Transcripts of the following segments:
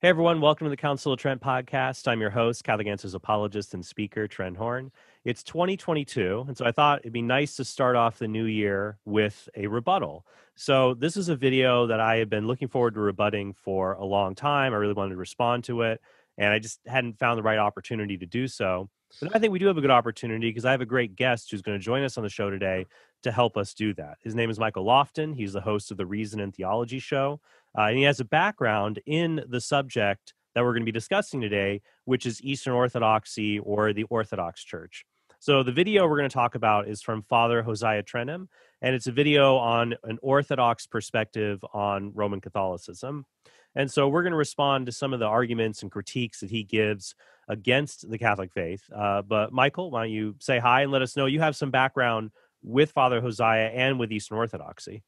Hey everyone, welcome to the Council of Trent podcast. I'm your host, Catholic Answers apologist and speaker, Trent. It's 2022, and so I thought it'd be nice to start off the new year with a rebuttal. So this is a video that I had been looking forward to rebutting for a long time. I really wanted to respond to it, and I just hadn't found the right opportunity to do so. But I think we do have a good opportunity because I have a great guest who's going to join us on the show today to help us do that. His name is Michael Lofton. He's the host of the Reason and Theology show. And he has a background in the subject that we're going to be discussing today, which is Eastern Orthodoxy or the Orthodox Church. So the video we're going to talk about is from Father Josiah Trenham, and it's a video on an Orthodox perspective on Roman Catholicism. And so we're going to respond to some of the arguments and critiques that he gives against the Catholic faith. But Michael, why don't you say hi and let us know you have some background with Father Josiah and with Eastern Orthodoxy.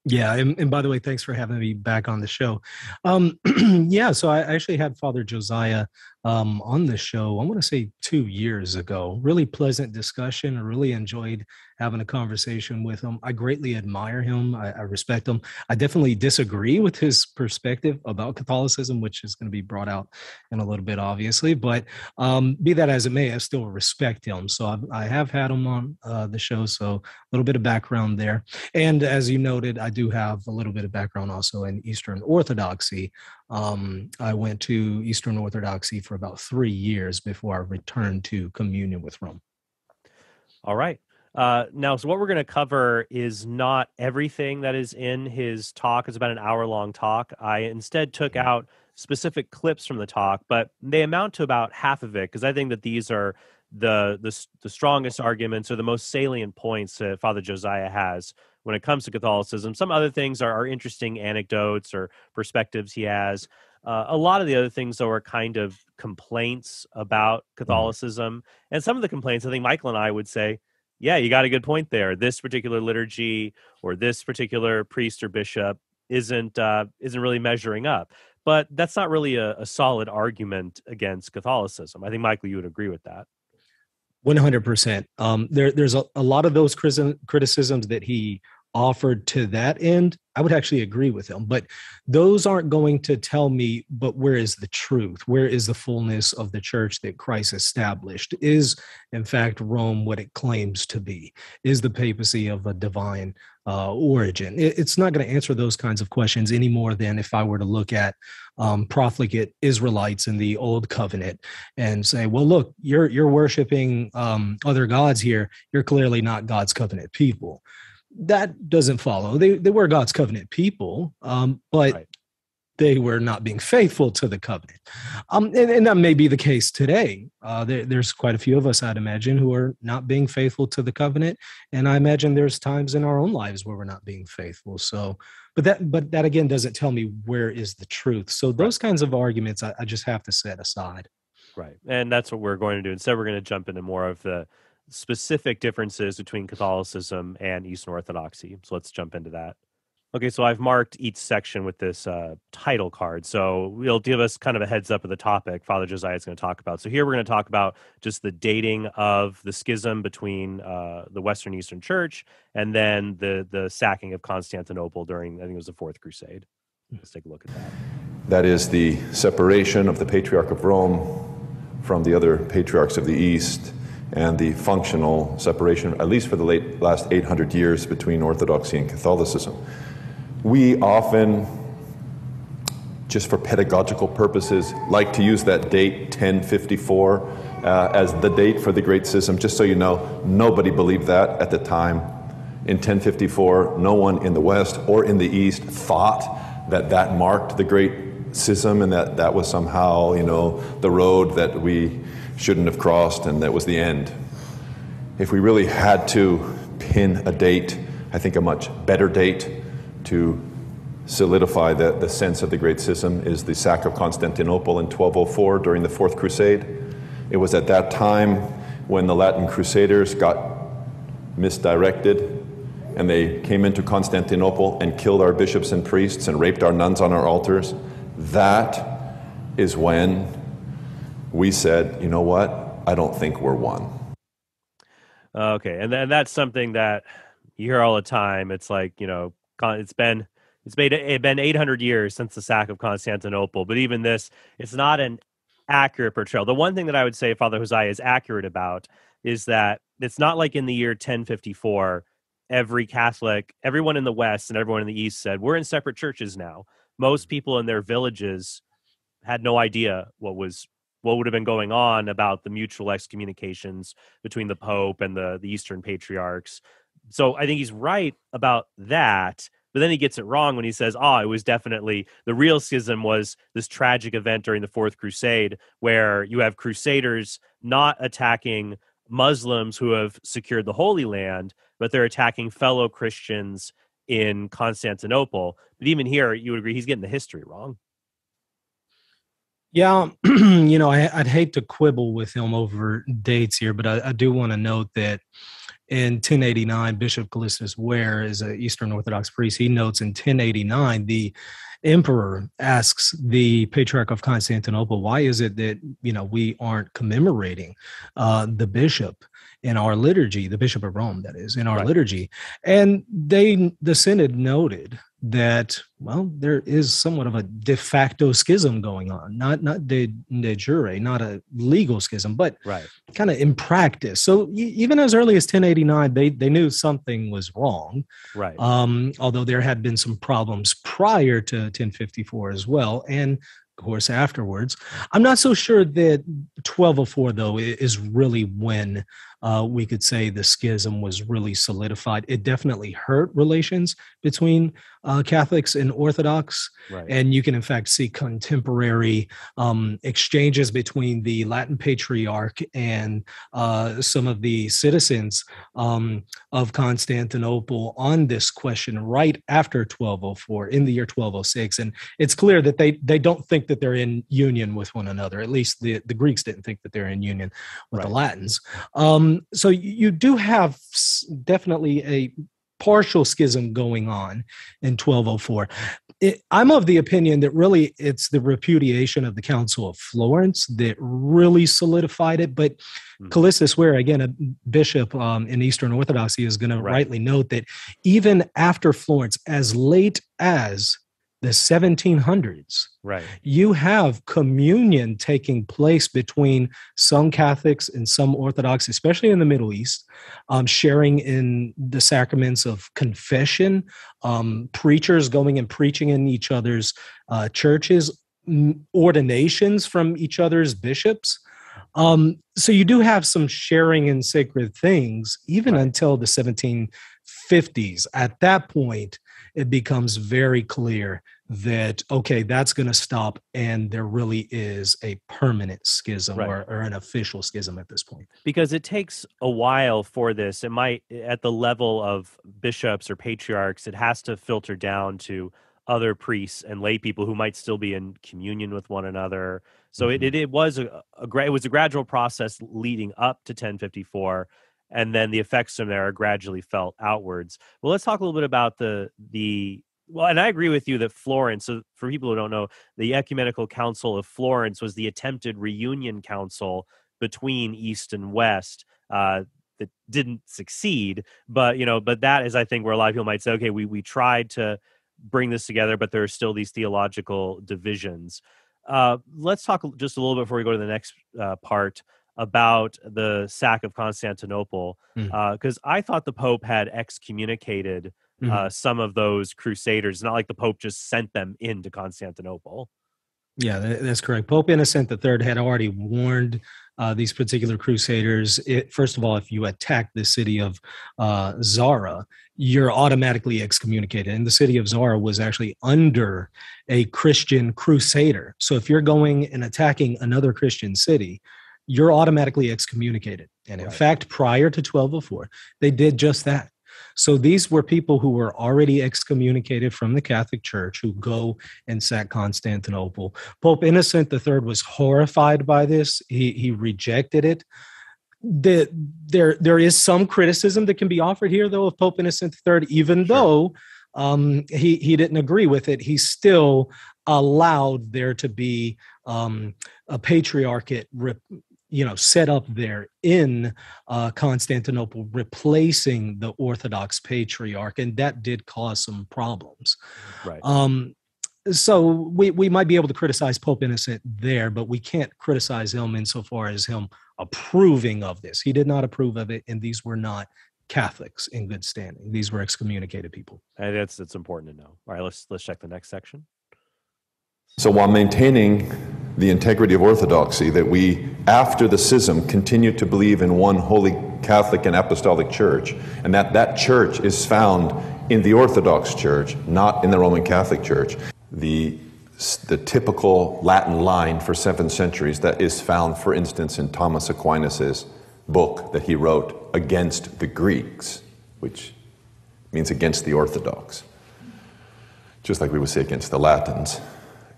Yeah, and by the way, thanks for having me back on the show. So I actually had Father Josiah on the show, I want to say 2 years ago. Really pleasant discussion. I really enjoyed having a conversation with him. I greatly admire him. I respect him. I definitely disagree with his perspective about Catholicism, which is going to be brought out in a little bit, obviously. But be that as it may, I still respect him. So I have had him on the show. So a little bit of background there. And as you noted, I do have a little bit of background also in Eastern Orthodoxy. I went to Eastern Orthodoxy for about 3 years before I returned to communion with Rome. All right. Now, so what we're going to cover is not everything that is in his talk. It's about an hour-long talk. I instead took out specific clips from the talk, but they amount to about half of it because I think that these are the strongest arguments or the most salient points that Father Josiah has when it comes to Catholicism. Some other things are interesting anecdotes or perspectives he has. A lot of the other things, though, are kind of complaints about Catholicism. And some of the complaints, I think Michael and I would say, yeah, you got a good point there. This particular liturgy or this particular priest or bishop isn't really measuring up. But that's not really a solid argument against Catholicism. I think, Michael, you would agree with that. 100%. There's a lot of those criticisms that he offered to that end. I would actually agree with him, but those aren't going to tell me, but where is the truth? Where is the fullness of the church that Christ established? Is, in fact, Rome what it claims to be? Is the papacy of a divine origin? It's not going to answer those kinds of questions any more than if I were to look at profligate Israelites in the Old Covenant and say, well, look, you're worshiping other gods here. You're clearly not God's covenant people. That doesn't follow. They were God's covenant people, but right. They were not being faithful to the covenant. And that may be the case today. There's quite a few of us, I'd imagine, who are not being faithful to the covenant. And I imagine there's times in our own lives where we're not being faithful. So, but that again doesn't tell me where is the truth. So those kinds of arguments, I just have to set aside. Right. And that's what we're going to do. Instead, we're going to jump into more of the specific differences between Catholicism and Eastern Orthodoxy. So let's jump into that. Okay, so I've marked each section with this title card. So it'll give us kind of a heads up of the topic Father Josiah is going to talk about. So here we're going to talk about just the dating of the schism between the Western Eastern Church and then the sacking of Constantinople during, I think it was the Fourth Crusade. Let's take a look at that. That is the separation of the Patriarch of Rome from the other patriarchs of the East, and the functional separation, at least for the last 800 years, between Orthodoxy and Catholicism. We often, just for pedagogical purposes, like to use that date, 1054, as the date for the Great Schism. Just so you know, nobody believed that at the time. In 1054, no one in the West or in the East thought that marked the Great Schism and that was somehow, the road that we shouldn't have crossed, and that was the end. If we really had to pin a date, I think a much better date to solidify the sense of the Great Schism is the sack of Constantinople in 1204 during the Fourth Crusade. It was at that time when the Latin Crusaders got misdirected and they came into Constantinople and killed our bishops and priests and raped our nuns on our altars. That is when we said, you know what? I don't think we're one. Okay, and that's something that you hear all the time. It's like, it's been It's been 800 years since the sack of Constantinople, but even this, it's not an accurate portrayal. The one thing that I would say Father Josiah is accurate about is that it's not like in the year 1054, every Catholic, everyone in the West and everyone in the East said, we're in separate churches now. Most people in their villages had no idea what would have been going on about the mutual excommunications between the Pope and the Eastern Patriarchs. So I think he's right about that. But then he gets it wrong when he says, it was definitely the real schism was this tragic event during the Fourth Crusade, where you have crusaders not attacking Muslims who have secured the Holy Land, but they're attacking fellow Christians in Constantinople. But even here, you would agree he's getting the history wrong. Yeah, I'd hate to quibble with him over dates here, but I do want to note that in 1089, Bishop Callistus Ware is an Eastern Orthodox priest. He notes in 1089, the emperor asks the Patriarch of Constantinople, why is it that, we aren't commemorating the bishop in our liturgy, the Bishop of Rome, that is, in our liturgy? And the synod noted that, there is somewhat of a de facto schism going on, not de jure, not a legal schism, but kind of in practice. So even as early as 1089, they knew something was wrong. Right. Although there had been some problems prior to 1054 as well. And of course, afterwards. I'm not so sure that 1204, though, is really when we could say the schism was really solidified. It definitely hurt relations between Catholics and Orthodox. Right. And you can, in fact, see contemporary exchanges between the Latin Patriarch and some of the citizens of Constantinople on this question right after 1204, in the year 1206. And it's clear that they don't think that they're in union with one another. At least the Greeks didn't think that they're in union with the Latins. So you do have definitely a partial schism going on in 1204. I'm of the opinion that really it's the repudiation of the Council of Florence that really solidified it. But Callistus Ware, again, a bishop in Eastern Orthodoxy, is going to rightly note that even after Florence, as late as the 1700s, you have communion taking place between some Catholics and some Orthodox, especially in the Middle East, sharing in the sacraments of confession, preachers going and preaching in each other's churches, ordinations from each other's bishops. So you do have some sharing in sacred things, even until the 1750s. At that point, it becomes very clear that, okay, that's going to stop, and there really is a permanent schism or an official schism at this point. Because it takes a while for this. It might, at the level of bishops or patriarchs, it has to filter down to other priests and lay people who might still be in communion with one another. So it was a gradual process leading up to 1054. And then the effects from there are gradually felt outwards. Well, let's talk a little bit about well, and I agree with you that Florence, so for people who don't know, the Ecumenical Council of Florence was the attempted reunion council between East and West that didn't succeed. But that is, I think, where a lot of people might say, okay, we tried to bring this together, but there are still these theological divisions. Let's talk just a little bit before we go to the next part about the sack of Constantinople, because I thought the Pope had excommunicated some of those crusaders. Not like the Pope just sent them into Constantinople. Yeah, that's correct. Pope Innocent III had already warned these particular crusaders. First of all, if you attack the city of Zara, you're automatically excommunicated. And the city of Zara was actually under a Christian crusader. So if you're going and attacking another Christian city, you're automatically excommunicated. And in fact, prior to 1204, they did just that. So these were people who were already excommunicated from the Catholic Church who go and sack Constantinople. Pope Innocent III was horrified by this. He rejected it. There is some criticism that can be offered here, though, of Pope Innocent III, even though he didn't agree with it. He still allowed there to be a patriarchate set up there in Constantinople, replacing the Orthodox Patriarch, and that did cause some problems. Right. So we might be able to criticize Pope Innocent there, but we can't criticize him insofar as him approving of this. He did not approve of it, and these were not Catholics in good standing. These were excommunicated people. And that's important to know. All right, let's check the next section. So while maintaining the integrity of orthodoxy, that we, after the schism, continue to believe in one holy Catholic and Apostolic Church, and that church is found in the Orthodox Church, not in the Roman Catholic Church. The typical Latin line for 7 centuries that is found, for instance, in Thomas Aquinas's book that he wrote against the Greeks, which means against the Orthodox, just like we would say against the Latins,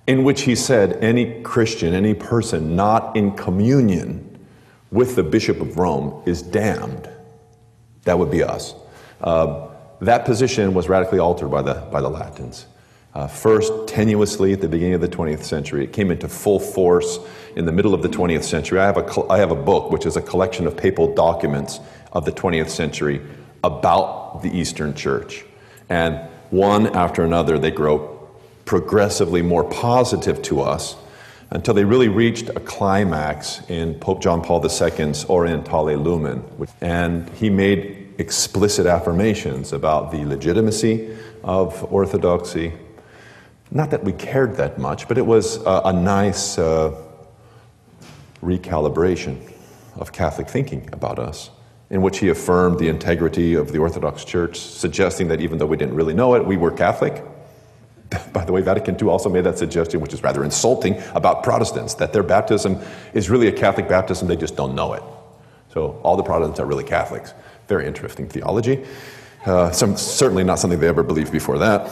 in which he said any Christian, any person not in communion with the Bishop of Rome is damned. That would be us. That position was radically altered by the Latins. First, tenuously at the beginning of the 20th century. It came into full force in the middle of the 20th century. I have a book, which is a collection of papal documents of the 20th century about the Eastern Church. And one after another, they grow progressively more positive to us until they really reached a climax in Pope John Paul II's Orientale Lumen. And he made explicit affirmations about the legitimacy of orthodoxy. Not that we cared that much, but it was a nice recalibration of Catholic thinking about us, in which he affirmed the integrity of the Orthodox Church, suggesting that even though we didn't really know it, we were Catholic. By the way, Vatican II also made that suggestion, which is rather insulting, about Protestants, that their baptism is really a Catholic baptism, they just don't know it. So all the Protestants are really Catholics. Very interesting theology. Certainly not something they ever believed before that.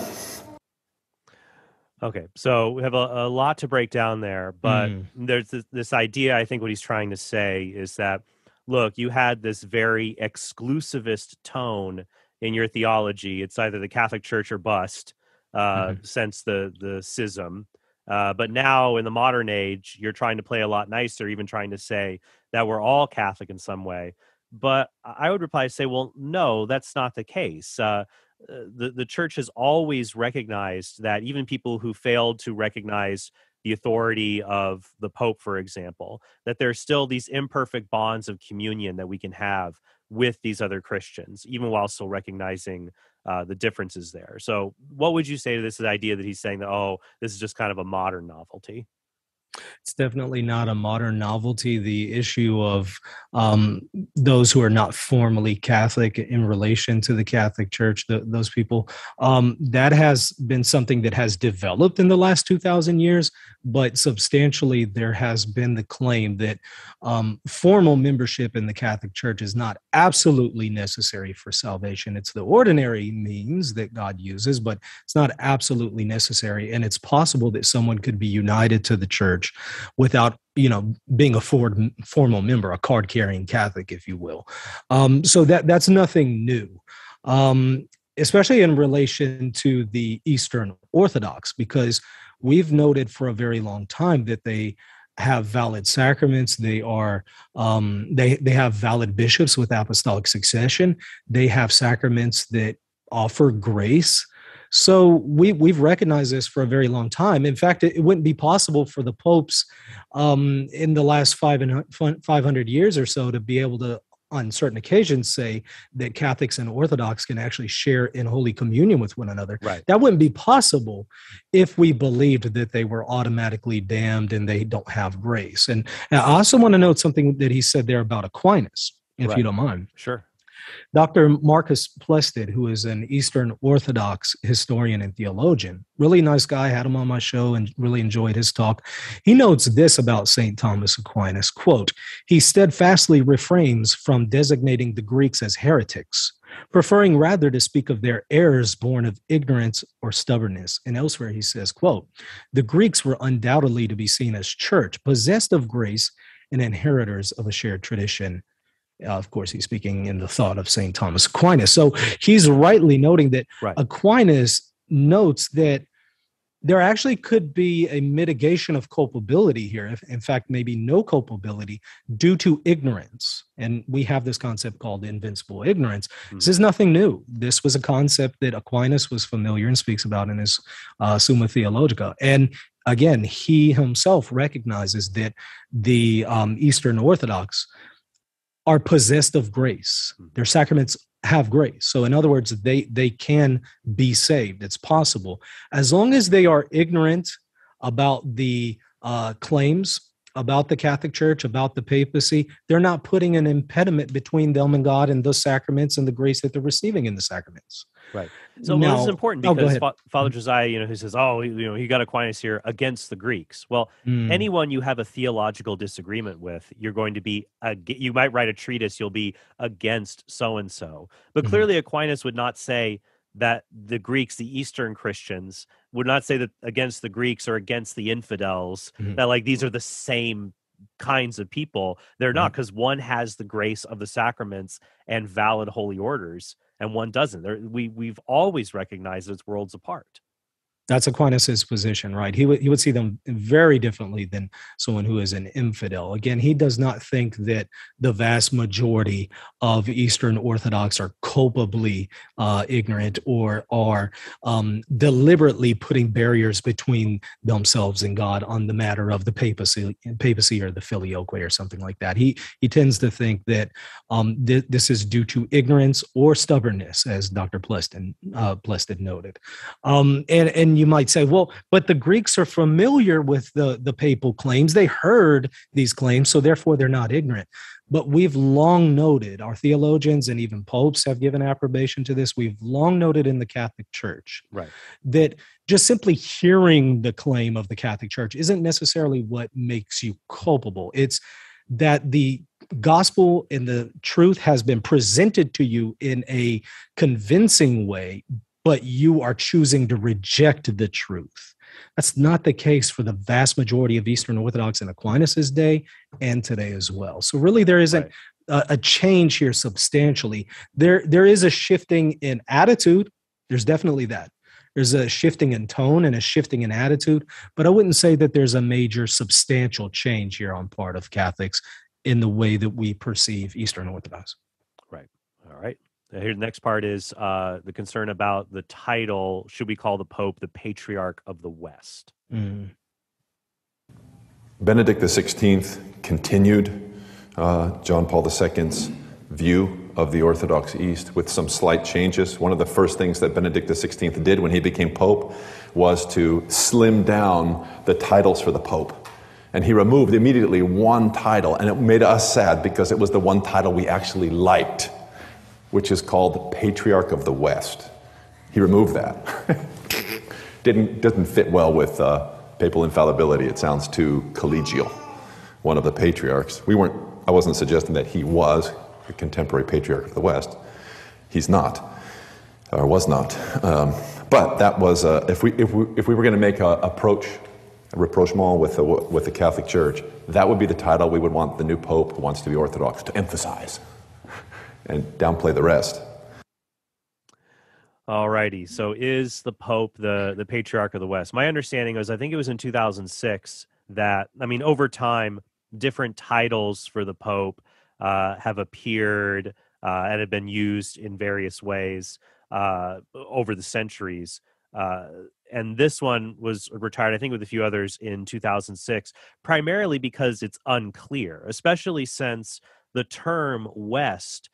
Okay, so we have a lot to break down there, but there's this idea, I think what he's trying to say is that, look, you had this very exclusivist tone in your theology. It's either the Catholic Church or bust since the schism. But now in the modern age, you're trying to play a lot nicer, even trying to say that we're all Catholic in some way. But I would reply to say, well, no, that's not the case. The church has always recognized that even people who failed to recognize the authority of the Pope, for example, that there's still these imperfect bonds of communion that we can have with these other Christians, even while still recognizing the differences there. So what would you say to this idea that he's saying that, oh, this is just kind of a modern novelty? It's definitely not a modern novelty. The issue of those who are not formally Catholic in relation to the Catholic Church, those people, that has been something that has developed in the last 2,000 years, but substantially there has been the claim that formal membership in the Catholic Church is not absolutely necessary for salvation. It's the ordinary means that God uses, but it's not absolutely necessary. And it's possible that someone could be united to the Church without, being a formal member, a card-carrying Catholic, if you will. So that's nothing new, especially in relation to the Eastern Orthodox, because we've noted for a very long time that they have valid sacraments. They are they have valid bishops with apostolic succession. They have sacraments that offer grace. So we've recognized this for a very long time. In fact, it wouldn't be possible for the popes in the last 500 years or so to be able to, on certain occasions, say that Catholics and Orthodox can actually share in Holy Communion with one another. Right. That wouldn't be possible if we believed that they were automatically damned and they don't have grace. And I also want to note something that he said there about Aquinas, if you don't mind. Sure. Dr. Marcus Plested, who is an Eastern Orthodox historian and theologian, really nice guy, had him on my show and really enjoyed his talk. He notes this about St. Thomas Aquinas, quote, "He steadfastly refrains from designating the Greeks as heretics, preferring rather to speak of their errors born of ignorance or stubbornness." And elsewhere he says, quote, "The Greeks were undoubtedly to be seen as church, possessed of grace and inheritors of a shared tradition." Of course, he's speaking in the thought of St. Thomas Aquinas. So he's rightly noting that Aquinas notes that there actually could be a mitigation of culpability here. If, in fact, maybe no culpability due to ignorance. And we have this concept called invincible ignorance. This is nothing new. This was a concept that Aquinas was familiar and speaks about in his Summa Theologica. And again, he himself recognizes that the Eastern Orthodox are possessed of grace. Their sacraments have grace. So in other words, they can be saved. It's possible. As long as they are ignorant about the claims about the Catholic Church, about the papacy, they're not putting an impediment between them and God and the sacraments and the grace that they're receiving in the sacraments. Right. So Now, this is important because Father Josiah, who says, he got Aquinas here against the Greeks. Well, anyone you have a theological disagreement with, you're going to be, you might write a treatise, you'll be against so-and-so. But clearly Aquinas would not say that the Greeks, the Eastern Christians, would not say that against the Greeks or against the infidels, that like these are the same kinds of people. They're not, because one has the grace of the sacraments and valid holy orders, and one doesn't. We've always recognized it's worlds apart. That's Aquinas' position, right? He would see them very differently than someone who is an infidel. Again, he does not think that the vast majority of Eastern Orthodox are culpably ignorant or are deliberately putting barriers between themselves and God on the matter of the papacy or the filioque or something like that. He tends to think that this is due to ignorance or stubbornness, as Dr. Pleston noted. And you might say, well, but the Greeks are familiar with the papal claims. They heard these claims, so therefore they're not ignorant. But we've long noted, our theologians and even popes have given approbation to this, we've long noted in the Catholic Church, right, that just simply hearing the claim of the Catholic Church isn't necessarily what makes you culpable. It's that the gospel and the truth has been presented to you in a convincing way, but you are choosing to reject the truth. That's not the case for the vast majority of Eastern Orthodox in Aquinas' day and today as well. So really there isn't a change here substantially. There is a shifting in attitude. There's definitely that. There's a shifting in tone and a shifting in attitude, but I wouldn't say that there's a major substantial change here on part of Catholics in the way that we perceive Eastern Orthodox. Right. All right. Here, the next part is the concern about the title. Should we call the Pope the Patriarch of the West? Benedict XVI continued John Paul II's view of the Orthodox East with some slight changes. One of the first things that Benedict XVI did when he became Pope was to slim down the titles for the Pope. And he removed immediately one title, and it made us sad because it was the one title we actually liked, which is called Patriarch of the West. He removed that. Doesn't fit well with papal infallibility. It sounds too collegial. One of the patriarchs. I wasn't suggesting that he was a contemporary patriarch of the West. He's not, or was not. But that was if we were going to make a rapprochement with the Catholic Church, that would be the title we would want the new Pope, who wants to be Orthodox, to emphasize and downplay the rest. All righty. So is the Pope the Patriarch of the West? My understanding was, I think it was in 2006 that, over time, different titles for the Pope have appeared and have been used in various ways over the centuries. And this one was retired, I think, with a few others in 2006, primarily because it's unclear, especially since the term West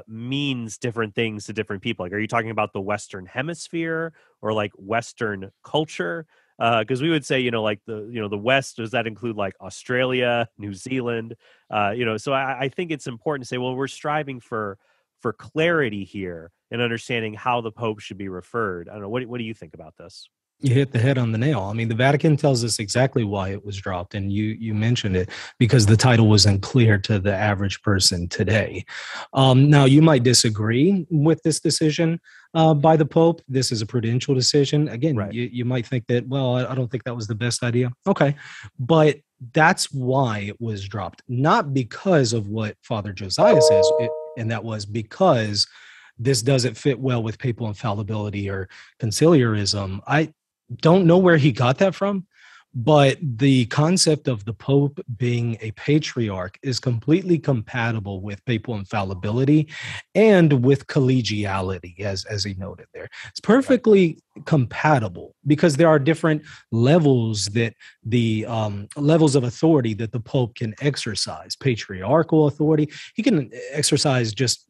means different things to different people. Like, are you talking about the Western Hemisphere or like Western culture? Because we would say, the West, does that include like Australia, New Zealand? So I think it's important to say, well, we're striving for clarity here and understanding how the Pope should be referred. I don't know. What do you think about this? You hit the head on the nail. The Vatican tells us exactly why it was dropped, and you mentioned it, because the title was unclear to the average person today. Now, you might disagree with this decision by the Pope. This is a prudential decision. Again, right. You might think that, well, I don't think that was the best idea. Okay, but that's why it was dropped, not because of what Father Josiah says, and that was because this doesn't fit well with papal infallibility or conciliarism. don't know where he got that from, but the concept of the Pope being a patriarch is completely compatible with papal infallibility and with collegiality, as he noted there. It's perfectly compatible because there are different levels that the levels of authority that the Pope can exercise. Patriarchal authority, he can exercise just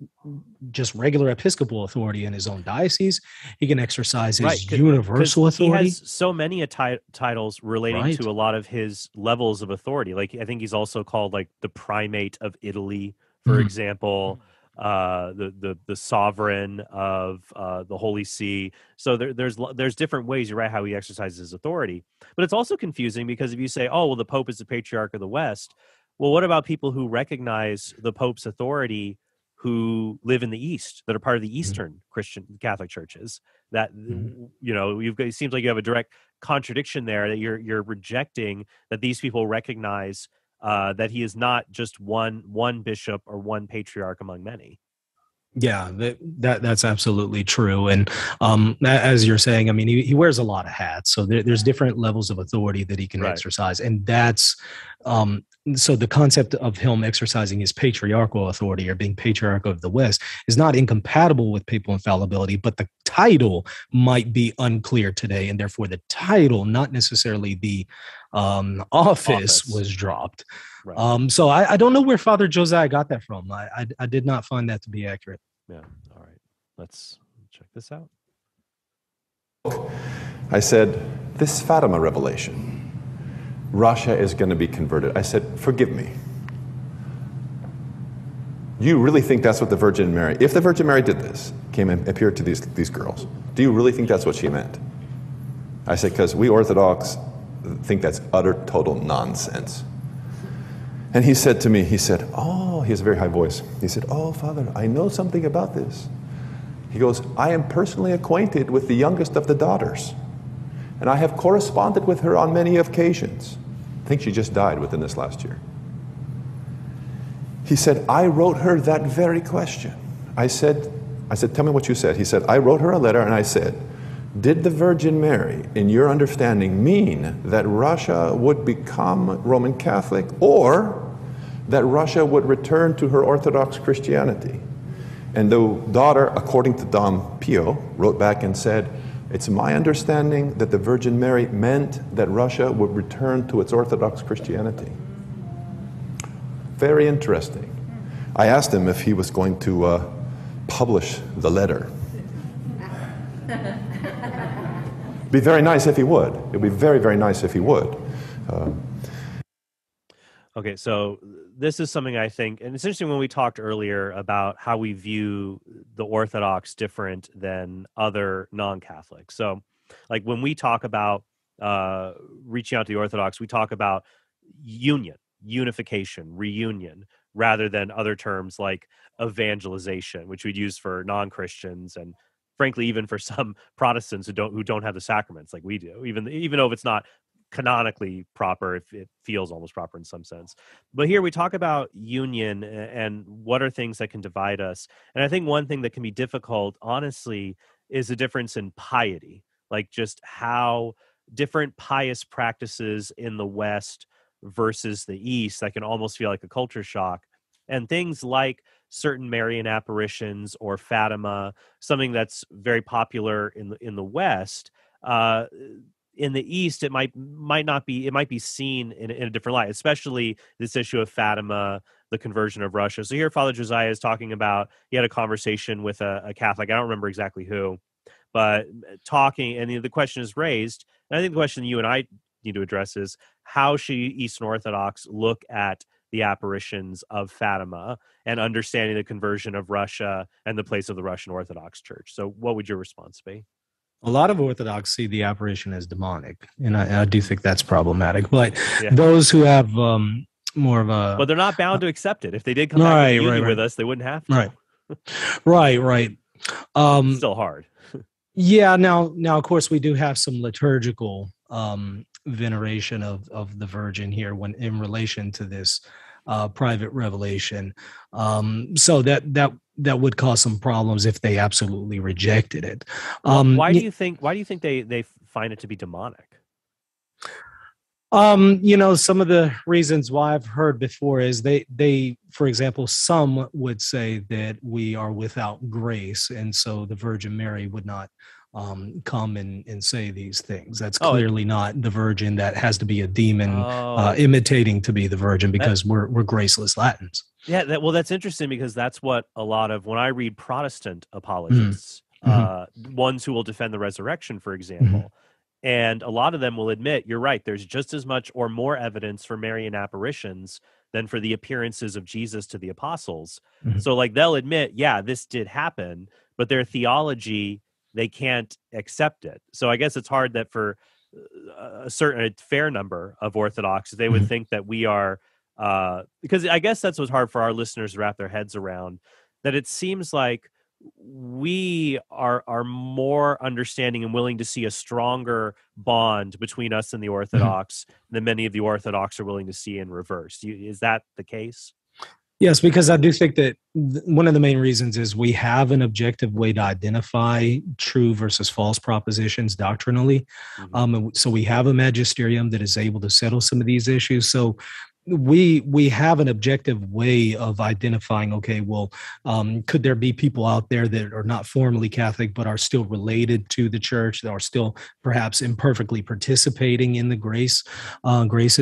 regular episcopal authority in his own diocese. He can exercise his universal authority. He has so many titles relating to a lot of his levels of authority. Like, I think he's also called like the primate of Italy, for example, the sovereign of the Holy See. So there's different ways, you're right, how he exercises his authority. But it's also confusing because if you say, oh, well, the Pope is the patriarch of the West, well, what about people who recognize the Pope's authority who live in the East, that are part of the Eastern Christian Catholic churches? That, you know, it seems like you have a direct contradiction there, that you're rejecting that these people recognize that he is not just one bishop or one patriarch among many. Yeah, that's absolutely true. And as you're saying, I mean, he wears a lot of hats. So there's different levels of authority that he can exercise. And that's so the concept of him exercising his patriarchal authority or being patriarch of the West is not incompatible with papal infallibility, but the title might be unclear today. And therefore the title, not necessarily the office was dropped. Right. So I don't know where Father Josiah got that from. I did not find that to be accurate. Yeah. All right. Let's check this out. I said, this Fatima revelation, Russia is going to be converted. I said, forgive me. You really think that's what the Virgin Mary, if the Virgin Mary did this, came and appeared to these girls, do you really think that's what she meant? I said, because we Orthodox think that's utter, total nonsense. And he said to me, he said, oh, he has a very high voice. He said, oh, Father, I know something about this. He goes, I am personally acquainted with the youngest of the daughters, and I have corresponded with her on many occasions. I think she just died within this last year. He said, I wrote her that very question. I said, tell me what you said. He said, I wrote her a letter and I said, did the Virgin Mary, in your understanding, mean that Russia would become Roman Catholic or that Russia would return to her Orthodox Christianity? And the daughter, according to Dom Pio, wrote back and said, it's my understanding that the Virgin Mary meant that Russia would return to its Orthodox Christianity. Very interesting. I asked him if he was going to publish the letter. Be very nice if he would. It would be very, very nice if he would. Okay, so this is something I think, and it's interesting when we talked earlier about how we view the Orthodox different than other non-Catholics. So, like when we talk about reaching out to the Orthodox, we talk about union, unification, reunion, rather than other terms like evangelization, which we'd use for non-Christians and frankly even for some Protestants who don't have the sacraments like we do, even though if it's not canonically proper, if it feels almost proper in some sense. But here we talk about union and what are things that can divide us. And I think one thing that can be difficult, honestly, is the difference in piety, like just how different pious practices in the West versus the East, that can almost feel like a culture shock. And things like certain Marian apparitions or Fatima, something that's very popular in the West, in the East, it might not be. It might be seen in a different light, especially this issue of Fatima, the conversion of Russia. So here, Father Josiah is talking about, he had a conversation with a Catholic. I don't remember exactly who, but talking, and the question is raised. And I think the question you and I need to address is, how should Eastern Orthodox look at the apparitions of Fatima and understanding the conversion of Russia and the place of the Russian Orthodox Church? So what would your response be? A lot of Orthodox see the apparition as demonic, and I do think that's problematic. But those who have more of a... But they're not bound to accept it. If they did come back to union with us, they wouldn't have to. Right. It's still hard. Yeah, now, of course, we do have some liturgical veneration of the Virgin here when in relation to this private revelation. So that that would cause some problems if they absolutely rejected it. Why do you think they find it to be demonic? Some of the reasons why I've heard before is they, for example, some would say that we are without grace, and so the Virgin Mary would not come and say these things. That's clearly not the Virgin. That has to be a demon imitating to be the Virgin, because we're graceless Latins. Yeah, that's interesting, because that's what a lot of, when I read Protestant apologists, ones who will defend the resurrection, for example, and a lot of them will admit, you're right, there's just as much or more evidence for Marian apparitions than for the appearances of Jesus to the apostles. So like they'll admit, yeah, this did happen, but their theology, they can't accept it. So I guess it's hard that for a fair number of Orthodox, they would think that we are, because I guess that's what's hard for our listeners to wrap their heads around, that it seems like we are more understanding and willing to see a stronger bond between us and the Orthodox than many of the Orthodox are willing to see in reverse. Is that the case? Yes, because I do think that one of the main reasons is we have an objective way to identify true versus false propositions doctrinally. So we have a magisterium that is able to settle some of these issues. So we have an objective way of identifying, okay, well, could there be people out there that are not formally Catholic but are still related to the church, that are still perhaps imperfectly participating in the graces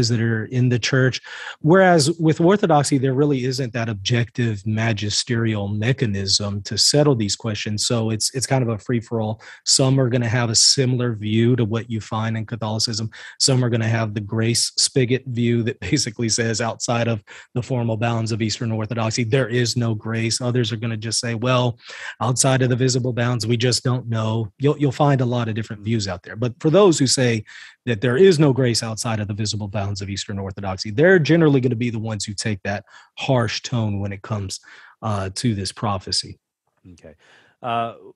that are in the church? Whereas with Orthodoxy, there really isn't that objective magisterial mechanism to settle these questions. So it's kind of a free-for-all. Some are going to have a similar view to what you find in Catholicism. Some are going to have the grace spigot view that basically says outside of the formal bounds of Eastern Orthodoxy, there is no grace. Others are going to just say, well, outside of the visible bounds, we just don't know. You'll find a lot of different views out there. But for those who say that there is no grace outside of the visible bounds of Eastern Orthodoxy, they're generally going to be the ones who take that harsh tone when it comes to this prophecy. Okay.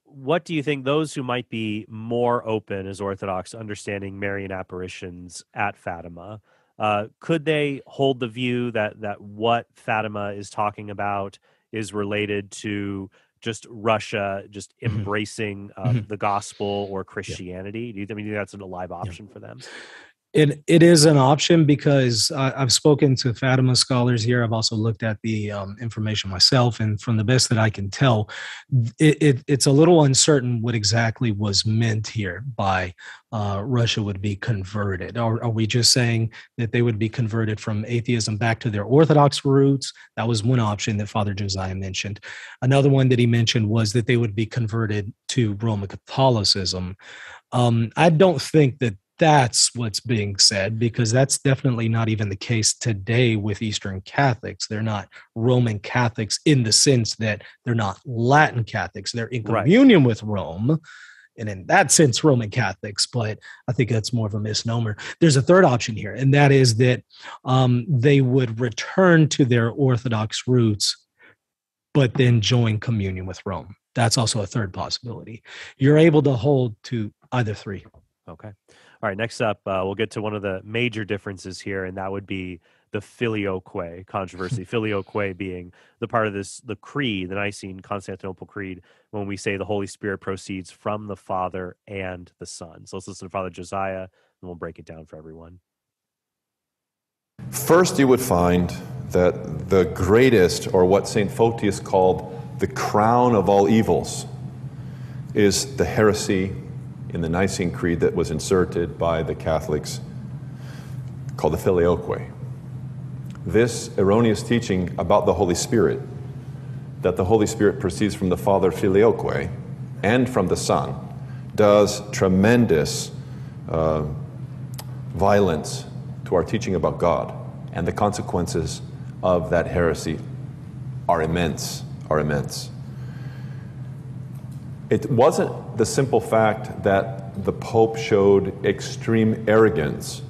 What do you think, those who might be more open as Orthodox, understanding Marian apparitions at Fatima, could they hold the view that what Fatima is talking about is related to just Russia just embracing the gospel or Christianity? Do you think that's a live option for them? It is an option, because I've spoken to Fatima scholars here. I've also looked at the information myself, and from the best that I can tell, it's a little uncertain what exactly was meant here by Russia would be converted. Are we just saying that they would be converted from atheism back to their Orthodox roots? That was one option that Father Josiah mentioned. Another one that he mentioned was that they would be converted to Roman Catholicism. I don't think that that's what's being said, because that's definitely not even the case today with Eastern Catholics. They're not Roman Catholics in the sense that they're not Latin Catholics. They're in communion with Rome, and in that sense, Roman Catholics, but I think that's more of a misnomer. There's a third option here, and that is that they would return to their Orthodox roots, but then join communion with Rome. That's also a third possibility. You're able to hold to either three. Okay. All right, next up, we'll get to one of the major differences here, and that would be the filioque controversy. Filioque being the part of the creed, the Nicene Constantinople Creed, when we say the Holy Spirit proceeds from the Father and the Son. So let's listen to Father Josiah, and we'll break it down for everyone. First, you would find that the greatest, or what St. Photius called the crown of all evils, is the heresy in the Nicene Creed that was inserted by the Catholics, called the filioque. This erroneous teaching about the Holy Spirit, that the Holy Spirit proceeds from the Father filioque and from the Son, does tremendous violence to our teaching about God, and the consequences of that heresy are immense, It wasn't the simple fact that the Pope showed extreme arrogance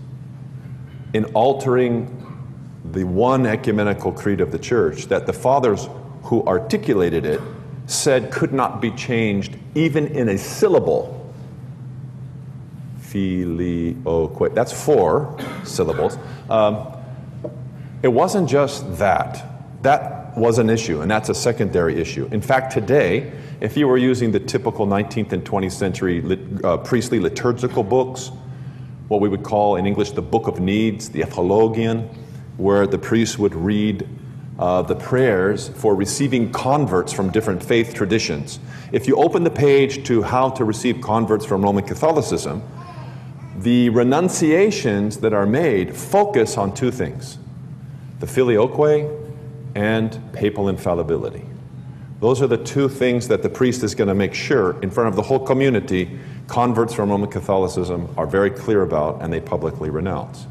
in altering the one ecumenical creed of the Church that the fathers who articulated it said could not be changed even in a syllable. Filioque. That's 4 syllables. It wasn't just that. That was an issue, and that's a secondary issue. In fact, today, if you were using the typical 19th and 20th century priestly liturgical books, what we would call in English the Book of Needs, the Ephologion, where the priest would read the prayers for receiving converts from different faith traditions. If you open the page to how to receive converts from Roman Catholicism, the renunciations that are made focus on two things: the filioque and papal infallibility. Those are the two things that the priest is going to make sure in front of the whole community converts from Roman Catholicism are very clear about, and they publicly renounce.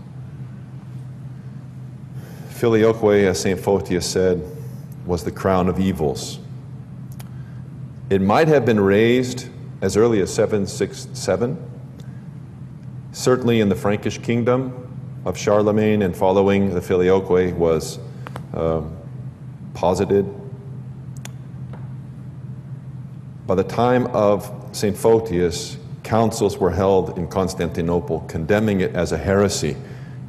Filioque, as St. Photius said, was the crown of evils. It might have been raised as early as 767. Certainly in the Frankish kingdom of Charlemagne and following, the filioque was posited. By the time of St. Photius, councils were held in Constantinople condemning it as a heresy,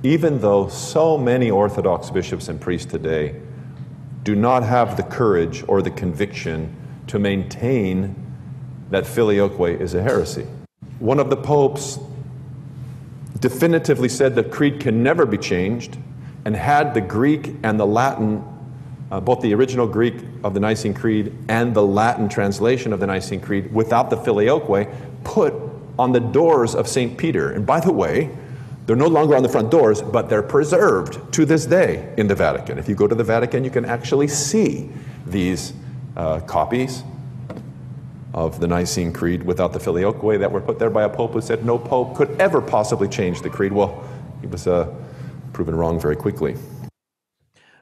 even though so many Orthodox bishops and priests today do not have the courage or the conviction to maintain that filioque is a heresy. One of the popes definitively said that creed can never be changed, and had the Greek and the Latin, both the original Greek of the Nicene Creed and the Latin translation of the Nicene Creed without the filioque, put on the doors of St. Peter. And by the way, they're no longer on the front doors, but they're preserved to this day in the Vatican. If you go to the Vatican, you can actually see these copies of the Nicene Creed without the filioque that were put there by a pope who said no pope could ever possibly change the creed. Well, he was proven wrong very quickly.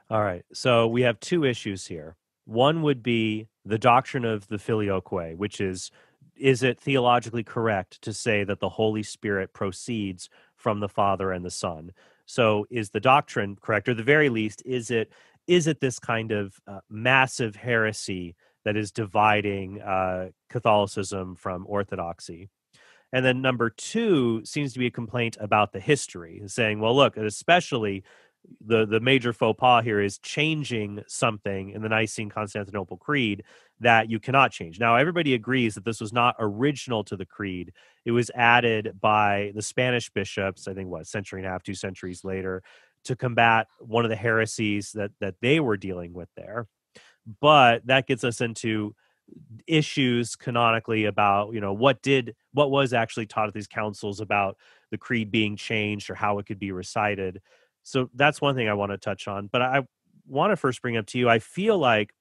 All right, so we have two issues here. One would be the doctrine of the filioque, which is it theologically correct to say that the Holy Spirit proceeds from the Father and the Son? So is the doctrine correct, or at the very least, is it this kind of massive heresy that is dividing Catholicism from Orthodoxy? And then number two seems to be a complaint about the history, saying, well, look, especially the major faux pas here is changing something in the Nicene Constantinople Creed that you cannot change. Now, everybody agrees that this was not original to the creed. It was added by the Spanish bishops, I think, a century and a half, 2 centuries later, to combat one of the heresies that they were dealing with there. But that gets us into issues canonically about, what was actually taught at these councils about the creed being changed or how it could be recited. So that's one thing I want to touch on. But I want to first bring up to you, I feel like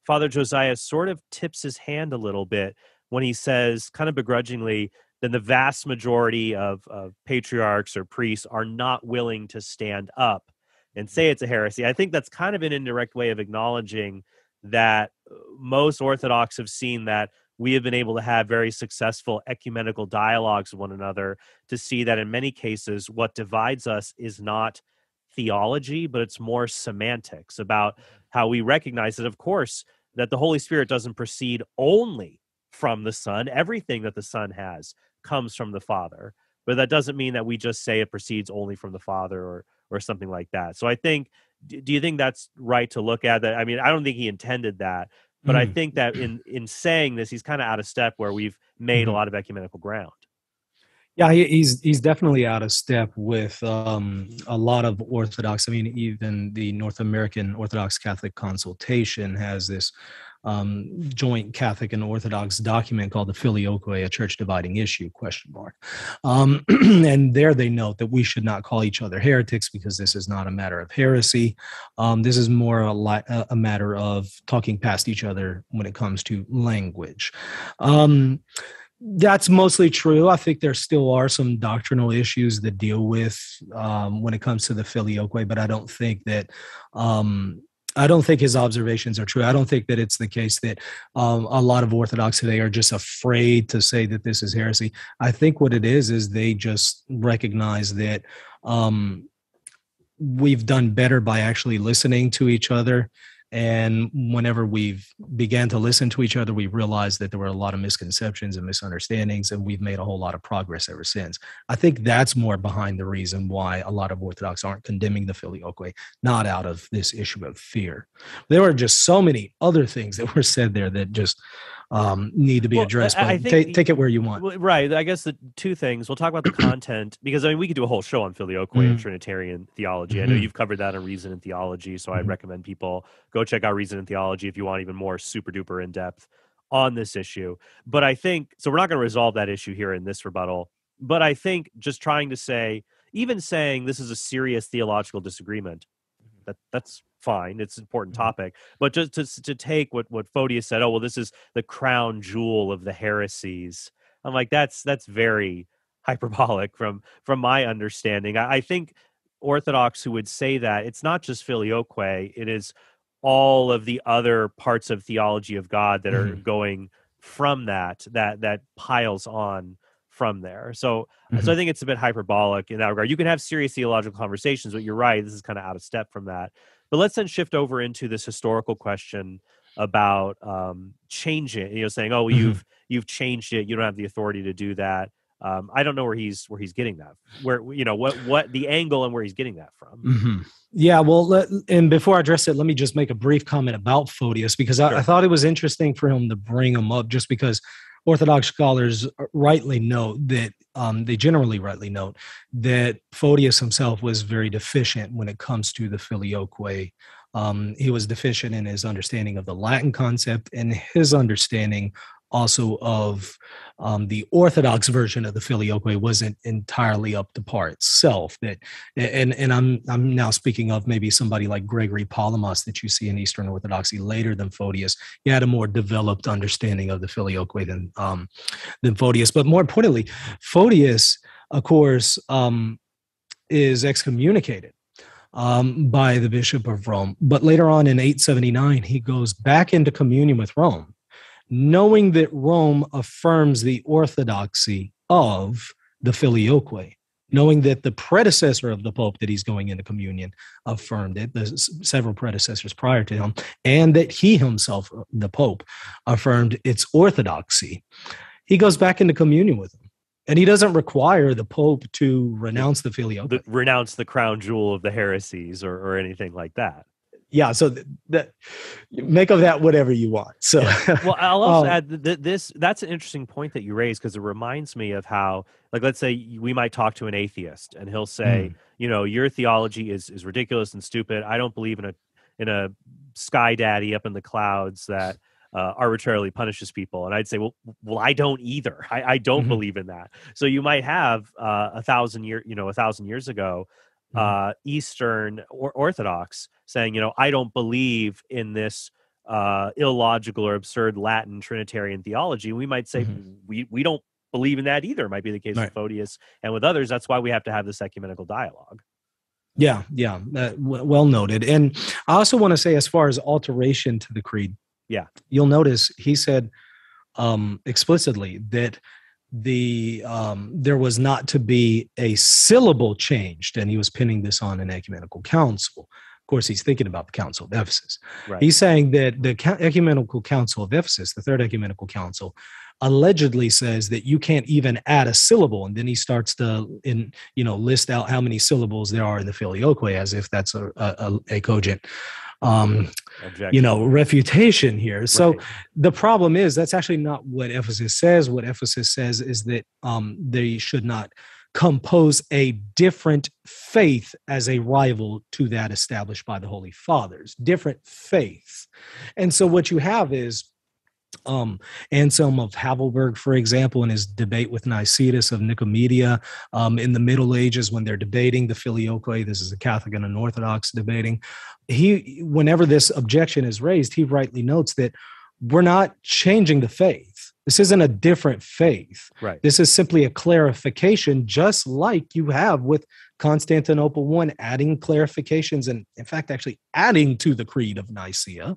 Father Josiah sort of tips his hand a little bit when he says, kind of begrudgingly, that the vast majority of patriarchs or priests are not willing to stand up and say it's a heresy. I think that's kind of an indirect way of acknowledging that most Orthodox have seen that we have been able to have very successful ecumenical dialogues with one another, to see that in many cases what divides us is not theology, but it's more semantics about how we recognize that, of course, that the Holy Spirit doesn't proceed only from the Son. Everything that the Son has comes from the Father, but that doesn't mean that we just say it proceeds only from the Father or something like that. So I think, do you think that's right to look at that? I mean, I don't think he intended that, but I think that in saying this, he's kind of out of step where we've made a lot of ecumenical ground. Yeah, he's definitely out of step with a lot of Orthodox. I mean, even the North American Orthodox Catholic Consultation has this joint Catholic and Orthodox document called the Filioque, a church dividing issue, ? And there they note that we should not call each other heretics because this is not a matter of heresy. This is more a matter of talking past each other when it comes to language. That's mostly true. I think there still are some doctrinal issues that deal with when it comes to the filioque, but I don't think that his observations are true. I don't think that it's the case that a lot of Orthodox today are just afraid to say that this is heresy. I think what it is they just recognize that we've done better by actually listening to each other And whenever we've began to listen to each other, we realized that there were a lot of misconceptions and misunderstandings, and we've made a whole lot of progress ever since. I think that's more behind the reason why a lot of Orthodox aren't condemning the filioque, not out of this issue of fear. There were just so many other things that were said there that just need to be addressed. But I think take it where you want. Right. I guess the two things. We'll talk about the content, because I mean, we could do a whole show on filioque and Trinitarian theology. I know you've covered that on Reason and Theology, so I'd recommend people go check out Reason and Theology if you want even more super duper in depth on this issue. But I think, so we're not going to resolve that issue here in this rebuttal, but I think just trying to say, even saying this is a serious theological disagreement, that's fine. It's an important topic. But just to take what Photius said, oh, well, this is the crown jewel of the heresies. I'm like, that's very hyperbolic from my understanding. I think Orthodox who would say that, it's not just filioque, it is all of the other parts of theology of God that are going from that piles on from there. So I think it's a bit hyperbolic in that regard. You can have serious theological conversations, but you're right, this is kind of out of step from that. But let's then shift over into this historical question about changing, saying, oh, you've changed it, you don't have the authority to do that. I don't know where he's getting that, where what the angle and where he's getting that from. Yeah, well, and before I address it, let me just make a brief comment about Photius, because I thought it was interesting for him to bring him up, just because Orthodox scholars rightly note that they generally rightly note that Photius himself was very deficient when it comes to the filioque. He was deficient in his understanding of the Latin concept and his understanding also of the Orthodox version of the filioque wasn't entirely up to par itself. That, and I'm now speaking of maybe somebody like Gregory Palamas that you see in Eastern Orthodoxy later than Photius. He had a more developed understanding of the filioque than Photius. But more importantly, Photius, of course, is excommunicated by the Bishop of Rome. But later on in 879, he goes back into communion with Rome, knowing that Rome affirms the orthodoxy of the filioque, knowing that the predecessor of the Pope that he's going into communion affirmed it, the several predecessors prior to him, and that he himself, the Pope, affirmed its orthodoxy. He goes back into communion with him, and he doesn't require the Pope to renounce the filioque. Renounce the crown jewel of the heresies or anything like that. Yeah, so that make of that whatever you want. So, well, I'll also add this. That's an interesting point that you raised, because it reminds me of how, like, let's say we might talk to an atheist, and he'll say, your theology is ridiculous and stupid. I don't believe in a sky daddy up in the clouds that arbitrarily punishes people. And I'd say, well, I don't either. I don't believe in that. So you might have 1,000 years ago, Eastern Orthodox saying, I don't believe in this illogical or absurd Latin Trinitarian theology. We might say we don't believe in that either. Might be the case with Photius and with others. That's why we have to have this ecumenical dialogue. Yeah, well noted. And I also want to say, as far as alteration to the creed, you'll notice he said explicitly that there was not to be a syllable changed, and he was pinning this on an ecumenical council. Of course, he's thinking about the Council of Ephesus. Right. He's saying that the Ecumenical Council of Ephesus, the Third Ecumenical Council, allegedly says that you can't even add a syllable, and then he starts to list out how many syllables there are in the filioque, as if that's a cogent refutation here. Right. So the problem is that's actually not what Ephesus says. What Ephesus says is that they should not compose a different faith as a rival to that established by the Holy Fathers. Different faith. And so what you have is Anselm of Havelberg, for example, in his debate with Nicetas of Nicomedia in the Middle Ages, when they're debating the filioque, this is a Catholic and an Orthodox debating, whenever this objection is raised, he rightly notes that we're not changing the faith. This isn't a different faith. Right. This is simply a clarification, just like you have with Constantinople I, adding clarifications and, in fact, actually adding to the Creed of Nicaea,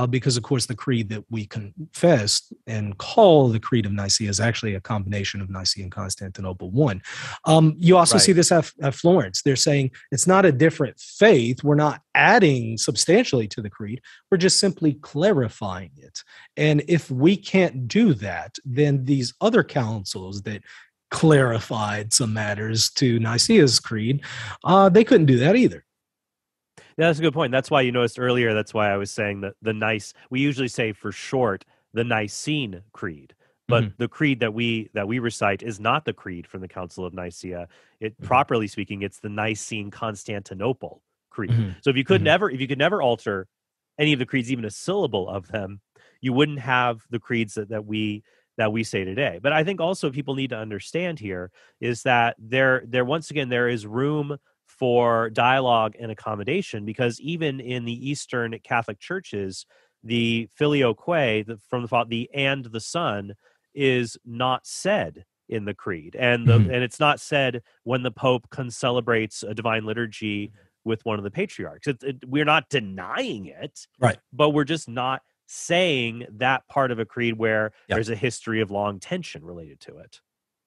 because, of course, the creed that we confess and call the Creed of Nicaea is actually a combination of Nicaea and Constantinople I. You also see this at Florence. They're saying it's not a different faith. We're not adding substantially to the creed. We're just simply clarifying it. And if we can't do that, then these other councils that clarified some matters to Nicaea's creed, they couldn't do that either. Yeah, that's a good point. That's why you noticed earlier, that's why I was saying that we usually say for short, the Nicene Creed. But the creed that we recite is not the creed from the Council of Nicaea. Properly speaking, it's the Nicene Constantinople Creed. So if you could never alter any of the creeds, even a syllable of them, you wouldn't have the creeds that we say today. But I think also people need to understand here is that there once again there is room for dialogue and accommodation, because even in the Eastern Catholic churches, the filioque, from the Father, the and the Son, is not said in the creed, and and it's not said when the Pope celebrates a divine liturgy with one of the patriarchs. We're not denying it, right? But we're just not saying that part of a creed where there's a history of long tension related to it.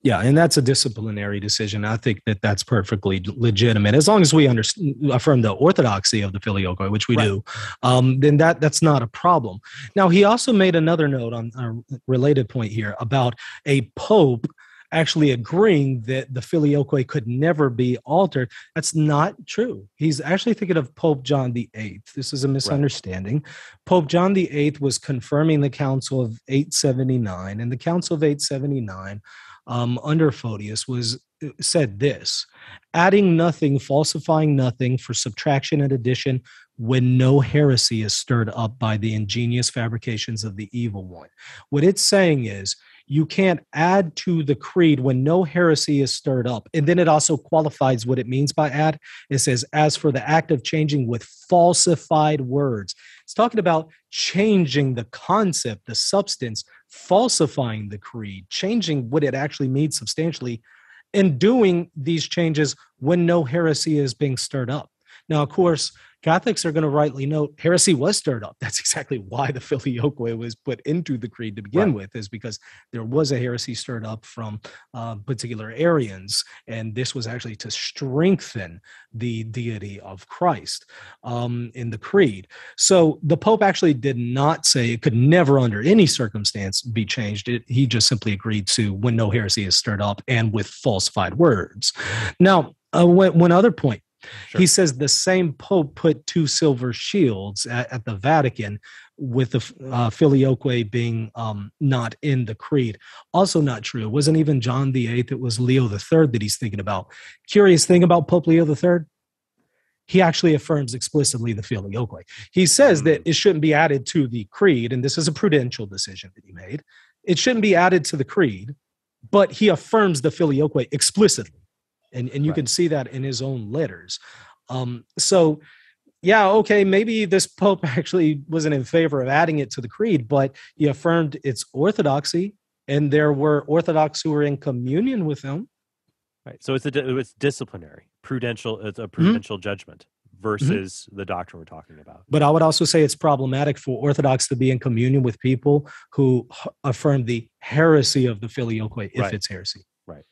Yeah, and that's a disciplinary decision. I think that that's perfectly legitimate. As long as we affirm the orthodoxy of the filioque, which we do, then that's not a problem. Now, he also made another note on a related point here about a pope actually agreeing that the filioque could never be altered. That's not true. He's actually thinking of Pope John VIII. This is a misunderstanding. Right. Pope John VIII was confirming the Council of 879, and the Council of 879 under Photius said this: adding nothing, falsifying nothing, for subtraction and addition, when no heresy is stirred up by the ingenious fabrications of the evil one. What it's saying is you can't add to the creed when no heresy is stirred up. And then it also qualifies what it means by add. It says, as for the act of changing with falsified words. It's talking about changing the concept, the substance, falsifying the creed, changing what it actually means substantially, and doing these changes when no heresy is being stirred up. Now, of course, Catholics are going to rightly note heresy was stirred up. That's exactly why the filioque was put into the creed to begin with, is because there was a heresy stirred up from particular Arians, and this was actually to strengthen the deity of Christ in the creed. So the Pope actually did not say it could never under any circumstance be changed. He just simply agreed to when no heresy is stirred up and with falsified words. Now, one other point. Sure. He says the same Pope put 2 silver shields at the Vatican, with the filioque being not in the creed. Also not true. It wasn't even John VIII. It was Leo III that he's thinking about. Curious thing about Pope Leo III, he actually affirms explicitly the filioque. He says that it shouldn't be added to the creed, and this is a prudential decision that he made. It shouldn't be added to the creed, but he affirms the filioque explicitly. And you can see that in his own letters. So, yeah, okay, maybe this Pope actually wasn't in favor of adding it to the creed, but he affirmed its orthodoxy, and there were Orthodox who were in communion with him. Right. So it's disciplinary, prudential. It's a prudential judgment versus the doctrine we're talking about. But I would also say it's problematic for Orthodox to be in communion with people who affirm the heresy of the filioque, if it's heresy. Right.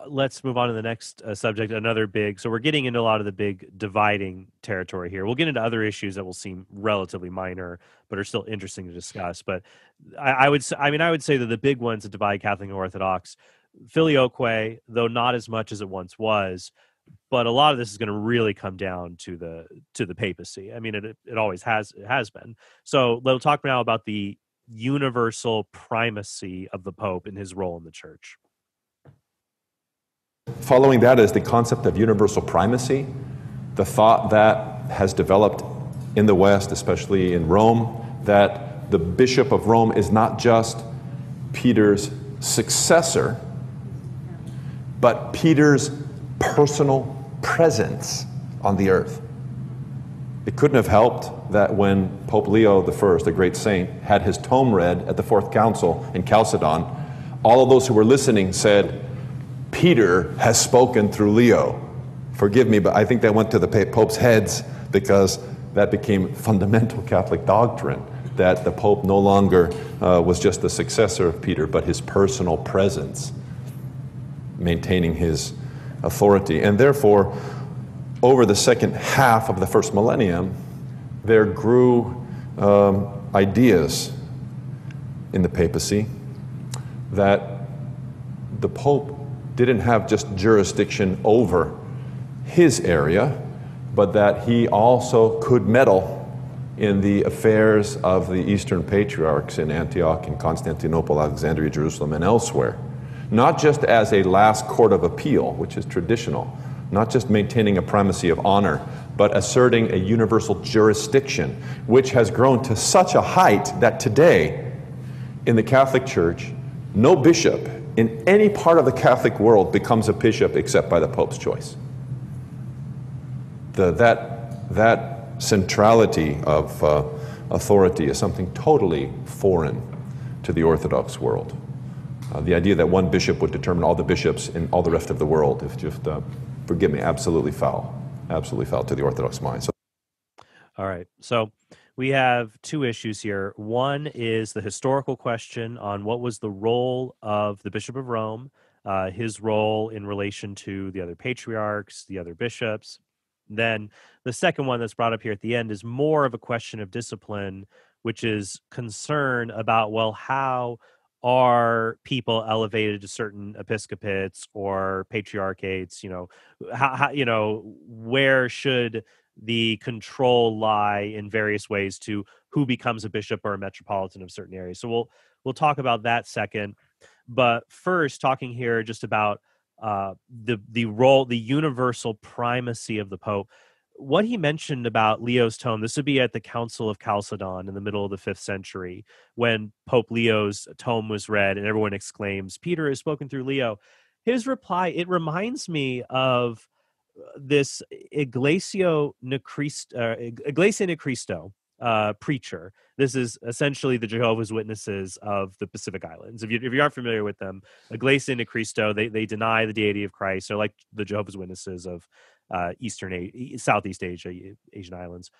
Let's move on to the next subject, another big, so we're getting into a lot of the big dividing territory here. We'll get into other issues that will seem relatively minor, but are still interesting to discuss. But I would say that the big ones that divide Catholic and Orthodox, filioque, though not as much as it once was, but a lot of this is going to really come down to the papacy. I mean, it always has been. So we'll talk now about the universal primacy of the Pope and his role in the church. Following that is the concept of universal primacy, the thought that has developed in the West, especially in Rome, that the Bishop of Rome is not just Peter's successor, but Peter's personal presence on the earth. It couldn't have helped that when Pope Leo I, the great saint, had his tome read at the Fourth Council in Chalcedon, all of those who were listening said, Peter has spoken through Leo. Forgive me, but I think that went to the Pope's heads because that became fundamental Catholic doctrine, that the Pope no longer was just the successor of Peter, but his personal presence, maintaining his authority. And therefore, over the second half of the first millennium, there grew ideas in the papacy that the Pope didn't have just jurisdiction over his area, but that he also could meddle in the affairs of the Eastern Patriarchs in Antioch and Constantinople, Alexandria, Jerusalem, and elsewhere. Not just as a last court of appeal, which is traditional, not just maintaining a primacy of honor, but asserting a universal jurisdiction, which has grown to such a height that today, in the Catholic Church, no bishop in any part of the Catholic world becomes a bishop except by the Pope's choice. That centrality of authority is something totally foreign to the Orthodox world. The idea that one bishop would determine all the bishops in all the rest of the world is just, forgive me, absolutely foul to the Orthodox mind. All right, so we have two issues here. One is the historical question on what was the role of the Bishop of Rome, his role in relation to the other patriarchs, the other bishops. Then the second one that's brought up here at the end is more of a question of discipline, which is concern about, well, how are people elevated to certain episcopates or patriarchates? Where should the control lie in various ways to who becomes a bishop or a metropolitan of certain areas? So we'll talk about that second. But first, talking here just about the role, the universal primacy of the Pope. What he mentioned about Leo's tome, this would be at the Council of Chalcedon in the middle of the 5th century, when Pope Leo's tome was read and everyone exclaims, "Peter has spoken through Leo." His reply, it reminds me of this Iglesia Ni Cristo preacher. This is essentially the Jehovah's Witnesses of the Pacific Islands. If you aren't familiar with them, Iglesia Ni Cristo, they deny the deity of Christ. They're like the Jehovah's Witnesses of Southeast Asia, Asian islands.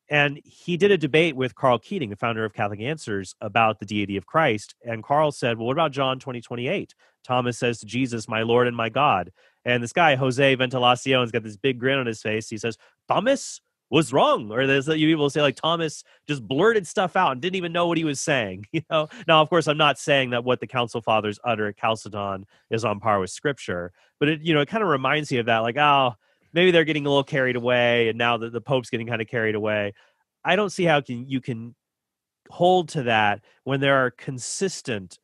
And he did a debate with Carl Keating, the founder of Catholic Answers, about the deity of Christ. And Carl said, well, what about John 20:28? Thomas says to Jesus, "My Lord and my God." And this guy, Jose Ventilacion's got this big grin on his face. He says, "Thomas was wrong." Or there's people say like Thomas just blurted stuff out and didn't even know what he was saying. Now, of course, I'm not saying that what the Council Fathers utter at Chalcedon is on par with Scripture, but it kind of reminds you of that, like, oh, maybe they're getting a little carried away, and now the Pope's getting kind of carried away. I don't see how you can hold to that when there are consistent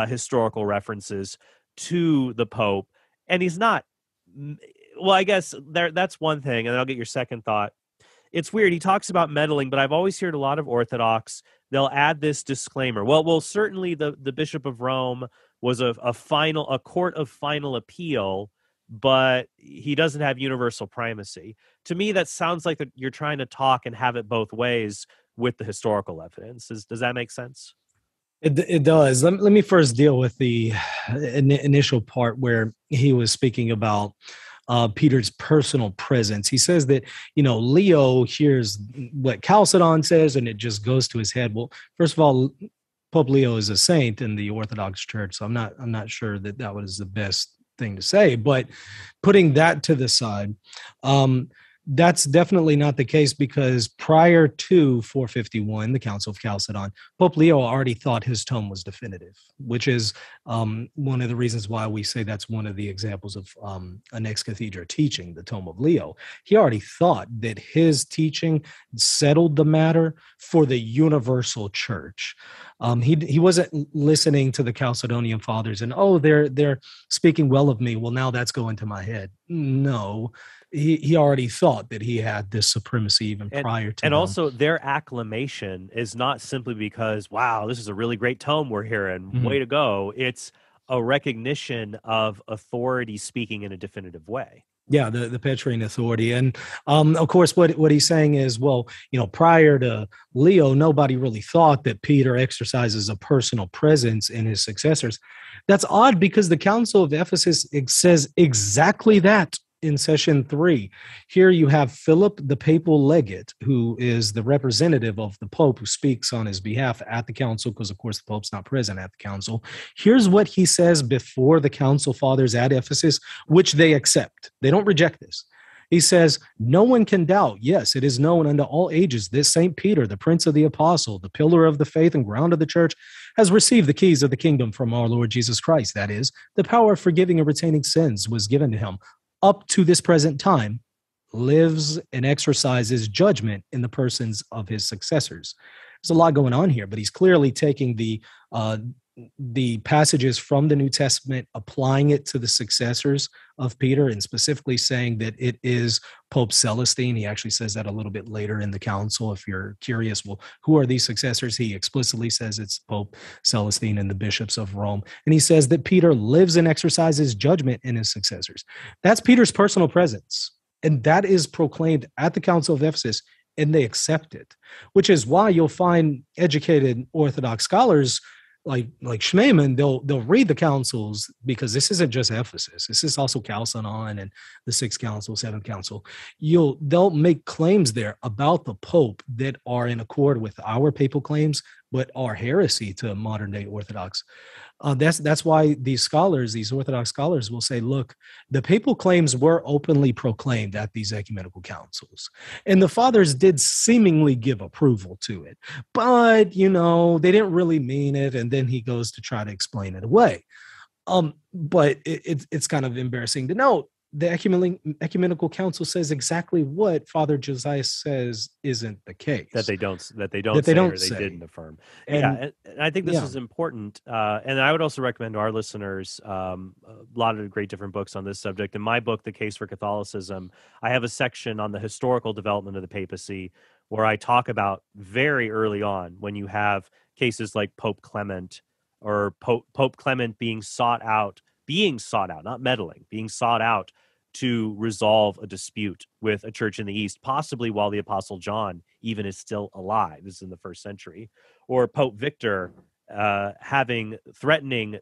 historical references to the Pope, and he's not. Well, I guess that's one thing, and then I'll get your second thought. It's weird. He talks about meddling, but I've always heard a lot of Orthodox, they'll add this disclaimer. Well, certainly the Bishop of Rome was a court of final appeal, but he doesn't have universal primacy. To me, that sounds like that you're trying to talk and have it both ways with the historical evidence. Does that make sense? It does. Let me first deal with the initial part where he was speaking about Peter's personal presence. He says that, Leo hears what Chalcedon says and it just goes to his head. Well, first of all, Pope Leo is a saint in the Orthodox Church, so I'm not sure that was the best thing to say. But putting that to the side, that's definitely not the case, because prior to 451, the Council of Chalcedon, Pope Leo already thought his tome was definitive, which is one of the reasons why we say that's one of the examples of an ex cathedra teaching, the tome of Leo. He already thought that his teaching settled the matter for the universal church. He wasn't listening to the Chalcedonian fathers and, they're speaking well of me. Well, now that's going to my head. No. He already thought that he had this supremacy even prior to. And also their acclamation is not simply because, wow, this is a really great tome we're hearing. Mm-hmm. Way to go. It's, a recognition of authority speaking in a definitive way. Yeah, the Petrine authority. And of course, what he's saying is, well, prior to Leo, nobody really thought that Peter exercises a personal presence in his successors. That's odd because the Council of Ephesus says exactly that in session 3. Here you have Philip, the papal legate, who is the representative of the Pope who speaks on his behalf at the council, because of course the Pope's not present at the council. Here's what he says before the council fathers at Ephesus, which they accept. They don't reject this. He says, no one can doubt, yes, it is known unto all ages, this St. Peter, the prince of the apostle, the pillar of the faith and ground of the church, has received the keys of the kingdom from our Lord Jesus Christ. That is, the power of forgiving and retaining sins was given to him. Up to this present time, lives and exercises judgment in the persons of his successors. There's a lot going on here, but he's clearly taking the passages from the New Testament, applying it to the successors of Peter, and specifically saying that it is Pope Celestine. He actually says that a little bit later in the council. If you're curious, well, who are these successors? He explicitly says it's Pope Celestine and the bishops of Rome. And he says that Peter lives and exercises judgment in his successors. That's Peter's personal presence. And that is proclaimed at the Council of Ephesus, and they accept it, which is why you'll find educated Orthodox scholars like Schneemann, they'll read the councils, because this isn't just Ephesus. This is also Chalcedon and the Sixth Council, Seventh Council. They'll make claims there about the Pope that are in accord with our papal claims, but are heresy to modern day Orthodox. That's why these Orthodox scholars will say, look, the papal claims were openly proclaimed at these ecumenical councils, and the fathers did seemingly give approval to it, but, they didn't really mean it. And then he goes to try to explain it away. But it's kind of embarrassing to note the ecumenical council says exactly what Father Josiah says isn't the case. That they don't say or they didn't affirm. And I think this is important. And I would also recommend to our listeners a lot of great different books on this subject. In my book, The Case for Catholicism, I have a section on the historical development of the papacy where I talk about very early on when you have cases like Pope Clement or Pope Clement being sought out, not meddling, being sought out to resolve a dispute with a church in the East, possibly while the Apostle John even is still alive. This is in the 1st century. Or Pope Victor having the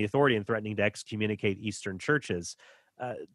authority and threatening to excommunicate Eastern churches.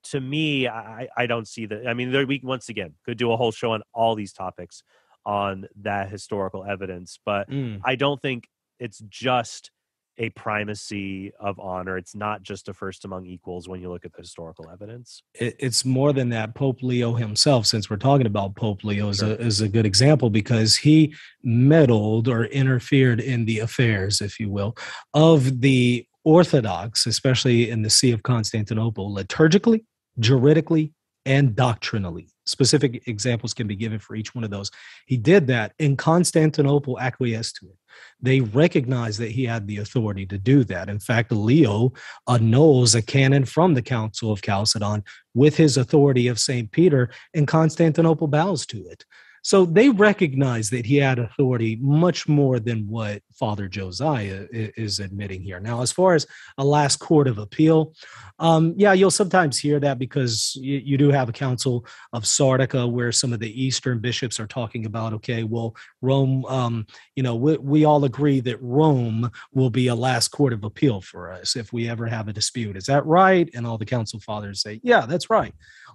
To me, I don't see that. I mean, we once again could do a whole show on all these topics on that historical evidence, but I don't think it's just a primacy of honor. It's not just a first among equals when you look at the historical evidence. It's more than that. Pope Leo himself, since we're talking about Pope Leo, is a good example, because he meddled or interfered in the affairs, if you will, of the Orthodox, especially in the See of Constantinople, liturgically, juridically, and doctrinally. Specific examples can be given for each one of those. He did that, and Constantinople acquiesced to it. They recognized that he had the authority to do that. In fact, Leo annuls a canon from the Council of Chalcedon with his authority of St. Peter, and Constantinople bows to it. So they recognize that he had authority much more than what Father Josiah is admitting here. Now, as far as a last court of appeal, you'll sometimes hear that because you do have a Council of Sardica where some of the Eastern bishops are talking about, okay, well, Rome, we all agree that Rome will be a last court of appeal for us if we ever have a dispute. Is that right? And all the Council Fathers say, yeah, that's right.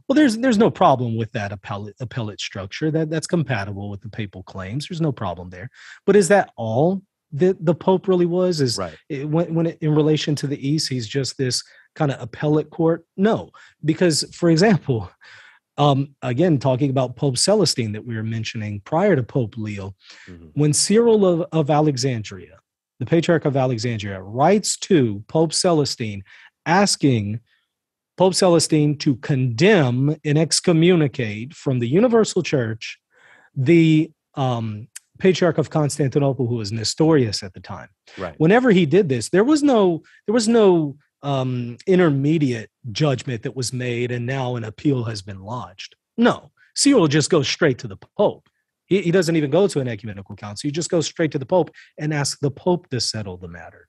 Well, there's no problem with that appellate structure. That's compatible with the papal claims. There's no problem there. But is that all that the Pope really was? Right. In relation to the East, he's just this kind of appellate court? No, because, for example, again, talking about Pope Celestine that we were mentioning prior to Pope Leo, when Cyril of Alexandria, the Patriarch of Alexandria, writes to Pope Celestine asking Pope Celestine to condemn and excommunicate from the Universal Church the Patriarch of Constantinople, who was Nestorius at the time. Right. Whenever he did this, there was no intermediate judgment that was made, and now an appeal has been lodged. No, Cyril just goes straight to the Pope. He doesn't even go to an ecumenical council. He just goes straight to the Pope and asks the Pope to settle the matter.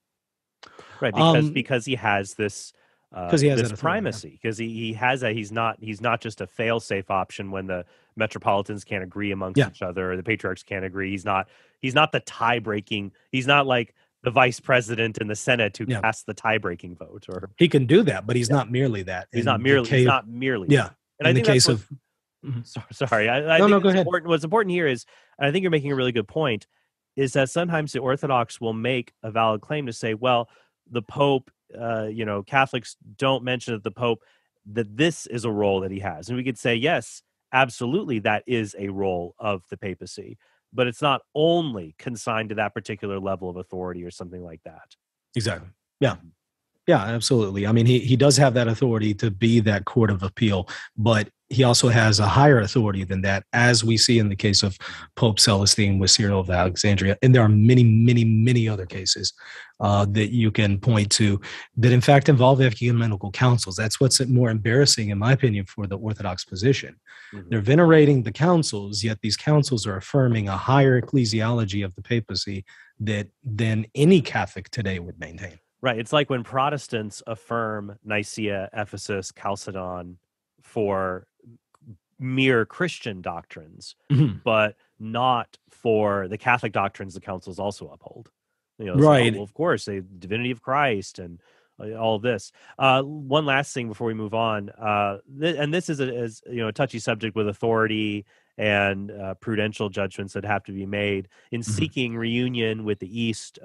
Right, because he has this because he has this that authority, primacy, because he has that. He's not just a fail-safe option when the metropolitans can't agree amongst Yeah. each other, or the patriarchs can't agree. He's not the tie-breaking. He's not like the vice president in the Senate who Yeah. casts the tie-breaking vote. Or He can do that, but he's not merely that. he's not merely Yeah. that. And I think that's what, sorry. I No, think go ahead. important. What's important here is, and I think you're making a really good point, is that sometimes the Orthodox will make a valid claim to say, well, the Pope, Catholics don't mention that this is a role that he has. And we could say, yes, absolutely, that is a role of the papacy, but it's not only consigned to that particular level of authority or something like that. Exactly. Yeah. Yeah, absolutely. I mean, he does have that authority to be that court of appeal, but he also has a higher authority than that, as we see in the case of Pope Celestine with Cyril of Alexandria. And there are many, many, many other cases that you can point to that, in fact, involve ecumenical councils. That's what's more embarrassing, in my opinion, for the Orthodox position. Mm-hmm. They're venerating the councils, yet these councils are affirming a higher ecclesiology of the papacy than any Catholic today would maintain. Right. It's like when Protestants affirm Nicaea, Ephesus, Chalcedon for mere Christian doctrines, mm-hmm. but not for the Catholic doctrines the councils also uphold. Right. So, well, of course, the divinity of Christ and all of this. One last thing before we move on, and this is a touchy subject with authority and prudential judgments that have to be made in mm-hmm. seeking reunion with the East.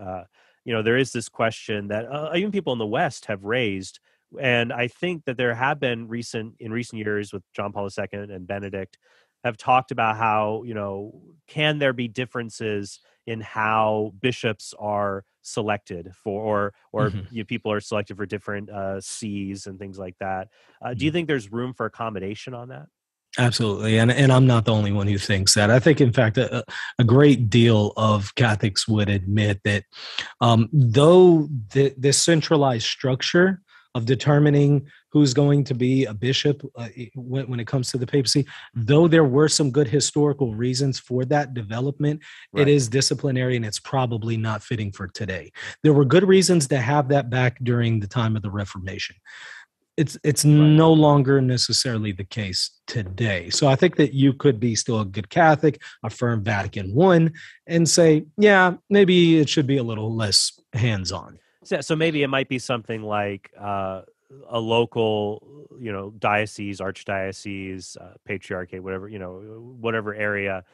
There is this question that even people in the West have raised, and I think that there have been in recent years with John Paul II and Benedict have talked about how, can there be differences in how bishops are selected for, or mm-hmm. People are selected for different sees and things like that. Do you think there's room for accommodation on that? Absolutely. And I'm not the only one who thinks that. I think, in fact, a great deal of Catholics would admit that though this centralized structure of determining who's going to be a bishop when it comes to the papacy, though there were some good historical reasons for that development, right. It is disciplinary and it's probably not fitting for today. There were good reasons to have that back during the time of the Reformation. It's right. No longer necessarily the case today. So I think that you could be still a good Catholic, affirm Vatican I, and say, yeah, maybe it should be a little less hands-on. So maybe it might be something like a local, diocese, archdiocese, patriarchate, whatever area.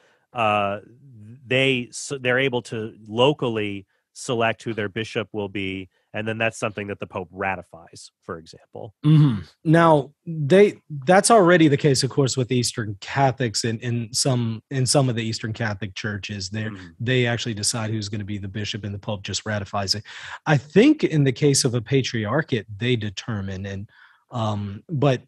They're able to locally select who their bishop will be, and then that's something that the Pope ratifies, for example. Mm-hmm. Now, that's already the case, of course, with Eastern Catholics in some of the Eastern Catholic churches. They actually decide who's going to be the bishop, and the Pope just ratifies it. I think in the case of a patriarchate, they determine, but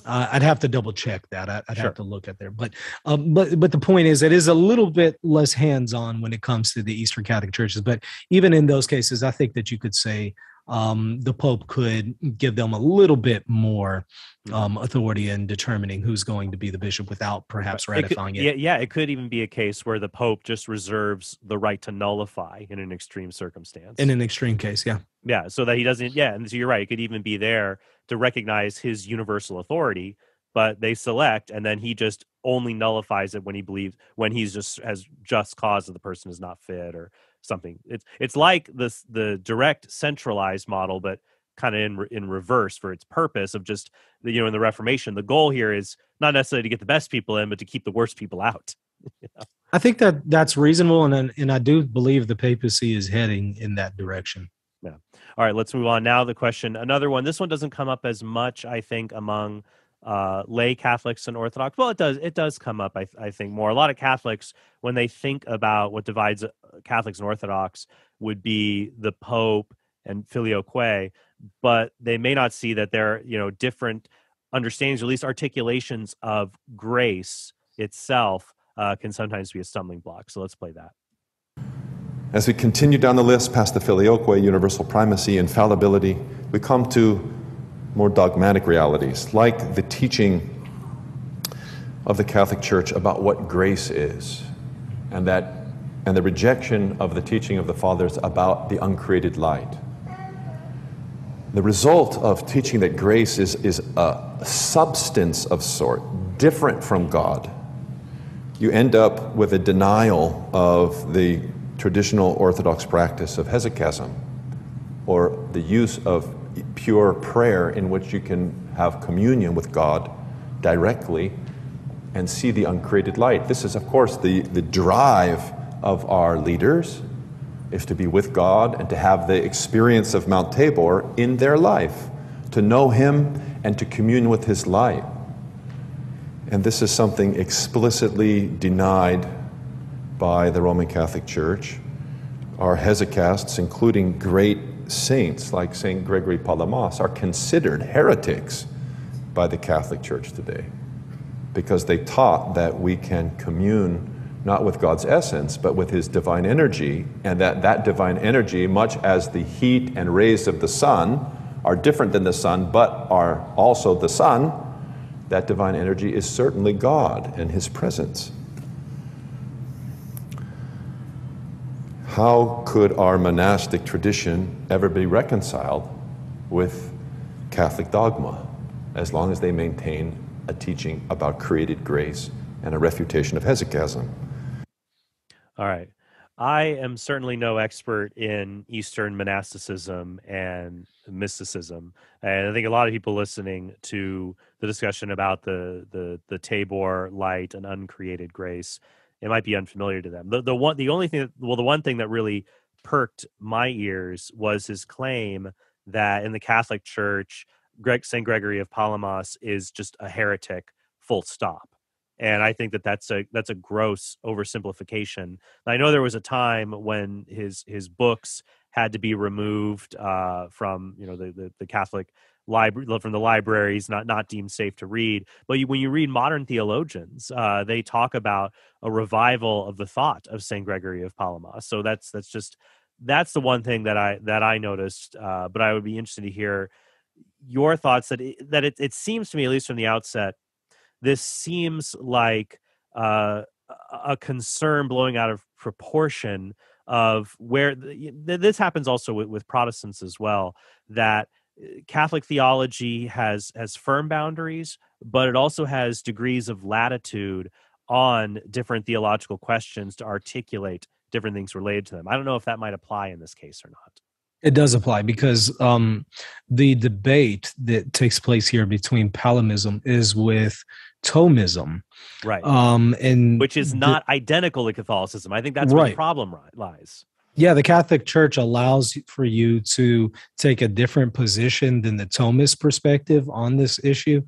I'd have to double check that. I'd have to look at there. But the point is, it is a little bit less hands-on when it comes to the Eastern Catholic churches. But even in those cases, I think that you could say the Pope could give them a little bit more authority in determining who's going to be the bishop without perhaps ratifying it. Yeah, it could even be a case where the Pope just reserves the right to nullify in an extreme circumstance. In an extreme case, yeah. Yeah, so that he doesn't, and so you're right, it could even be there to recognize his universal authority, but they select, and then he just only nullifies it when he's just has just cause that the person is not fit or something. It's like the direct centralized model, but kind of in reverse for its purpose of just in the Reformation. The goal here is not necessarily to get the best people in, but to keep the worst people out. I think that's reasonable, and I do believe the papacy is heading in that direction. Yeah. All right, let's move on. Now the question, another one. This one doesn't come up as much, I think, among lay Catholics and Orthodox. Well, it does come up, I think, more. A lot of Catholics, when they think about what divides Catholics and Orthodox, would be the Pope and filioque, but they may not see that there are different understandings, or at least articulations of grace itself can sometimes be a stumbling block. So let's play that. As we continue down the list past the filioque, universal primacy, infallibility, we come to more dogmatic realities, like the teaching of the Catholic Church about what grace is, and the rejection of the teaching of the Fathers about the uncreated light. The result of teaching that grace is a substance of sort, different from God. You end up with a denial of the traditional Orthodox practice of hesychasm, or the use of pure prayer in which you can have communion with God directly and see the uncreated light. This is, of course, the drive of our leaders, is to be with God and to have the experience of Mount Tabor in their life, to know Him and to commune with His light. And this is something explicitly denied by the Roman Catholic Church. Our hesychasts, including great saints like St. Gregory Palamas, are considered heretics by the Catholic Church today, because they taught that we can commune not with God's essence, but with His divine energy, and that divine energy, much as the heat and rays of the sun are different than the sun, but are also the sun, that divine energy is certainly God and His presence. How could our monastic tradition ever be reconciled with Catholic dogma, as long as they maintain a teaching about created grace and a refutation of hesychasm? All right. I am certainly no expert in Eastern monasticism and mysticism. And I think a lot of people listening to the discussion about the Tabor light and uncreated grace, it might be unfamiliar to them. The one thing that really perked my ears was his claim that in the Catholic Church, St. Gregory of Palamas is just a heretic, full stop. And I think that's a gross oversimplification. I know there was a time when his books had to be removed from the Catholic library, from the libraries, not deemed safe to read. But when you read modern theologians, they talk about a revival of the thought of St. Gregory of Palamas. So that's the one thing that I noticed. But I would be interested to hear your thoughts. That it seems to me, at least from the outset, this seems like a concern blowing out of proportion of where this happens also with Protestants as well, that Catholic theology has firm boundaries, but it also has degrees of latitude on different theological questions to articulate different things related to them. I don't know if that might apply in this case or not. It does apply, because the debate that takes place here between Palamism is with Thomism, right? And which is not identical to Catholicism. I think that's where the problem lies. Yeah, the Catholic Church allows for you to take a different position than the Thomist perspective on this issue.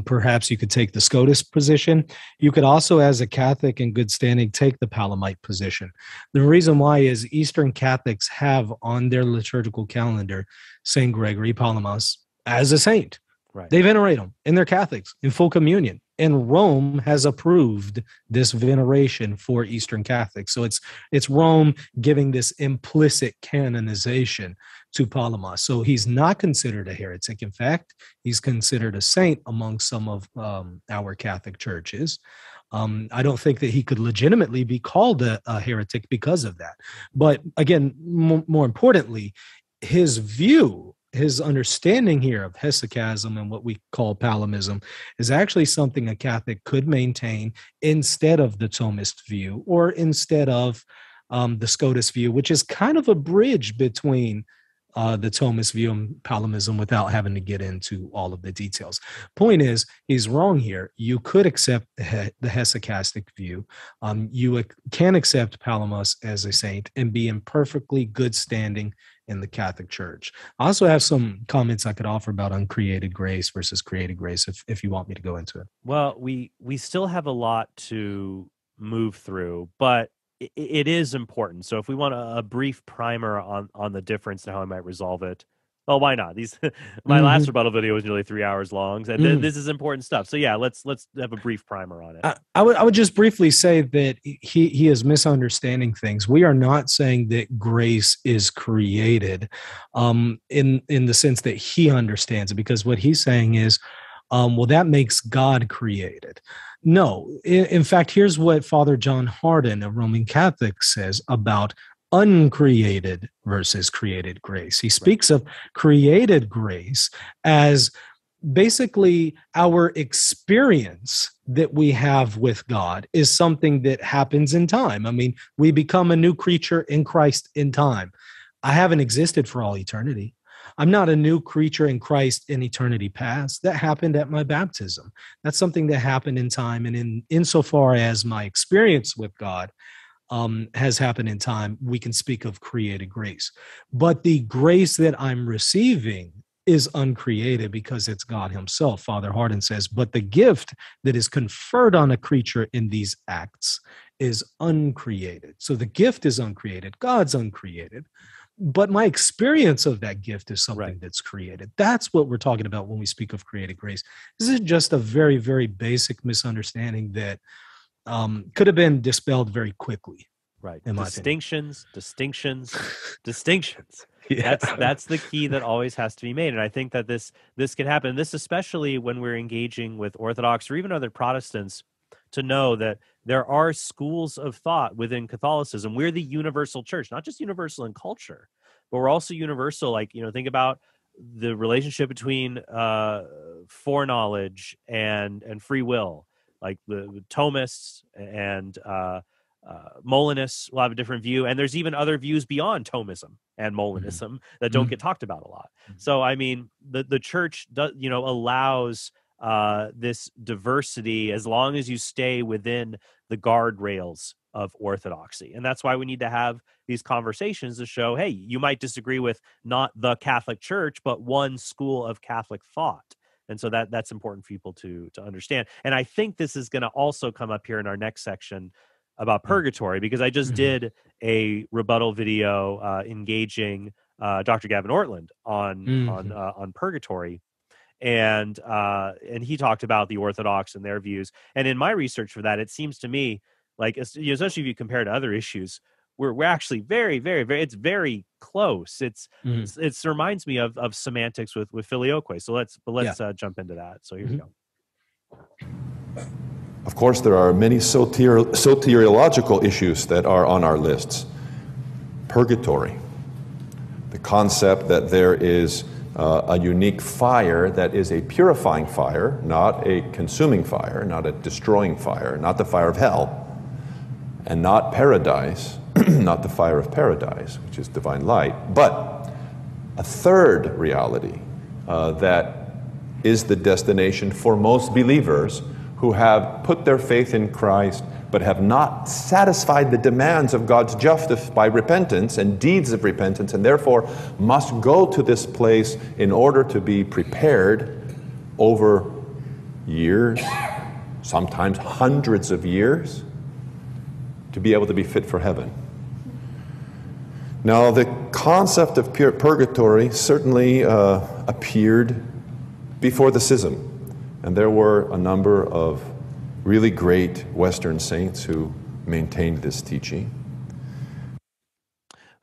Perhaps you could take the Scotist position. You could also, as a Catholic in good standing, take the Palamite position. The reason why is Eastern Catholics have on their liturgical calendar St. Gregory Palamas as a saint. Right. They venerate him, and they're Catholics in full communion. And Rome has approved this veneration for Eastern Catholics. So it's Rome giving this implicit canonization to Palamas. So he's not considered a heretic. In fact, he's considered a saint among some of our Catholic churches. I don't think that he could legitimately be called a heretic because of that. But again, more importantly, his view, his understanding here of hesychasm and what we call Palamism is actually something a Catholic could maintain instead of the Thomist view, or instead of the Scotist view, which is kind of a bridge between the Thomist view and Palamism without having to get into all of the details. Point is, he's wrong here. You could accept the hesychastic view. You can accept Palamas as a saint and be in perfectly good standing in the Catholic Church. I also have some comments I could offer about uncreated grace versus created grace, if you want me to go into it. Well, we still have a lot to move through, but it is important. So if we want a brief primer on the difference and how I might resolve it, well, why not? My last rebuttal video was nearly 3 hours long, and this is important stuff. So yeah, let's have a brief primer on it. I would just briefly say that he is misunderstanding things. We are not saying that grace is created, in the sense that he understands it, because what he's saying is, well, that makes God created. No, in fact, here's what Father John Hardon, a Roman Catholic, says about uncreated versus created grace. He speaks of created grace as basically our experience that we have with God is something that happens in time. I mean, we become a new creature in Christ in time. I haven't existed for all eternity. I'm not a new creature in Christ in eternity past. That happened at my baptism. That's something that happened in time. And insofar as my experience with God has happened in time, we can speak of created grace. But the grace that I'm receiving is uncreated because it's God himself. Father Hardin says, but the gift that is conferred on a creature in these acts is uncreated. So the gift is uncreated. God's uncreated. But my experience of that gift is something that's created. That's what we're talking about when we speak of created grace. This is just a very, very basic misunderstanding that could have been dispelled very quickly. Right. In my Distinctions. Yeah. That's the key that always has to be made. And I think that this can happen. This especially when we're engaging with Orthodox or even other Protestants, to know that there are schools of thought within Catholicism. We're the universal church, not just universal in culture, but we're also universal. Like, think about the relationship between foreknowledge and free will. Like the Thomists and Molinists will have a different view, and there's even other views beyond Thomism and Molinism that don't get talked about a lot. So, I mean, the church does, allows this diversity as long as you stay within the guardrails of Orthodoxy, and that's why we need to have these conversations to show, hey, you might disagree with not the Catholic Church, but one school of Catholic thought. And so that's important for people to understand. And I think this is going to also come up here in our next section about purgatory, because I just did a rebuttal video engaging Dr. Gavin Ortland on purgatory, and he talked about the Orthodox and their views. And in my research for that, it seems to me like, especially if you compare to other issues, we're actually very, very, very, it's very close. It reminds me of semantics with filioque. So let's jump into that. So here we go. Of course, there are many soteriological issues that are on our lists. Purgatory, the concept that there is a unique fire that is a purifying fire, not a consuming fire, not a destroying fire, not the fire of hell, and not paradise, not the fire of paradise, which is divine light, but a third reality that is the destination for most believers who have put their faith in Christ but have not satisfied the demands of God's justice by repentance and deeds of repentance, and therefore must go to this place in order to be prepared over years, sometimes hundreds of years, to be able to be fit for heaven. Now, the concept of purgatory certainly appeared before the schism. And there were a number of really great Western saints who maintained this teaching.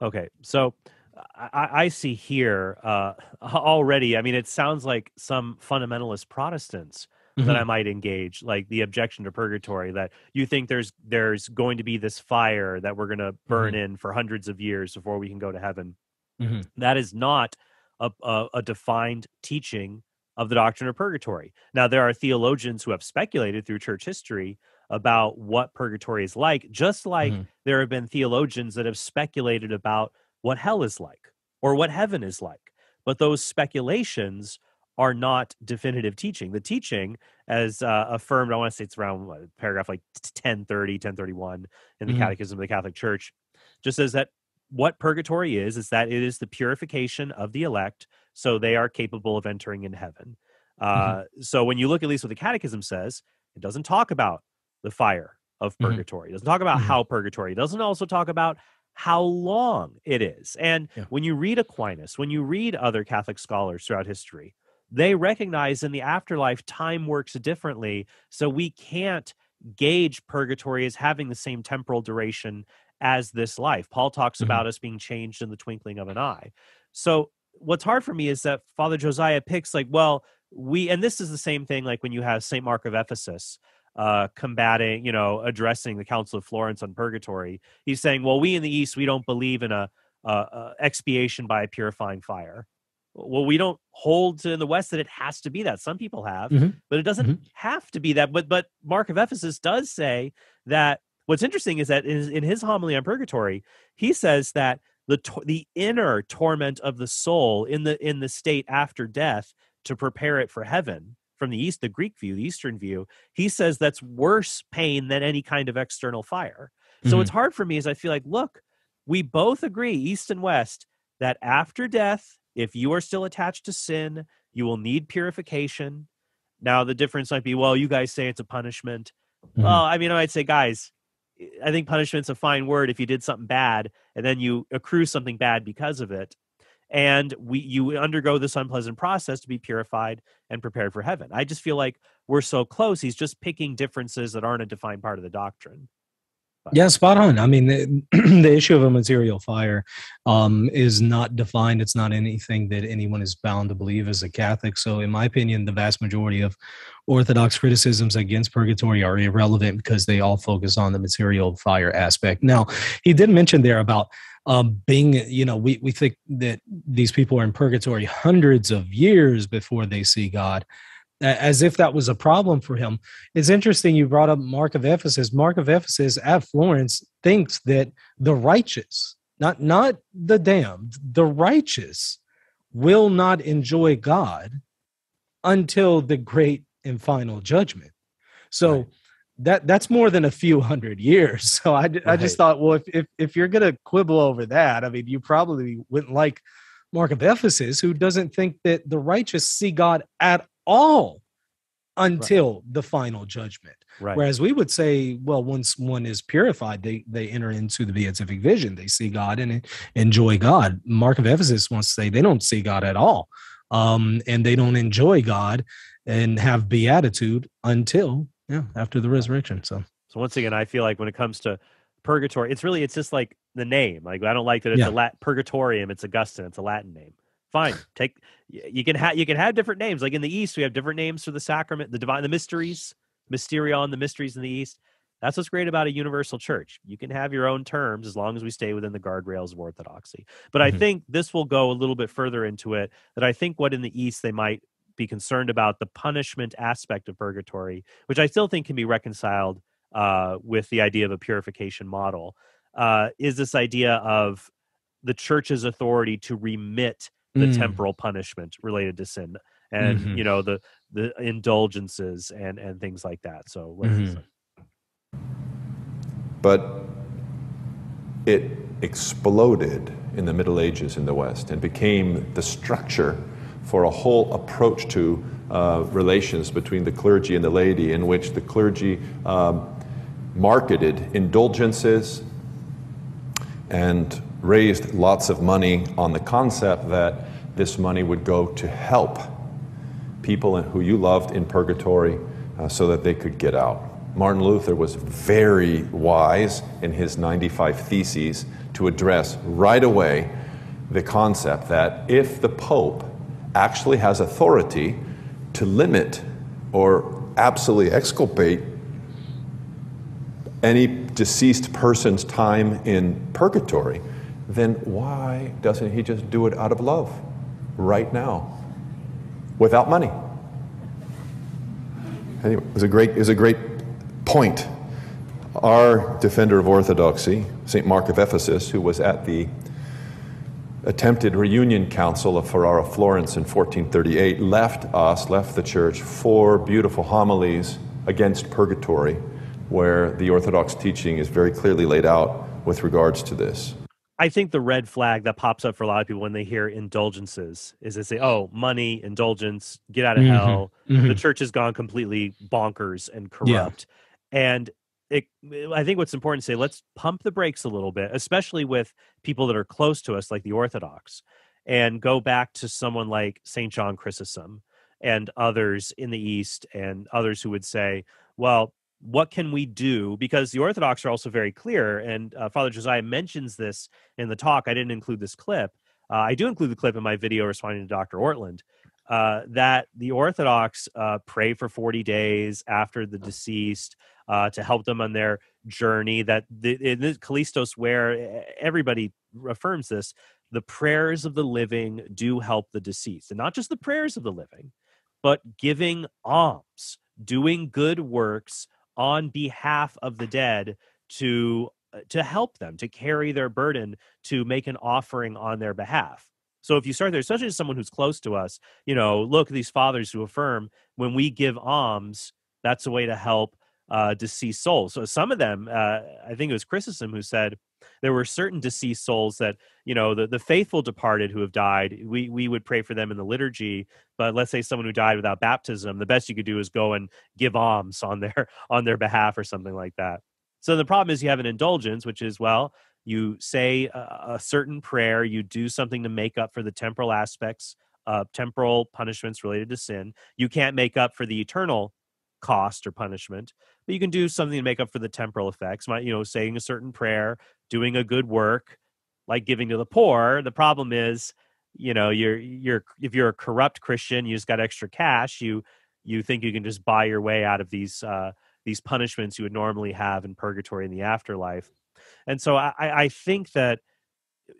Okay, so I see here already, I mean, it sounds like some fundamentalist Protestants that I might engage, like the objection to purgatory, that you think there's going to be this fire that we're going to burn in for hundreds of years before we can go to heaven. That is not a defined teaching of the doctrine of purgatory. Now, there are theologians who have speculated through church history about what purgatory is like, just like there have been theologians that have speculated about what hell is like or what heaven is like. But those speculations are not definitive teaching. The teaching, as affirmed, I want to say it's around paragraph like 1030, 1031 in the Catechism of the Catholic Church, just says that what purgatory is that it is the purification of the elect so they are capable of entering in heaven. So when you look at least what the Catechism says, it doesn't talk about the fire of purgatory. It doesn't talk about how purgatory. It doesn't also talk about how long it is. And when you read Aquinas, when you read other Catholic scholars throughout history, they recognize in the afterlife time works differently. So we can't gauge purgatory as having the same temporal duration as this life. Paul talks about us being changed in the twinkling of an eye. So what's hard for me is that Father Josiah picks and this is the same thing like when you have St. Mark of Ephesus, combating, addressing the Council of Florence on purgatory. He's saying, well, we in the East, we don't believe in a expiation by a purifying fire. Well, we don't hold to in the West that it has to be that. Some people have, but it doesn't have to be that. But Mark of Ephesus does say that. What's interesting is that in his homily on purgatory, he says that the inner torment of the soul in the state after death to prepare it for heaven, from the East, the Greek view, the Eastern view, he says that's worse pain than any kind of external fire. So it's hard for me, as I feel like, look, we both agree, East and West, that after death, if you are still attached to sin, you will need purification. Now, the difference might be, well, you guys say it's a punishment. Well, I mean, I'd say, guys, I think punishment's a fine word if you did something bad and then you accrue something bad because of it. And you undergo this unpleasant process to be purified and prepared for heaven. I just feel like we're so close. He's just picking differences that aren't a defined part of the doctrine. But. Yeah, spot on. I mean, the issue of a material fire is not defined. It's not anything that anyone is bound to believe as a Catholic. So in my opinion, the vast majority of Orthodox criticisms against purgatory are irrelevant because they all focus on the material fire aspect. Now, he did mention there about being, we think that these people are in purgatory hundreds of years before they see God, as if that was a problem for him. It's interesting you brought up Mark of Ephesus. Mark of Ephesus at Florence thinks that the righteous, not the damned, the righteous will not enjoy God until the great and final judgment. So that's more than a few hundred years. So I just thought, well, if you're going to quibble over that, I mean, you probably wouldn't like Mark of Ephesus, who doesn't think that the righteous see God at all until the final judgment. Right. Whereas we would say, well, once one is purified, they enter into the beatific vision. They see God and enjoy God. Mark of Ephesus wants to say they don't see God at all. And they don't enjoy God and have beatitude until after the resurrection. So once again, I feel like when it comes to purgatory, it's just like the name. Like, I don't like that it's a Purgatorium. It's Augustine. It's a Latin name. Fine. You can have different names. Like in the East, we have different names for the sacrament, the mysteries, mysterion, the mysteries in the East. That's what's great about a universal church. You can have your own terms as long as we stay within the guardrails of Orthodoxy. But I think this will go a little bit further into it, that I think what in the East they might be concerned about, the punishment aspect of purgatory, which I still think can be reconciled with the idea of a purification model, is this idea of the church's authority to remit the temporal punishment related to sin, and the indulgences and things like that. So, but it exploded in the Middle Ages in the West and became the structure for a whole approach to relations between the clergy and the laity, in which the clergy marketed indulgences and raised lots of money on the concept that this money would go to help people who you loved in purgatory so that they could get out. Martin Luther was very wise in his 95 Theses to address right away the concept that if the Pope actually has authority to limit or absolutely exculpate any deceased person's time in purgatory, then why doesn't he just do it out of love right now without money? Anyway, it was a great point. Our defender of orthodoxy, St. Mark of Ephesus, who was at the attempted reunion council of Ferrara, Florence in 1438, left the church 4 beautiful homilies against purgatory, where the Orthodox teaching is very clearly laid out with regards to this. I think the red flag that pops up for a lot of people when they hear indulgences is they say, oh, money, indulgence, get out of hell. The church has gone completely bonkers and corrupt. And I think what's important to say, let's pump the brakes a little bit, especially with people that are close to us, like the Orthodox, and go back to someone like St. John Chrysostom and others in the East and others who would say, well, what can we do? Because the Orthodox are also very clear, and Father Josiah mentions this in the talk. I didn't include this clip. I do include the clip in my video responding to Dr. Ortland. that the Orthodox pray for 40 days after the deceased to help them on their journey. That in the Callistos, where everybody affirms this, the prayers of the living do help the deceased. And not just the prayers of the living, but giving alms, doing good works on behalf of the dead to help them, to carry their burden, to make an offering on their behalf. So if you start there, especially as someone who's close to us, look at these fathers who affirm when we give alms, that's a way to help deceased souls. So some of them, I think it was Chrysostom who said there were certain deceased souls that, the faithful departed who have died, we would pray for them in the liturgy. But let's say someone who died without baptism, the best you could do is go and give alms on their behalf or something like that. So the problem is you have an indulgence, which is, well, you say a certain prayer, you do something to make up for the temporal aspects of temporal punishments related to sin. You can't make up for the eternal cost or punishment, but you can do something to make up for the temporal effects. Saying a certain prayer, doing a good work, like giving to the poor. The problem is, you're if you're a corrupt Christian, you just got extra cash. You think you can just buy your way out of these punishments you would normally have in purgatory in the afterlife. And so I think that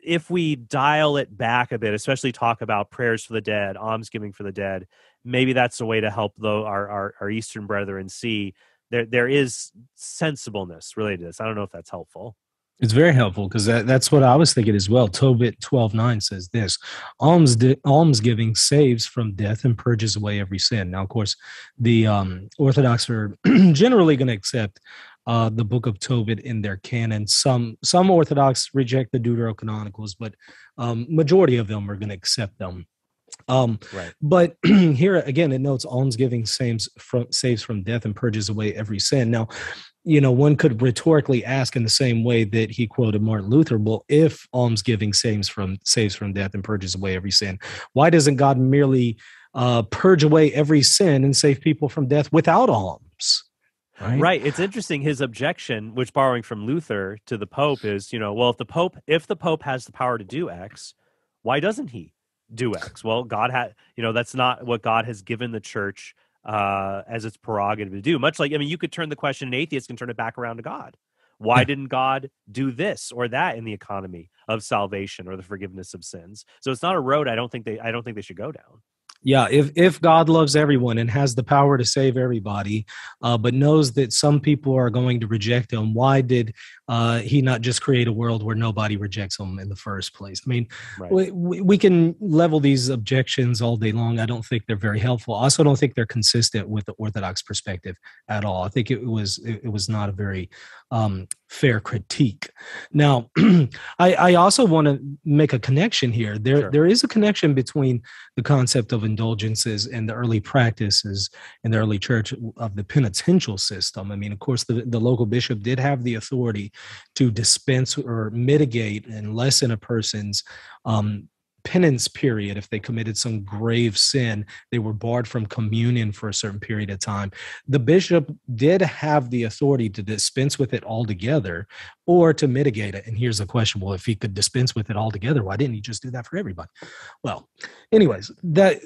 if we dial it back a bit, especially talk about prayers for the dead, almsgiving for the dead, maybe that's a way to help our Eastern brethren see there is sensibleness related to this. I don't know if that's helpful. It's very helpful because that's what I was thinking as well. Tobit 12:9 says this: almsgiving saves from death and purges away every sin. Now, of course, the Orthodox are generally going to accept the Book of Tobit in their canon. Some Orthodox reject the Deuterocanonicals, but majority of them are going to accept them. Right. But here again, it notes almsgiving saves from death and purges away every sin. Now, one could rhetorically ask in the same way that he quoted Martin Luther, well, if almsgiving saves from death and purges away every sin, why doesn't God merely purge away every sin and save people from death without alms? Right. It's interesting. His objection, which borrowing from Luther to the Pope, is, well, if the Pope has the power to do X, why doesn't he do X? Well, God had, that's not what God has given the church as its prerogative to do. Much like, you could turn the question, an atheist can turn it back around to God. Why didn't God do this or that in the economy of salvation or the forgiveness of sins? So it's not a road I don't think they should go down. Yeah, if God loves everyone and has the power to save everybody, but knows that some people are going to reject him, why did he not just create a world where nobody rejects him in the first place? Right. we can level these objections all day long. I don't think they're very helpful. I also don't think they're consistent with the Orthodox perspective at all. I think it was not a very fair critique. Now, I also want to make a connection here. There is a connection between the concept of indulgences and the early practices in the early church of the penitential system. Of course, the local bishop did have the authority to dispense or mitigate and lessen a person's penance period. If they committed some grave sin, they were barred from communion for a certain period of time. The bishop did have the authority to dispense with it altogether or to mitigate it. And here's the question: well, if he could dispense with it altogether, why didn't he just do that for everybody? Well, anyways, But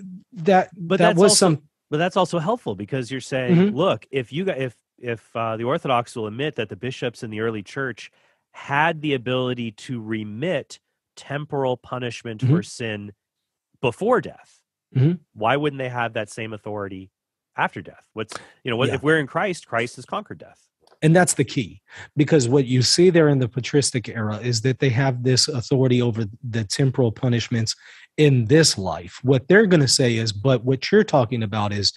that's also helpful because you're saying, look, if the Orthodox will admit that the bishops in the early church had the ability to remit temporal punishment for sin before death, why wouldn't they have that same authority after death? If we're in Christ, Christ has conquered death. And that's the key, because what you see there in the patristic era is that they have this authority over the temporal punishments in this life. What they're going to say is, but what you're talking about is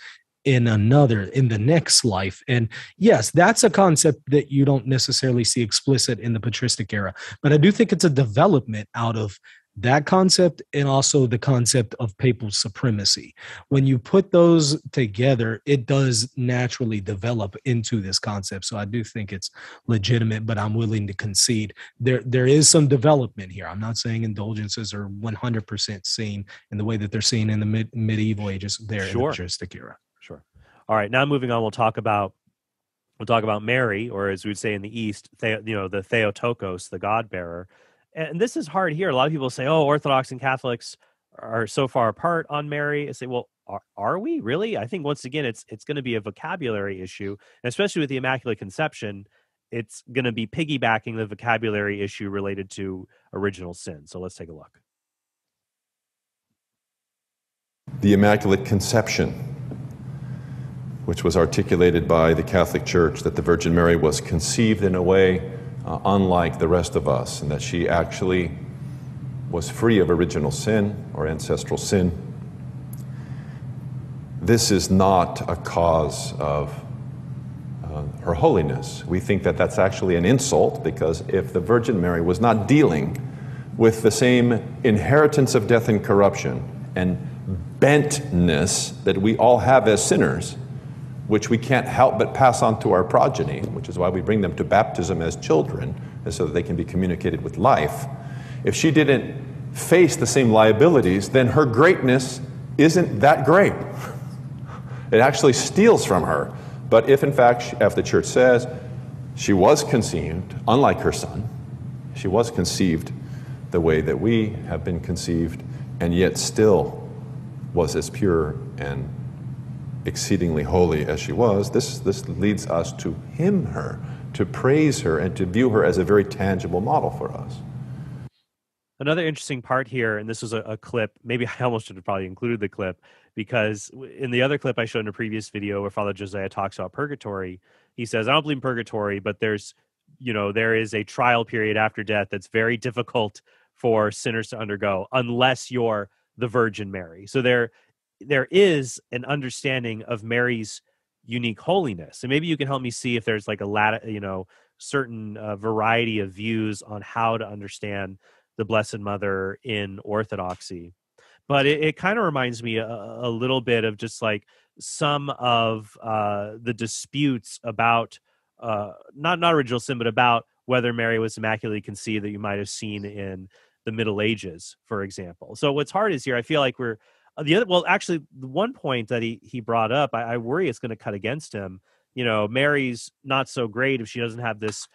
in the next life. And yes, that's a concept that you don't necessarily see explicit in the patristic era, but I do think it's a development out of that concept and also the concept of papal supremacy. When you put those together, it does naturally develop into this concept. So I do think it's legitimate, but I'm willing to concede there is some development here. I'm not saying indulgences are 100% seen in the way that they're seen in the medieval ages there in the patristic era. Sure. All right. Now moving on, we'll talk about Mary, or as we'd say in the East, the Theotokos, the God bearer. And this is hard here. A lot of people say, "Oh, Orthodox and Catholics are so far apart on Mary. I say, well, are we really? I think once again, it's going to be a vocabulary issue, and especially with the Immaculate Conception, it's going to be piggybacking the vocabulary issue related to original sin. So let's take a look. The Immaculate Conception, which was articulated by the Catholic Church, that the Virgin Mary was conceived in a way unlike the rest of us, and that she actually was free of original sin or ancestral sin. This is not a cause of her holiness. We think that that's actually an insult, because if the Virgin Mary was not dealing with the same inheritance of death and corruption and bentness that we all have as sinners, which we can't help but pass on to our progeny, which is why we bring them to baptism as children, so that they can be communicated with life. If she didn't face the same liabilities, then her greatness isn't that great. It actually steals from her. But if in fact, as the Church says, she was conceived, unlike her son, she was conceived the way that we have been conceived, and yet still was as pure and exceedingly holy as she was, this leads us to hymn her, to praise her, and to view her as a very tangible model for us. Another interesting part here, and this was a clip, maybe I almost should have probably included the clip, because in the other clip I showed in a previous video where Father Josiah talks about purgatory, he says, I don't believe in purgatory, but there is a trial period after death that's very difficult for sinners to undergo unless you're the Virgin Mary. So there is an understanding of Mary's unique holiness. And maybe you can help me see if there's like certain variety of views on how to understand the Blessed Mother in Orthodoxy. But it kind of reminds me a little bit of just like some of the disputes about not original sin, but about whether Mary was immaculately conceived that you might have seen in the Middle Ages, for example. So what's hard is here, I feel like the one point that he brought up, I worry it's going to cut against him. Mary's not so great if she doesn't have this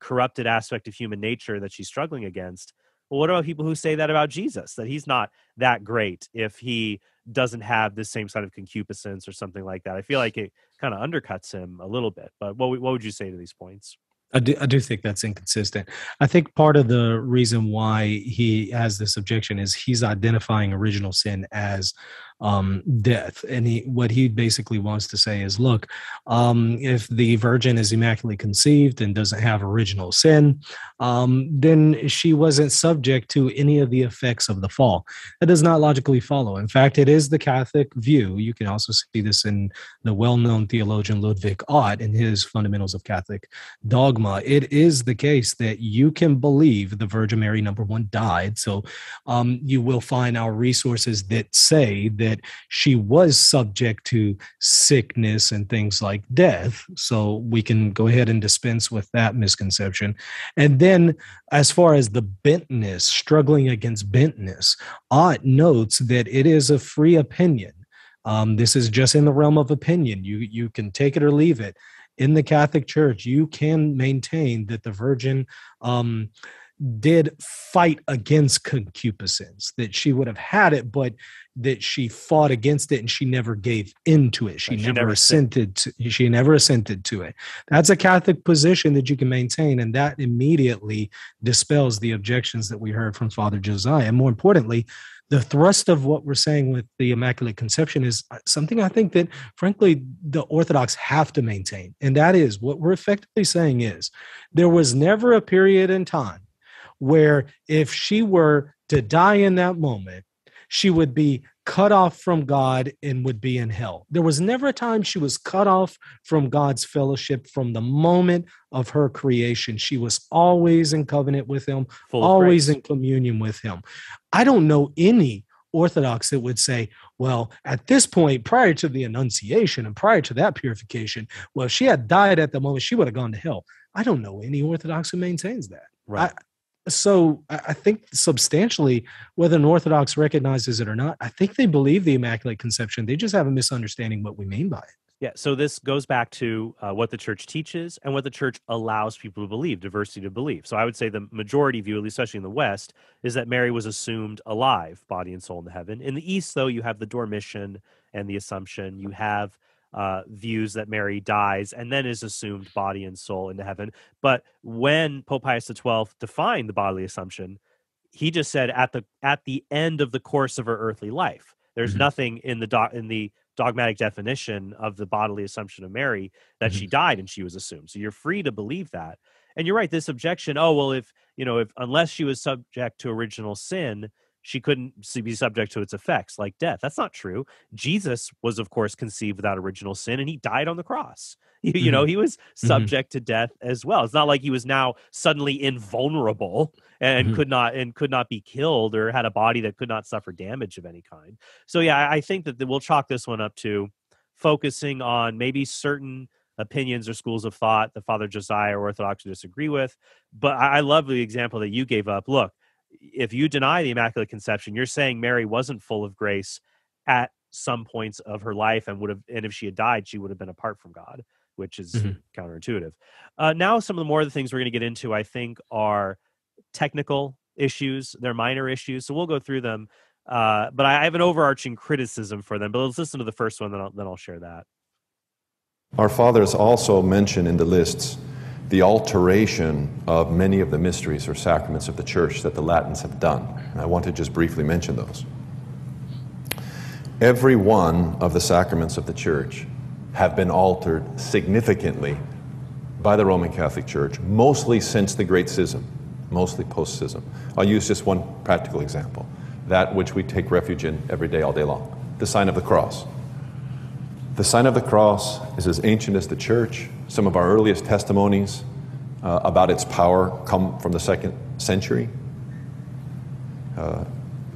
corrupted aspect of human nature that she's struggling against. Well, what about people who say that about Jesus, that he's not that great if he doesn't have this same sort of concupiscence or something like that? I feel like it kind of undercuts him a little bit. But what would you say to these points? I do think that's inconsistent. I think part of the reason why he has this objection is he's identifying original sin as death. And what he basically wants to say is, look, if the Virgin is immaculately conceived and doesn't have original sin, then she wasn't subject to any of the effects of the fall. That does not logically follow. In fact, it is the Catholic view. You can also see this in the well-known theologian Ludwig Ott in his Fundamentals of Catholic Dogma. It is the case that you can believe the Virgin Mary, number one, died. So you will find our resources that say that she was subject to sickness and things like death. So we can go ahead and dispense with that misconception. And then as far as the bentness, struggling against bentness, Ott notes that it is a free opinion. This is just in the realm of opinion. You can take it or leave it. In the Catholic Church, you can maintain that the Virgin did fight against concupiscence, that she would have had it, but that she fought against it and she never gave into it. She never assented to it. That's a Catholic position that you can maintain, and that immediately dispels the objections that we heard from Father Josiah. And more importantly, the thrust of what we're saying with the Immaculate Conception is something I think that, frankly, the Orthodox have to maintain. And that is, what we're effectively saying is, there was never a period in time where if she were to die in that moment, she would be cut off from God and would be in hell. There was never a time she was cut off from God's fellowship from the moment of her creation. She was always in covenant with him, always in communion with him. I don't know any Orthodox that would say, well, at this point, prior to the Annunciation and prior to that purification, well, if she had died at the moment, she would have gone to hell. I don't know any Orthodox who maintains that. Right. So I think substantially, whether an Orthodox recognizes it or not, I think they believe the Immaculate Conception. They just have a misunderstanding what we mean by it. Yeah, so this goes back to what the church teaches and what the church allows people to believe, diversity to believe. So I would say the majority view, at least especially in the West, is that Mary was assumed alive, body and soul, in heaven. In the East, though, you have the Dormition and the Assumption. You have views that Mary dies and then is assumed body and soul into heaven. But when Pope Pius XII defined the bodily assumption, he just said at the end of the course of her earthly life. There's nothing in the dogmatic definition of the bodily assumption of Mary that she died and she was assumed. So you're free to believe that. And you're right, this objection, oh, well, if unless she was subject to original sin, she couldn't be subject to its effects like death. That's not true. Jesus was, of course, conceived without original sin, and he died on the cross. He was subject to death as well. It's not like he was now suddenly invulnerable and could not be killed or had a body that could not suffer damage of any kind. So yeah, I think that we'll chalk this one up to focusing on maybe certain opinions or schools of thought that Father Josiah or Orthodox disagree with. But I love the example that you gave up. Look, if you deny the Immaculate Conception, you're saying Mary wasn't full of grace at some points of her life and if she had died, she would have been apart from God, which is counterintuitive. Now, some of the more of the things we're going to get into, I think, are technical issues. They're minor issues, so we'll go through them. But I have an overarching criticism for them. But let's listen to the first one, then I'll share that. Our fathers also mention in the lists the alteration of many of the mysteries or sacraments of the Church that the Latins have done. And I want to just briefly mention those. Every one of the sacraments of the Church have been altered significantly by the Roman Catholic Church, mostly since the Great Schism, mostly post-schism. I'll use just one practical example, that which we take refuge in every day, all day long, the sign of the cross. The sign of the cross is as ancient as the Church. Some of our earliest testimonies about its power come from the 2nd century.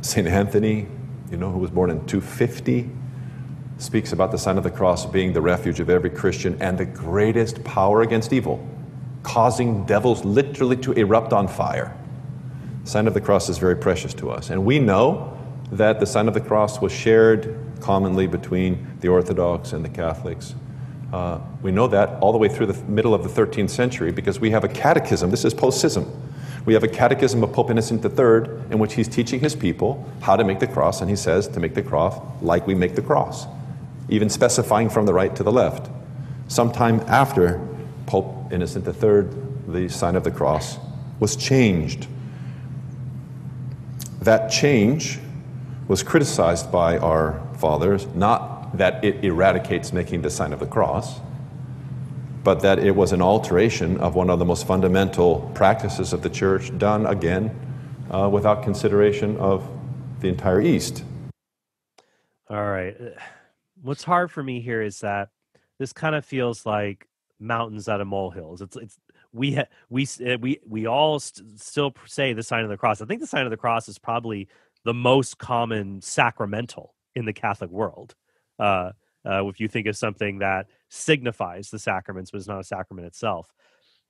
St. Anthony, who was born in 250, speaks about the sign of the cross being the refuge of every Christian and the greatest power against evil, causing devils literally to erupt on fire. The sign of the cross is very precious to us. And we know that the sign of the cross was shared commonly between the Orthodox and the Catholics. We know that all the way through the middle of the 13th century because we have a catechism. This is post-schism. We have a catechism of Pope Innocent III in which he's teaching his people how to make the cross, and he says to make the cross like we make the cross, even specifying from the right to the left. Sometime after Pope Innocent III, the sign of the cross was changed. That change was criticized by our fathers, not that it eradicates making the sign of the cross, but that it was an alteration of one of the most fundamental practices of the Church, done again without consideration of the entire East. All right. What's hard for me here is that this kind of feels like mountains out of molehills. We all still say the sign of the cross. I think the sign of the cross is probably the most common sacramental in the Catholic world. If you think of something that signifies the sacraments, but is not a sacrament itself.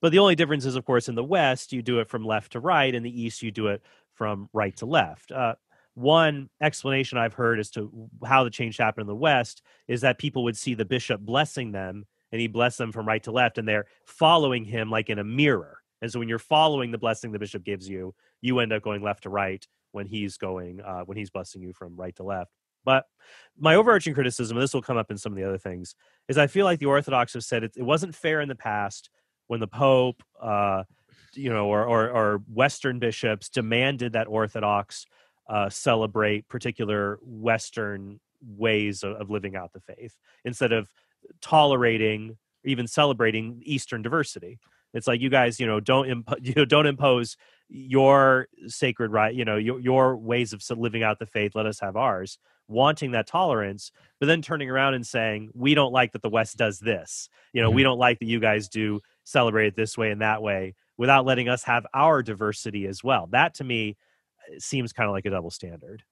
But the only difference is, of course, in the West, you do it from left to right. In the East, you do it from right to left. One explanation I've heard as to how the change happened in the West is that people would see the bishop blessing them, and he blessed them from right to left, and they're following him like in a mirror. And so when you're following the blessing the bishop gives you, you end up going left to right when he's blessing you from right to left. But my overarching criticism, and this will come up in some of the other things, is I feel like the Orthodox have said it wasn't fair in the past when the Pope, or Western bishops demanded that Orthodox celebrate particular Western ways of living out the faith instead of tolerating or even celebrating Eastern diversity. It's like, you guys, don't impose your sacred right, your ways of living out the faith. Let us have ours, wanting that tolerance, but then turning around and saying, we don't like that the West does this. We don't like that you guys do celebrate it this way and that way, without letting us have our diversity as well. That to me seems kind of like a double standard.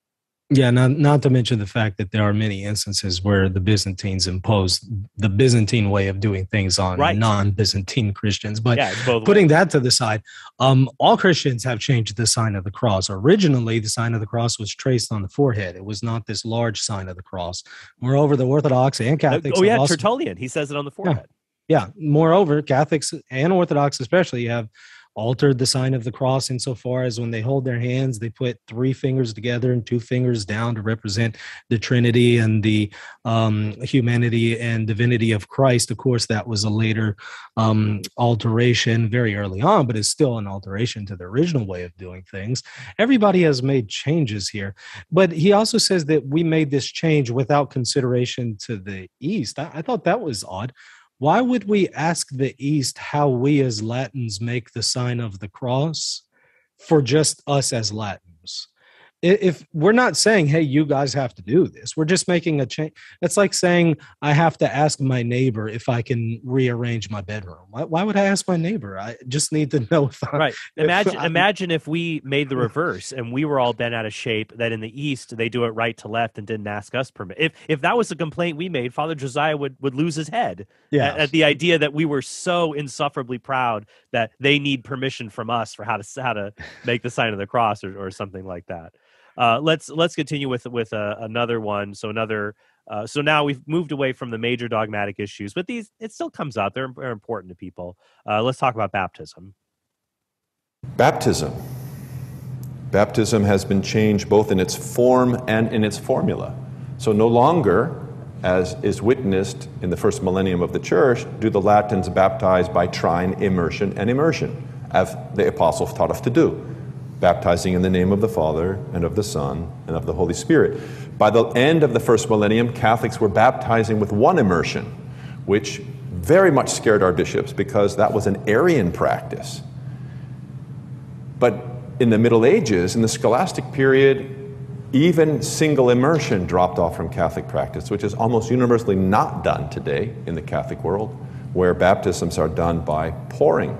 Yeah, not to mention the fact that there are many instances where the Byzantines imposed the Byzantine way of doing things on Right. non-Byzantine Christians. But Yeah, it's both putting ways. that to the side, all Christians have changed the sign of the cross. Originally, the sign of the cross was traced on the forehead. It was not this large sign of the cross. Moreover, the Orthodox and Catholics Oh yeah, have also, Tertullian. He says it on the forehead. yeah. Moreover, Catholics and Orthodox especially have altered the sign of the cross insofar as when they hold their hands, they put 3 fingers together and 2 fingers down to represent the Trinity and the humanity and divinity of Christ. Of course, that was a later alteration very early on, but it's still an alteration to the original way of doing things. Everybody has made changes here, but he also says that we made this change without consideration to the East. I thought that was odd. Why would we ask the East how we as Latins make the sign of the cross for just us as Latins? If we're not saying, hey, you guys have to do this, we're just making a change. It's like saying, I have to ask my neighbor if I can rearrange my bedroom. Why would I ask my neighbor? I just need to know if Right. Imagine if we made the reverse and we were all bent out of shape, that in the East, they do it right to left and didn't ask us permit. If that was the complaint we made, Father Josiah would lose his head at the idea that we were so insufferably proud that they need permission from us for how to make the sign of the cross or something like that. Let's continue with another one. So now we've moved away from the major dogmatic issues, but it still comes up. They're important to people. Let's talk about baptism. Baptism has been changed both in its form and in its formula. So no longer, as is witnessed in the first millennium of the Church, do the Latins baptize by trine, immersion, and immersion, as the apostles taught us to do, baptizing in the name of the Father and of the Son and of the Holy Spirit. By the end of the first millennium, Catholics were baptizing with one immersion, which very much scared our bishops because that was an Arian practice. But in the Middle Ages, in the scholastic period, even single immersion dropped off from Catholic practice, which is almost universally not done today in the Catholic world, where baptisms are done by pouring,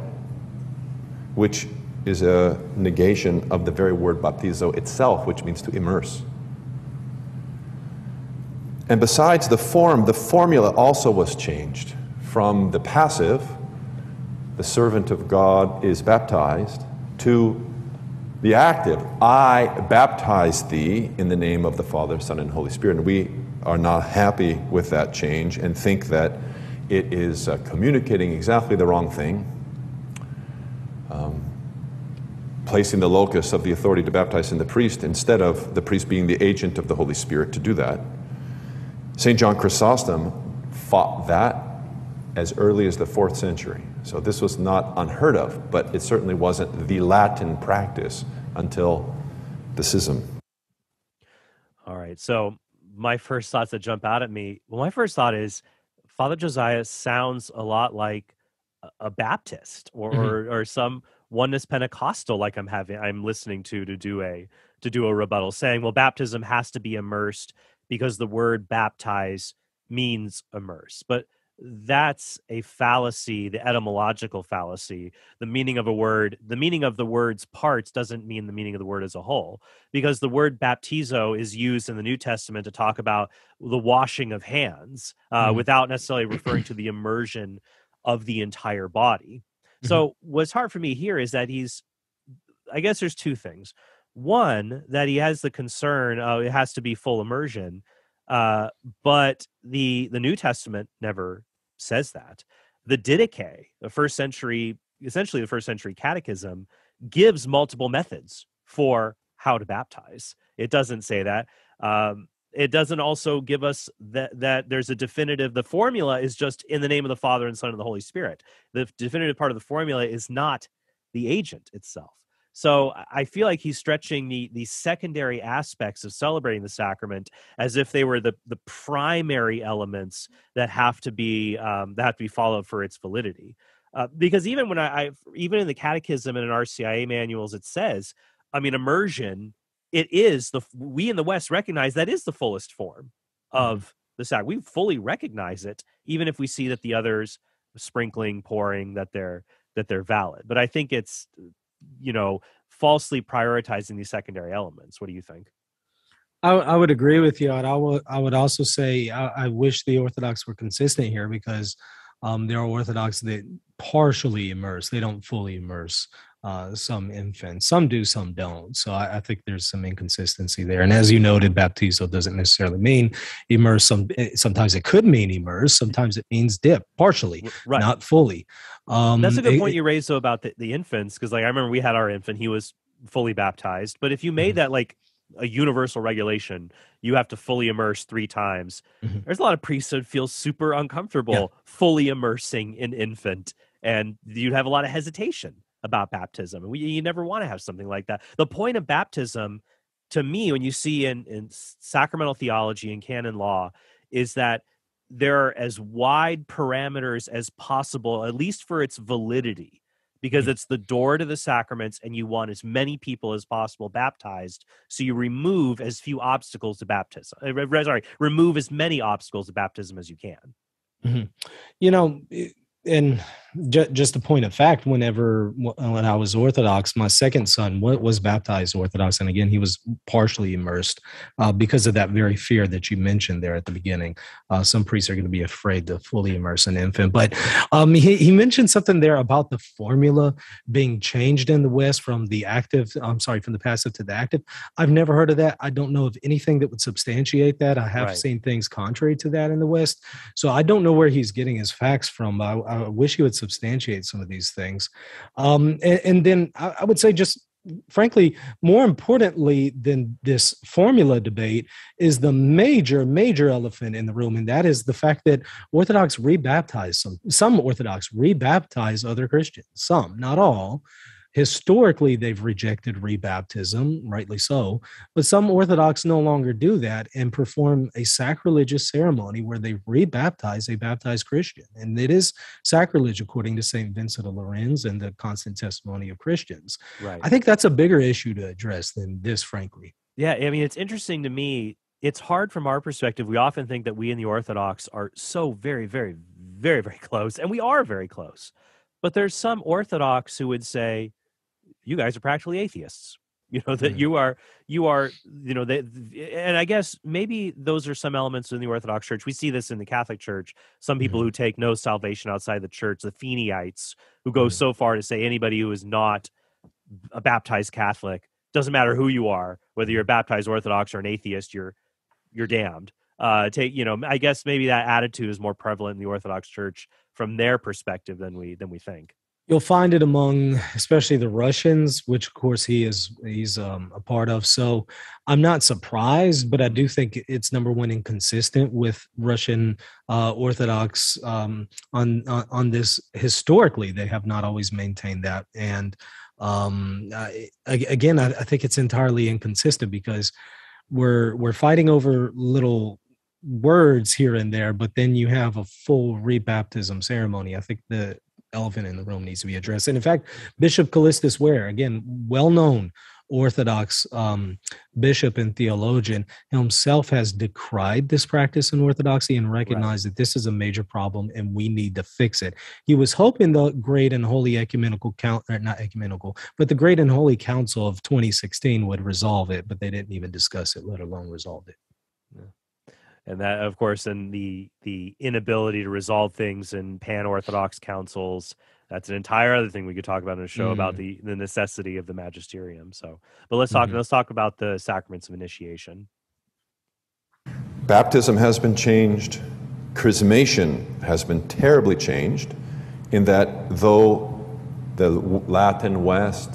which is a negation of the very word baptizo itself, which means to immerse. And besides the form, the formula also was changed from the passive, the servant of God is baptized, to the active, I baptize thee in the name of the Father, Son, and Holy Spirit. And we are not happy with that change and think that it is communicating exactly the wrong thing, placing the locus of the authority to baptize in the priest instead of the priest being the agent of the Holy Spirit to do that. St. John Chrysostom fought that as early as the 4th century. So this was not unheard of, but it certainly wasn't the Latin practice until the schism. All right. So my first thoughts that jump out at me, my first thought is Father Josiah sounds a lot like a Baptist or some Oneness Pentecostal, like I'm listening to do a rebuttal, saying, well, baptism has to be immersed because the word baptize means immerse. But that's a fallacy, the etymological fallacy. The meaning of the word's parts doesn't mean the meaning of the word as a whole, because the word baptizo is used in the New Testament to talk about the washing of hands without necessarily referring to the immersion of the entire body. So what's hard for me here is that I guess there's 2 things. One, that he has the concern it has to be full immersion, but the New Testament never says that. The Didache, essentially the first century catechism, gives multiple methods for how to baptize. It doesn't say that. It doesn't also give us that there's a definitive, the formula is just in the name of the Father and Son and the Holy Spirit. The definitive part of the formula is not the agent itself. So I feel like he's stretching the secondary aspects of celebrating the sacrament as if they were the primary elements that have to be followed for its validity. Because even when even in the catechism and in RCIA manuals, it says, immersion, we in the West recognize that is the fullest form of the sacrament. We fully recognize it, even if we see that the others, sprinkling, pouring, that they're valid. But I think it's, falsely prioritizing these secondary elements. What do you think? I would agree with you. And I would also say I wish the Orthodox were consistent here, because there are Orthodox that partially immerse. They don't fully immerse some infants. Some do, some don't. So I think there's some inconsistency there. And as you noted, baptizo doesn't necessarily mean immerse. Sometimes it could mean immerse. Sometimes it means dip, partially, right, not fully. That's a good point you raised, though, about the infants, because like I remember we had our infant, he was fully baptized. But if you made that like a universal regulation, you have to fully immerse 3 times. There's a lot of priests that feel super uncomfortable fully immersing an infant, and you'd have a lot of hesitation about baptism. And you never want to have something like that. The point of baptism, to me, when you see in sacramental theology and canon law, is that there are as wide parameters as possible, at least for its validity, because it's the door to the sacraments, and you want as many people as possible baptized, so you remove as few obstacles to baptism. Remove as many obstacles to baptism as you can. You know, and just a point of fact, when I was Orthodox, my second son was baptized Orthodox, and again, he was partially immersed because of that very fear that you mentioned there at the beginning. Some priests are going to be afraid to fully immerse an infant, but he mentioned something there about the formula being changed in the West from the passive to the active. I've never heard of that. I don't know of anything that would substantiate that. I have seen things contrary to that in the West, so I don't know where he's getting his facts from. I wish he would substantiate some of these things. And then I would say, just frankly, more importantly than this formula debate is the major elephant in the room, and that is the fact that Orthodox rebaptize some Orthodox rebaptize other Christians. Some, not all. Historically, they've rejected rebaptism, rightly so, but some Orthodox no longer do that and perform a sacrilegious ceremony where they rebaptize a baptized Christian. And it is sacrilege according to St. Vincent of Lérins and the Constant Testimony of Christians. Right. I think that's a bigger issue to address than this, frankly. Yeah, I mean, it's interesting to me. It's hard from our perspective. We often think that we in the Orthodox are so very, very, very, very close, and we are very close. But there's some Orthodox who would say, you guys are practically atheists, that you are, and I guess maybe those are some elements in the Orthodox Church. We see this in the Catholic Church. Some people who take no salvation outside the church, the Feeneites, who go so far to say anybody who is not a baptized Catholic, doesn't matter who you are, whether you're a baptized Orthodox or an atheist, you're damned. I guess maybe that attitude is more prevalent in the Orthodox Church from their perspective than we think. You'll find it among, especially the Russians, which of course he's a part of. So I'm not surprised, but I do think it's number one inconsistent with Russian Orthodox on this. Historically, they have not always maintained that, and again, I think it's entirely inconsistent because we're fighting over little words here and there, but then you have a full rebaptism ceremony. I think the elephant in the room needs to be addressed. And in fact, Bishop Callistus Ware, again, well-known Orthodox bishop and theologian, himself has decried this practice in Orthodoxy and recognized that this is a major problem and we need to fix it. He was hoping the Great and Holy the Great and Holy Council of 2016 would resolve it, but they didn't even discuss it, let alone resolve it. Yeah. And that, of course, and the inability to resolve things in pan-Orthodox councils, that's an entire other thing we could talk about in a show about the necessity of the magisterium. So, but let's talk about the sacraments of initiation. Baptism has been changed. Chrismation has been terribly changed, in that though the Latin West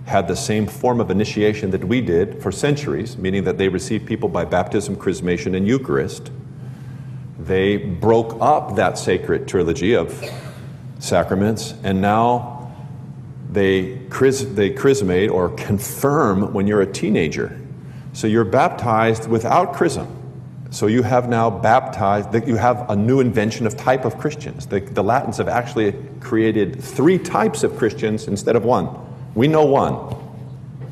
had the same form of initiation that we did for centuries, meaning that they received people by baptism, chrismation, and Eucharist, they broke up that sacred trilogy of sacraments, and now they chrismate or confirm when you're a teenager. So you're baptized without chrism. So you have now baptized, you have a new invention of type of Christians. The Latins have actually created 3 types of Christians instead of 1. We know 1,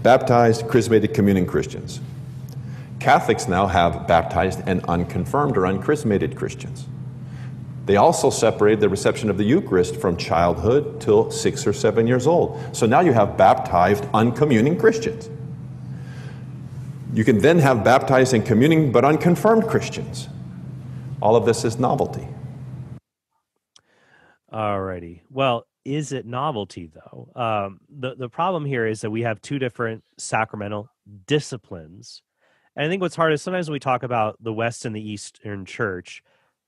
baptized, chrismated, communing Christians. Catholics now have baptized and unconfirmed or unchristmated Christians. They also separated the reception of the Eucharist from childhood till 6 or 7 years old. So now you have baptized, uncommuning Christians. You can then have baptized and communing but unconfirmed Christians. All of this is novelty. Alrighty. Well, is it novelty though? The problem here is that we have two different sacramental disciplines. And I think what's hard is sometimes when we talk about the West and the Eastern Church,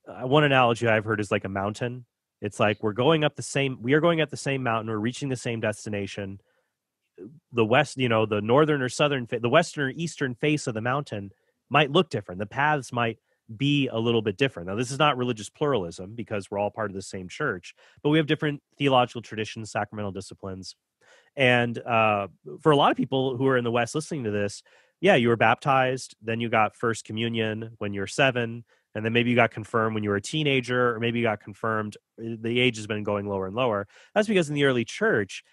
one analogy I've heard is like a mountain. It's like we are going up the same mountain, we're reaching the same destination. The West, the northern or southern, the western or eastern face of the mountain might look different. The paths might be a little bit different. Now, this is not religious pluralism because we're all part of the same church, but we have different theological traditions, sacramental disciplines. And for a lot of people who are in the West listening to this, yeah, you were baptized, then you got first communion when you were 7, and then maybe you got confirmed when you were a teenager, or maybe you got confirmed. The age has been going lower and lower. That's because in the early church,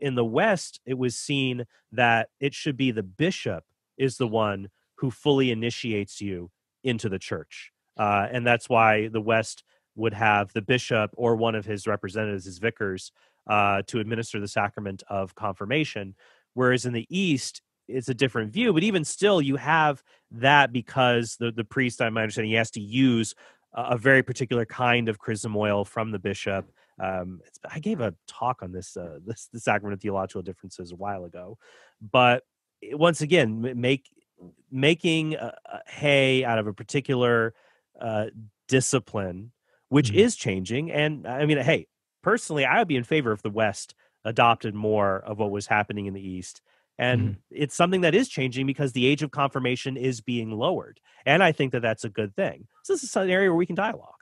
in the West, it was seen that it should be the bishop is the one who fully initiates you into the church. And that's why the West would have the bishop or one of his representatives, his vicars, to administer the sacrament of confirmation. Whereas in the East, it's a different view. But even still, you have that because the priest, I'm understanding, he has to use a very particular kind of chrism oil from the bishop. I gave a talk on the sacrament of theological differences a while ago. But once again, making hay out of a particular discipline, which is changing. And I mean, hey, personally, I would be in favor if the West adopted more of what was happening in the East. And it's something that is changing because the age of confirmation is being lowered. And I think that that's a good thing. So this is an area where we can dialogue.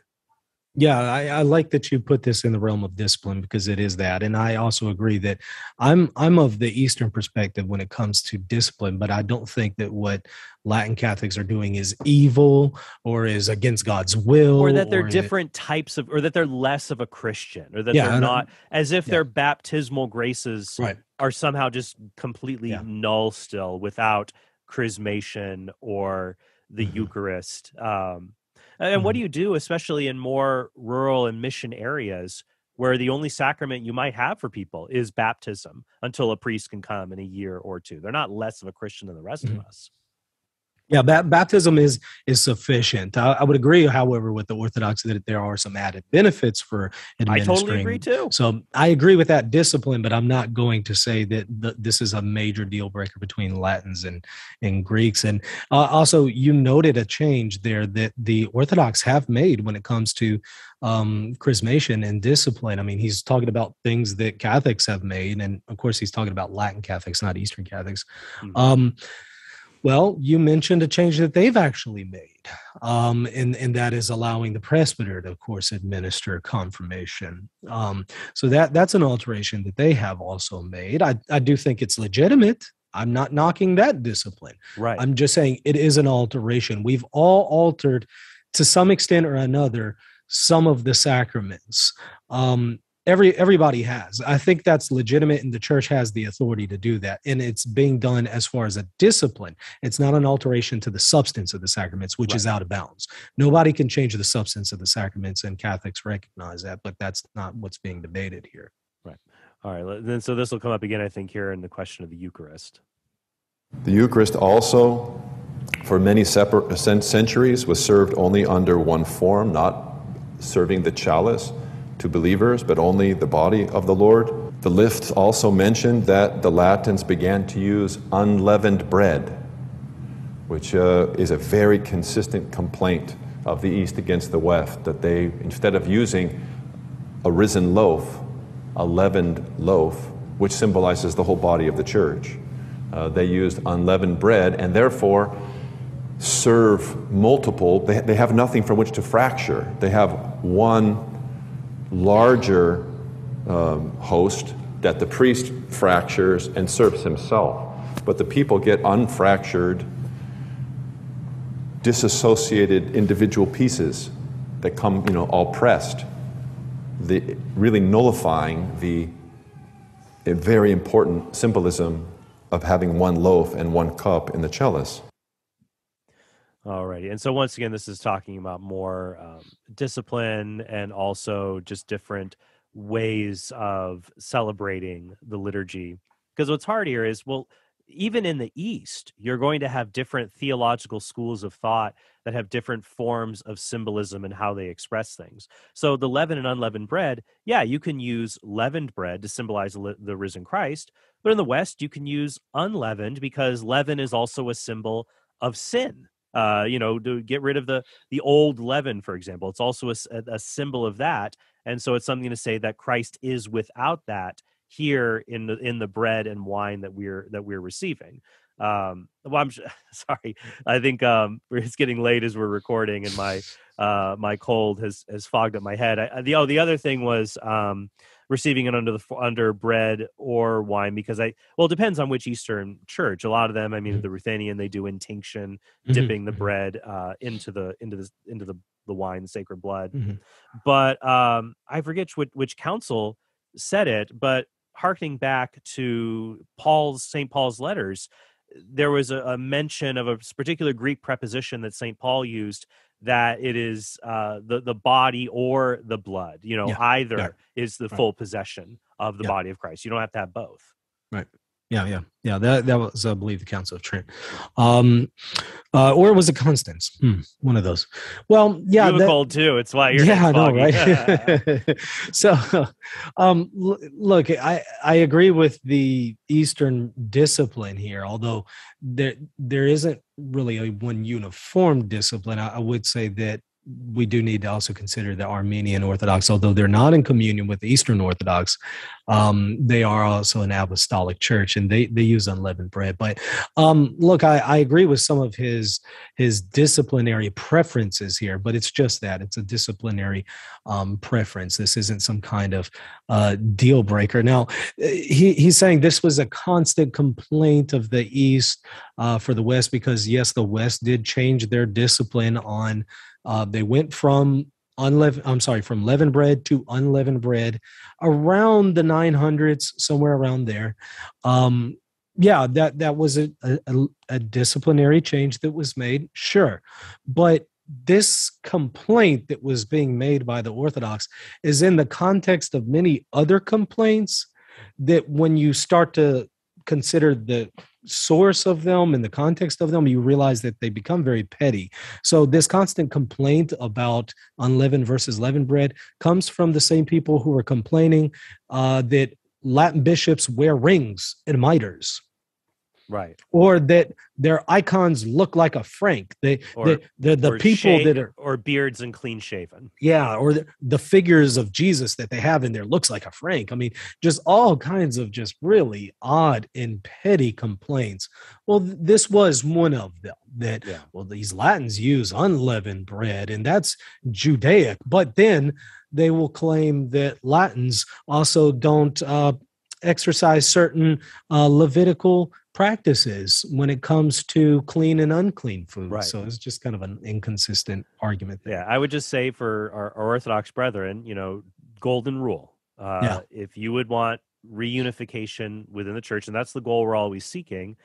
Yeah, I like that you put this in the realm of discipline because it is that. And I also agree that I'm of the Eastern perspective when it comes to discipline, but I don't think that what Latin Catholics are doing is evil or is against God's will. Or that they're different types of, or that they're less of a Christian, or that they're not, as if their baptismal graces are somehow just completely null still without chrismation or the Eucharist. And what do you do, especially in more rural and mission areas where the only sacrament you might have for people is baptism until a priest can come in a year or two? They're not less of a Christian than the rest of us. Yeah, baptism is sufficient. I would agree, however, with the Orthodox that there are some added benefits for administering. I totally agree too. So I agree with that discipline, but I'm not going to say that this is a major deal breaker between Latins and Greeks. And also, you noted a change there that the Orthodox have made when it comes to chrismation and discipline. I mean, he's talking about things that Catholics have made, and of course, he's talking about Latin Catholics, not Eastern Catholics. Well, you mentioned a change that they've actually made, and that is allowing the presbyter to, of course, administer confirmation. So that's an alteration that they have also made. I do think it's legitimate. I'm not knocking that discipline. Right. I'm just saying it is an alteration. We've all altered, to some extent or another, some of the sacraments. Everybody has. I think that's legitimate, and the church has the authority to do that. And it's being done as far as a discipline. It's not an alteration to the substance of the sacraments, which is out of bounds. Nobody can change the substance of the sacraments, and Catholics recognize that, but that's not what's being debated here. Right. All right. Then, so this will come up again, I think, here in the question of the Eucharist. The Eucharist also, for many centuries, was served only under one form, not serving the chalice to believers, but only the body of the Lord. The lists also mentioned that the Latins began to use unleavened bread, which is a very consistent complaint of the East against the West, that they, instead of using a risen loaf, a leavened loaf, which symbolizes the whole body of the church, they used unleavened bread, and therefore serve multiple. They have nothing from which to fracture. They have one larger host that the priest fractures and serves himself, but the people get unfractured, disassociated individual pieces that come, all pressed, really nullifying the very important symbolism of having one loaf and one cup in the chalice. Alrighty. And so once again, this is talking about more discipline and also just different ways of celebrating the liturgy. Because what's hard here is, well, even in the East, you're going to have different theological schools of thought that have different forms of symbolism and how they express things. So the leavened and unleavened bread, yeah, you can use leavened bread to symbolize the risen Christ, but in the West, you can use unleavened because leaven is also a symbol of sin. To get rid of the old leaven, for example, it's also a symbol of that, and so it's something to say that Christ is without that here in the bread and wine that we're receiving. I'm sorry. I think it's getting late as we're recording, and my cold has fogged up my head. The other thing was receiving it under bread or wine because it depends on which Eastern church. A lot of them, the Ruthenian, they do intinction, dipping the bread into the wine, the sacred blood. But I forget which council said it, but hearkening back to St. Paul's letters, there was a mention of a particular Greek preposition that St. Paul used, that it is the body or the blood. Either is the full possession of the body of Christ. You don't have to have both. Right. Yeah. That was, I believe, the Council of Trent, or was it Constance? One of those. Well, yeah, you have a cold too. It's why you're I know, right? So, look, I agree with the Eastern discipline here, although there isn't really a one uniform discipline. I would say that we do need to also consider the Armenian Orthodox, although they're not in communion with the Eastern Orthodox. They are also an apostolic church, and they use unleavened bread. But look, I agree with some of his disciplinary preferences here, but it's just that it's a disciplinary preference. This isn't some kind of deal breaker. Now, he's saying this was a constant complaint of the East for the West because, yes, the West did change their discipline on. They went from leavened bread to unleavened bread around the 900s, somewhere around there. That was a disciplinary change that was made, sure. But this complaint that was being made by the Orthodox is in the context of many other complaints that when you start to consider the source of them and the context of them, you realize that they become very petty. So this constant complaint about unleavened versus leavened bread comes from the same people who are complaining that Latin bishops wear rings and mitres. Right. Or that their icons look like a Frank. The people that are, or beards and clean shaven. Yeah, or the figures of Jesus that they have in there looks like a Frank. Just all kinds of just really odd and petty complaints. Well, this was one of them. These Latins use unleavened bread, and that's Judaic. But then they will claim that Latins also don't exercise certain Levitical practices when it comes to clean and unclean food. Right. So it's just kind of an inconsistent argument there. Yeah, I would just say for our Orthodox brethren, golden rule. If you would want reunification within the church, and that's the goal we're always seeking,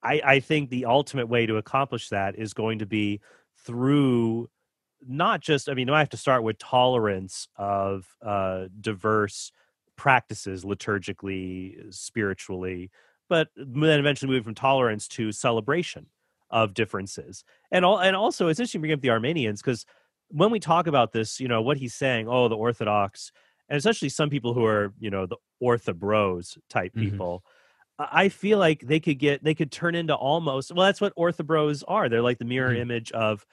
I think the ultimate way to accomplish that is going to be through not just, I have to start with tolerance of diverse practices liturgically, spiritually, but then eventually move from tolerance to celebration of differences. And also, it's interesting to bring up the Armenians, because when we talk about this, what he's saying, the Orthodox, and especially some people who are, the orthobros type people, I feel like they could turn into almost, that's what orthobros are. They're like the mirror image of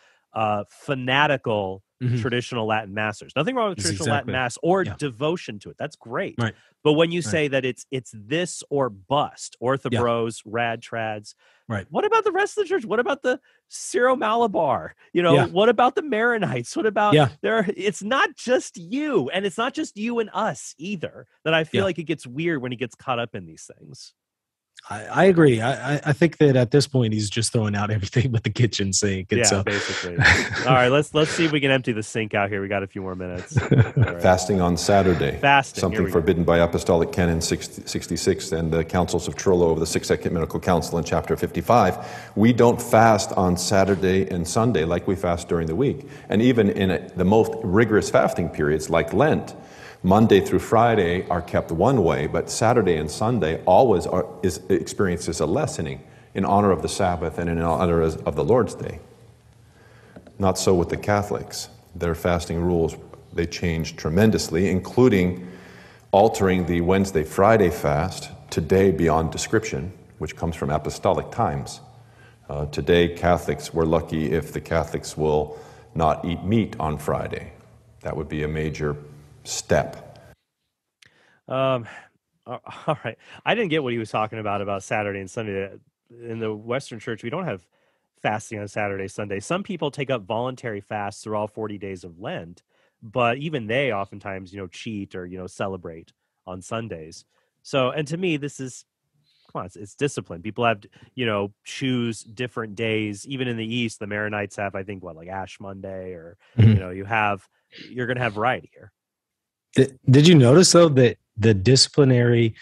fanatical traditional Latin masters. Nothing wrong with traditional Latin mass or devotion to it. That's great. Right. But when you say that it's this or bust, orthobros, rad trads, right? What about the rest of the church? What about the Syro-Malabar? What about the Maronites? What about it's not just you, and it's not just you and us either. That I feel like it gets weird when he gets caught up in these things. I agree. I think that at this point he's just throwing out everything but the kitchen sink. And basically. All right, let's see if we can empty the sink out here. We got a few more minutes. Right. Fasting on Saturday. Fasting. Something forbidden by Apostolic Canon 66 and the Councils of Trullo of the Sixth Ecumenical Council in Chapter 55. We don't fast on Saturday and Sunday like we fast during the week. And even in the most rigorous fasting periods like Lent, Monday through Friday are kept one way, but Saturday and Sunday always is experienced as a lessening in honor of the Sabbath and in honor of the Lord's Day. Not so with the Catholics. Their fasting rules, they changed tremendously, including altering the Wednesday-Friday fast today beyond description, which comes from apostolic times. Today, Catholics, we're lucky if the Catholics will not eat meat on Friday. That would be a major step. All right. I didn't get what he was talking about Saturday and Sunday. In the Western Church, we don't have fasting on Saturday, Sunday. Some people take up voluntary fasts through all 40 days of Lent, but even they oftentimes, cheat or, celebrate on Sundays. So, and to me, this is, come on, it's discipline. People have, choose different days. Even in the East, the Maronites have, I think, like Ash Monday, or, you're going to have variety here. Did you notice, though, that the disciplinary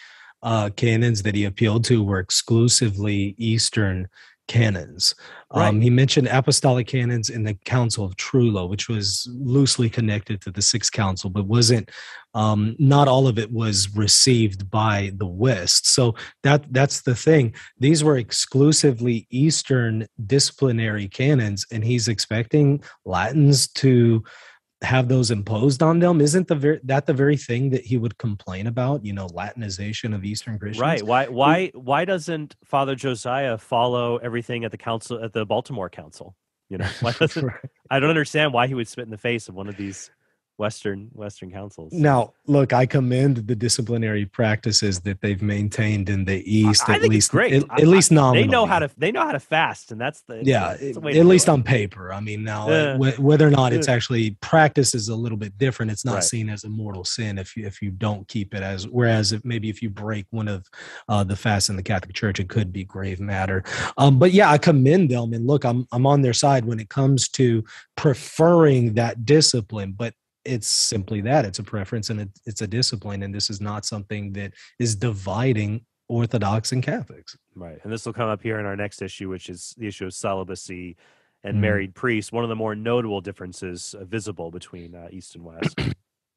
canons that he appealed to were exclusively Eastern canons? Right. He mentioned apostolic canons in the Council of Trullo, which was loosely connected to the Sixth Council, but wasn't. Not all of it was received by the West. So that's the thing. These were exclusively Eastern disciplinary canons, and he's expecting Latins to have those imposed on them. Isn't that the very thing that he would complain about? Latinization of Eastern Christians. Right. Why doesn't Father Josiah follow everything at the Baltimore Council? Why doesn't? Right. I don't understand why he would spit in the face of one of these Western councils. Now, look, I commend the disciplinary practices that they've maintained in the East. I think it's great. At least nominally. They know how to fast, and that's the at least on paper. I mean, now whether or not it's actually practice is a little bit different. It's not seen as a mortal sin if you don't keep it as. Whereas if you break one of the fasts in the Catholic Church, it could be grave matter. But yeah, I commend them, and look, I'm on their side when it comes to preferring that discipline, but it's simply that it's a preference and it's a discipline, and this is not something that is dividing Orthodox and Catholics. Right. And this will come up here in our next issue, which is the issue of celibacy and married priests, one of the more notable differences visible between East and West.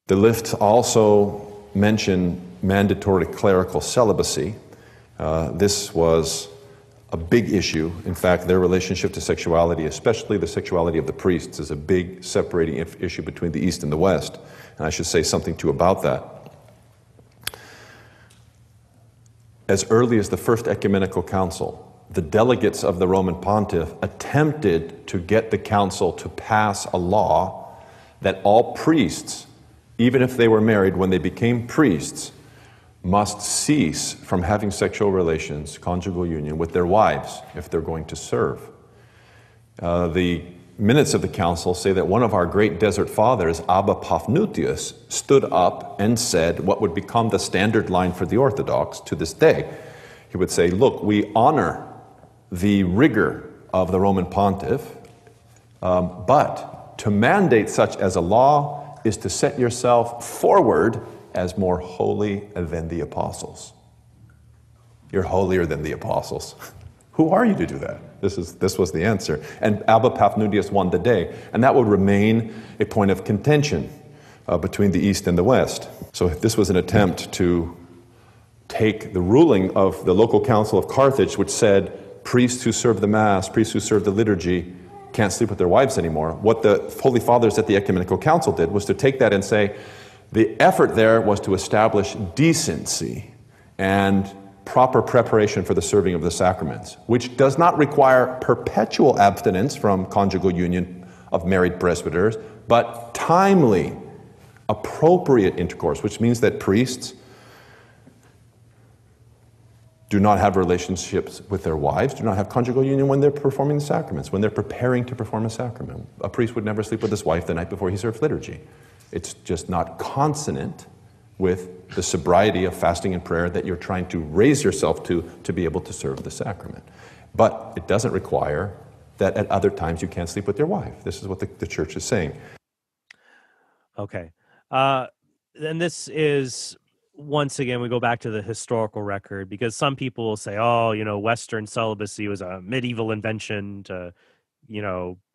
The lists also mention mandatory clerical celibacy. This was a big issue. In fact, their relationship to sexuality, especially the sexuality of the priests, is a big separating issue between the East and the West. And I should say something too about that. As early as the First Ecumenical Council, the delegates of the Roman Pontiff attempted to get the council to pass a law that all priests, even if they were married when they became priests, must cease from having sexual relations, conjugal union, with their wives if they're going to serve. The minutes of the council say that one of our great desert fathers, Abba Paphnutius, stood up and said what would become the standard line for the Orthodox to this day. He would say, look, we honor the rigor of the Roman Pontiff, but to mandate such as a law is to set yourself forward as more holy than the apostles. You're holier than the apostles. Who are you to do that? This was the answer. And Abba Paphnutius won the day, and that would remain a point of contention between the East and the West. So this was an attempt to take the ruling of the local council of Carthage, which said priests who serve the Mass, priests who serve the liturgy, can't sleep with their wives anymore. What the Holy Fathers at the Ecumenical Council did was to take that and say, the effort there was to establish decency and proper preparation for the serving of the sacraments, which does not require perpetual abstinence from conjugal union of married presbyters, but timely, appropriate intercourse, which means that priests do not have relationships with their wives, do not have conjugal union when they're performing the sacraments, when they're preparing to perform a sacrament. A priest would never sleep with his wife the night before he served liturgy. It's just not consonant with the sobriety of fasting and prayer that you're trying to raise yourself to be able to serve the sacrament. But it doesn't require that at other times you can't sleep with your wife. This is what the church is saying. Okay. And this is, once again, we go back to the historical record, because some people will say, Western celibacy was a medieval invention to,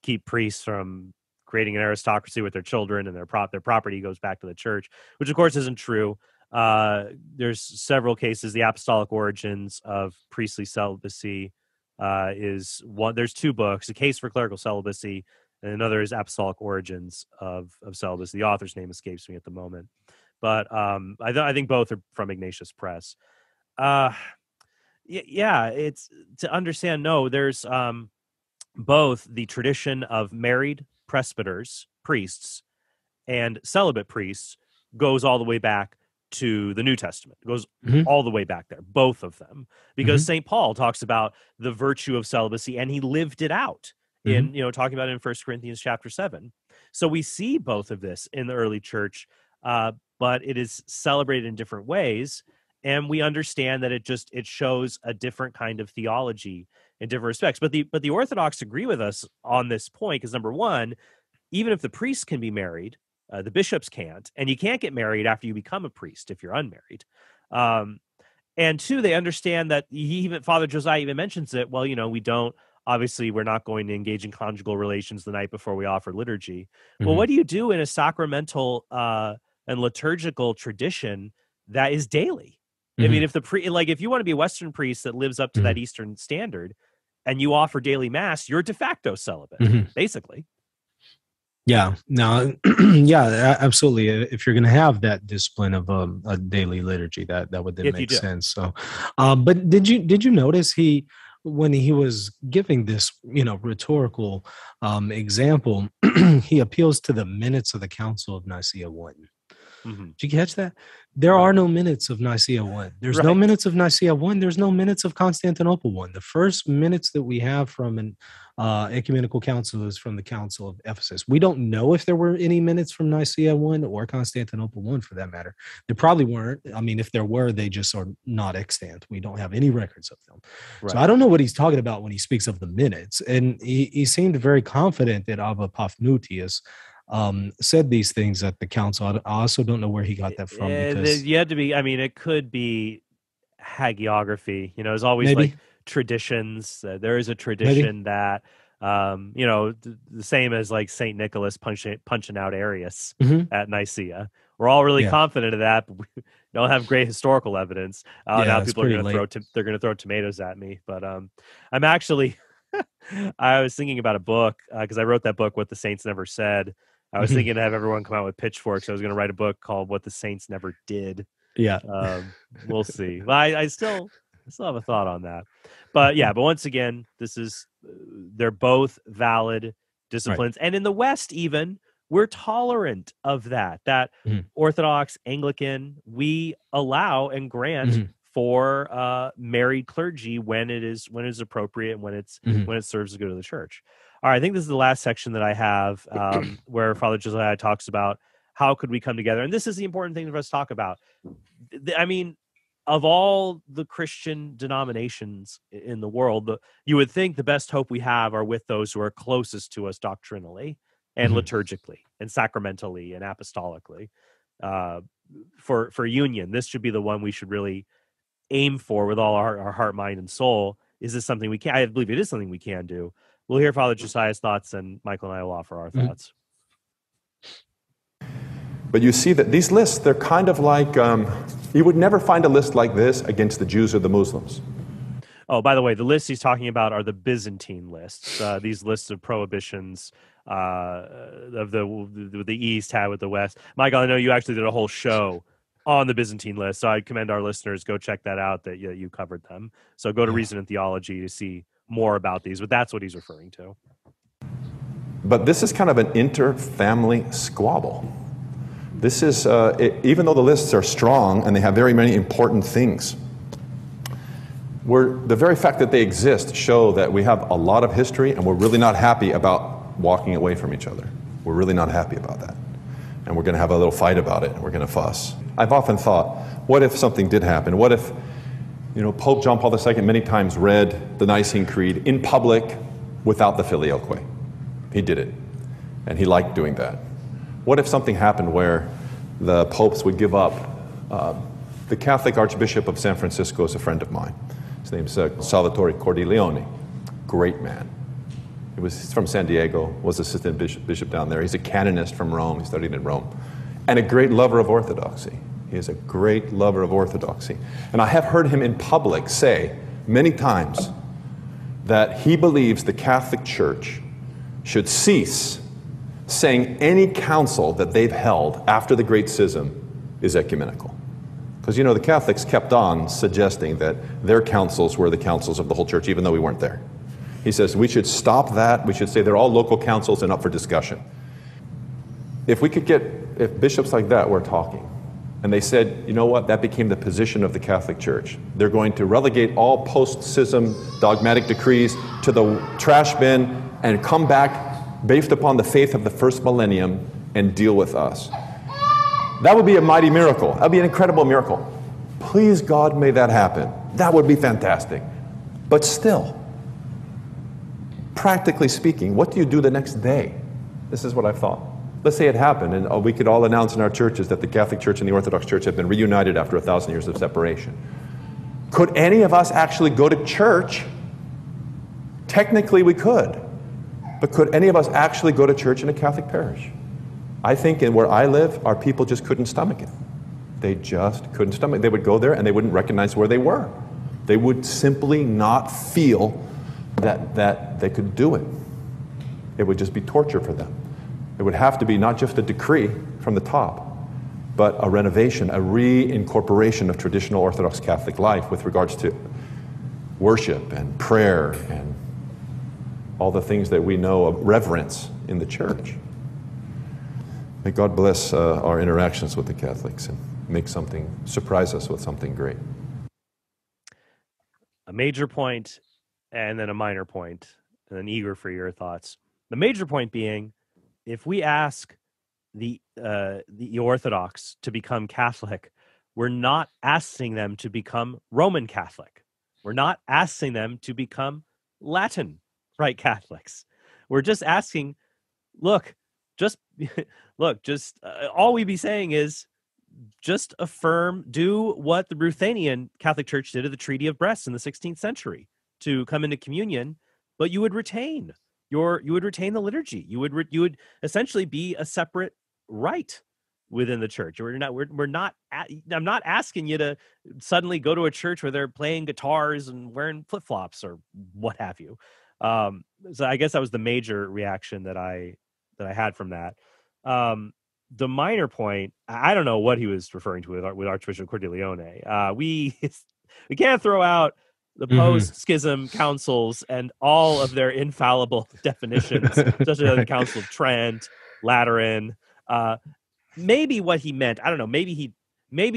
keep priests from creating an aristocracy with their children, and their property goes back to the church, which of course isn't true. There's several cases. The Apostolic Origins of Priestly Celibacy is one. There's two books: A Case for Clerical Celibacy, and another is Apostolic Origins of Celibacy. The author's name escapes me at the moment, but I think both are from Ignatius Press. Yeah, it's to understand. No, there's both the tradition of married presbyters, priests, and celibate priests goes all the way back to the New Testament. It goes all the way back there, both of them, because St. Paul talks about the virtue of celibacy, and he lived it out in, talking about it in 1 Corinthians chapter 7. So we see both of this in the early church, but it is celebrated in different ways. And we understand that it shows a different kind of theology in different respects. But the Orthodox agree with us on this point, because number one, even if the priests can be married, the bishops can't, and you can't get married after you become a priest if you're unmarried. And two, they understand that Father Josiah even mentions it. Well, we're not going to engage in conjugal relations the night before we offer liturgy. Well, what do you do in a sacramental and liturgical tradition that is daily? I mean, if if you want to be a Western priest that lives up to that Eastern standard, and you offer daily mass, you're de facto celibate, basically. Yeah, no, yeah, absolutely. If you're going to have that discipline of a daily liturgy, that would then make sense. So, but did you notice when he was giving this, rhetorical example, he appeals to the minutes of the Council of Nicaea I. Did you catch that? There are no minutes of Nicaea I. There's no minutes of Nicaea I. There's no minutes of Constantinople I. The first minutes that we have from an ecumenical council is from the Council of Ephesus. We don't know if there were any minutes from Nicaea I or Constantinople I, for that matter. There probably weren't. I mean, if there were, they just are not extant. We don't have any records of them. So I don't know what he's talking about when he speaks of the minutes. And he seemed very confident that Abba Paphnutius said these things at the council. I also don't know where he got that from. Because you had to be, it could be hagiography. It's always like traditions. There is a tradition that, the same as like St. Nicholas punching out Arius at Nicaea. We're all really confident of that, but we don't have great historical evidence. Now people are going to throw tomatoes at me. But I'm actually, I was thinking about a book because I wrote that book, What the Saints Never Said. I was thinking to have everyone come out with pitchforks. I was going to write a book called What the Saints Never Did. Yeah. We'll see. Well, I still have a thought on that. But once again, they're both valid disciplines. Right. And in the West, even, we're tolerant of that. Orthodox, Anglican, we allow and grant for married clergy when it is appropriate and when it serves the good of the church. All right, I think this is the last section that I have where Father Josiah talks about how could we come together. And this is the important thing for us to talk about. Of all the Christian denominations in the world, you would think the best hope we have are with those who are closest to us doctrinally and liturgically and sacramentally and apostolically. For union, this should be the one we should really aim for with all our heart, mind, and soul. Is this something we can? I believe it is something we can do. We'll hear Father Josiah's thoughts, and Michael and I will offer our thoughts. But you see that these lists, they're kind of like, you would never find a list like this against the Jews or the Muslims. Oh, by the way, the lists he's talking about are the Byzantine lists. These lists of prohibitions of the East had with the West. Michael, I know you actually did a whole show on the Byzantine list, so I commend our listeners, go check that out, that you covered them. So go to Reason and Theology to see more about these, but that's what he's referring to. But this is kind of an inter-family squabble. This is, even though the lists are strong and they have very many important things, the very fact that they exist show that we have a lot of history and we're really not happy about walking away from each other. We're really not happy about that. And we're going to have a little fight about it, and we're going to fuss. I've often thought, what if something did happen? What if Pope John Paul II many times read the Nicene Creed in public without the filioque? He did it, and he liked doing that. What if something happened where the popes would give up? The Catholic Archbishop of San Francisco is a friend of mine. His name's Salvatore Cordileone. Great man. He's from San Diego, was assistant bishop down there. He's a canonist from Rome. He studied in Rome. And a great lover of orthodoxy. He is a great lover of orthodoxy. And I have heard him in public say many times that he believes the Catholic Church should cease saying any council that they've held after the Great Schism is ecumenical. Because, you know, the Catholics kept on suggesting that their councils were the councils of the whole church, even though we weren't there. He says we should stop that. We should say they're all local councils and up for discussion. If bishops like that were talking, and they said, you know what, that became the position of the Catholic Church. They're going to relegate all post-schism dogmatic decrees to the trash bin and come back based upon the faith of the first millennium and deal with us. That would be a mighty miracle. That would be an incredible miracle. Please, God, may that happen. That would be fantastic. But still, practically speaking, what do you do the next day? This is what I thought. Let's say it happened, and we could all announce in our churches that the Catholic Church and the Orthodox Church have been reunited after 1,000 years of separation. Could any of us actually go to church? Technically, we could. But could any of us actually go to church in a Catholic parish? I think in where I live, our people just couldn't stomach it. They just couldn't stomach it. They would go there and they wouldn't recognize where they were. They would simply not feel that they could do it. It would just be torture for them. It would have to be not just a decree from the top, but a renovation, a reincorporation of traditional Orthodox Catholic life with regards to worship and prayer and all the things that we know of reverence in the church. May God bless our interactions with the Catholics and surprise us with something great. A major point and then a minor point, and then eager for your thoughts. The major point being, if we ask the Orthodox to become Catholic, we're not asking them to become Roman Catholic. We're not asking them to become Latin Rite Catholics. We're just asking, all we be saying is just affirm, do what the Ruthenian Catholic Church did at the Treaty of Brest in the 16th century to come into communion, but you would retain the liturgy. You would essentially be a separate rite within the church. I'm not asking you to suddenly go to a church where they're playing guitars and wearing flip-flops or what have you. So I guess that was the major reaction that I had from that. The minor point, I don't know what he was referring to with Archbishop Cordileone. We can't throw out the post-schism councils and all of their infallible definitions, such as the Council of Trent, Lateran. Maybe what he meant, I don't know, maybe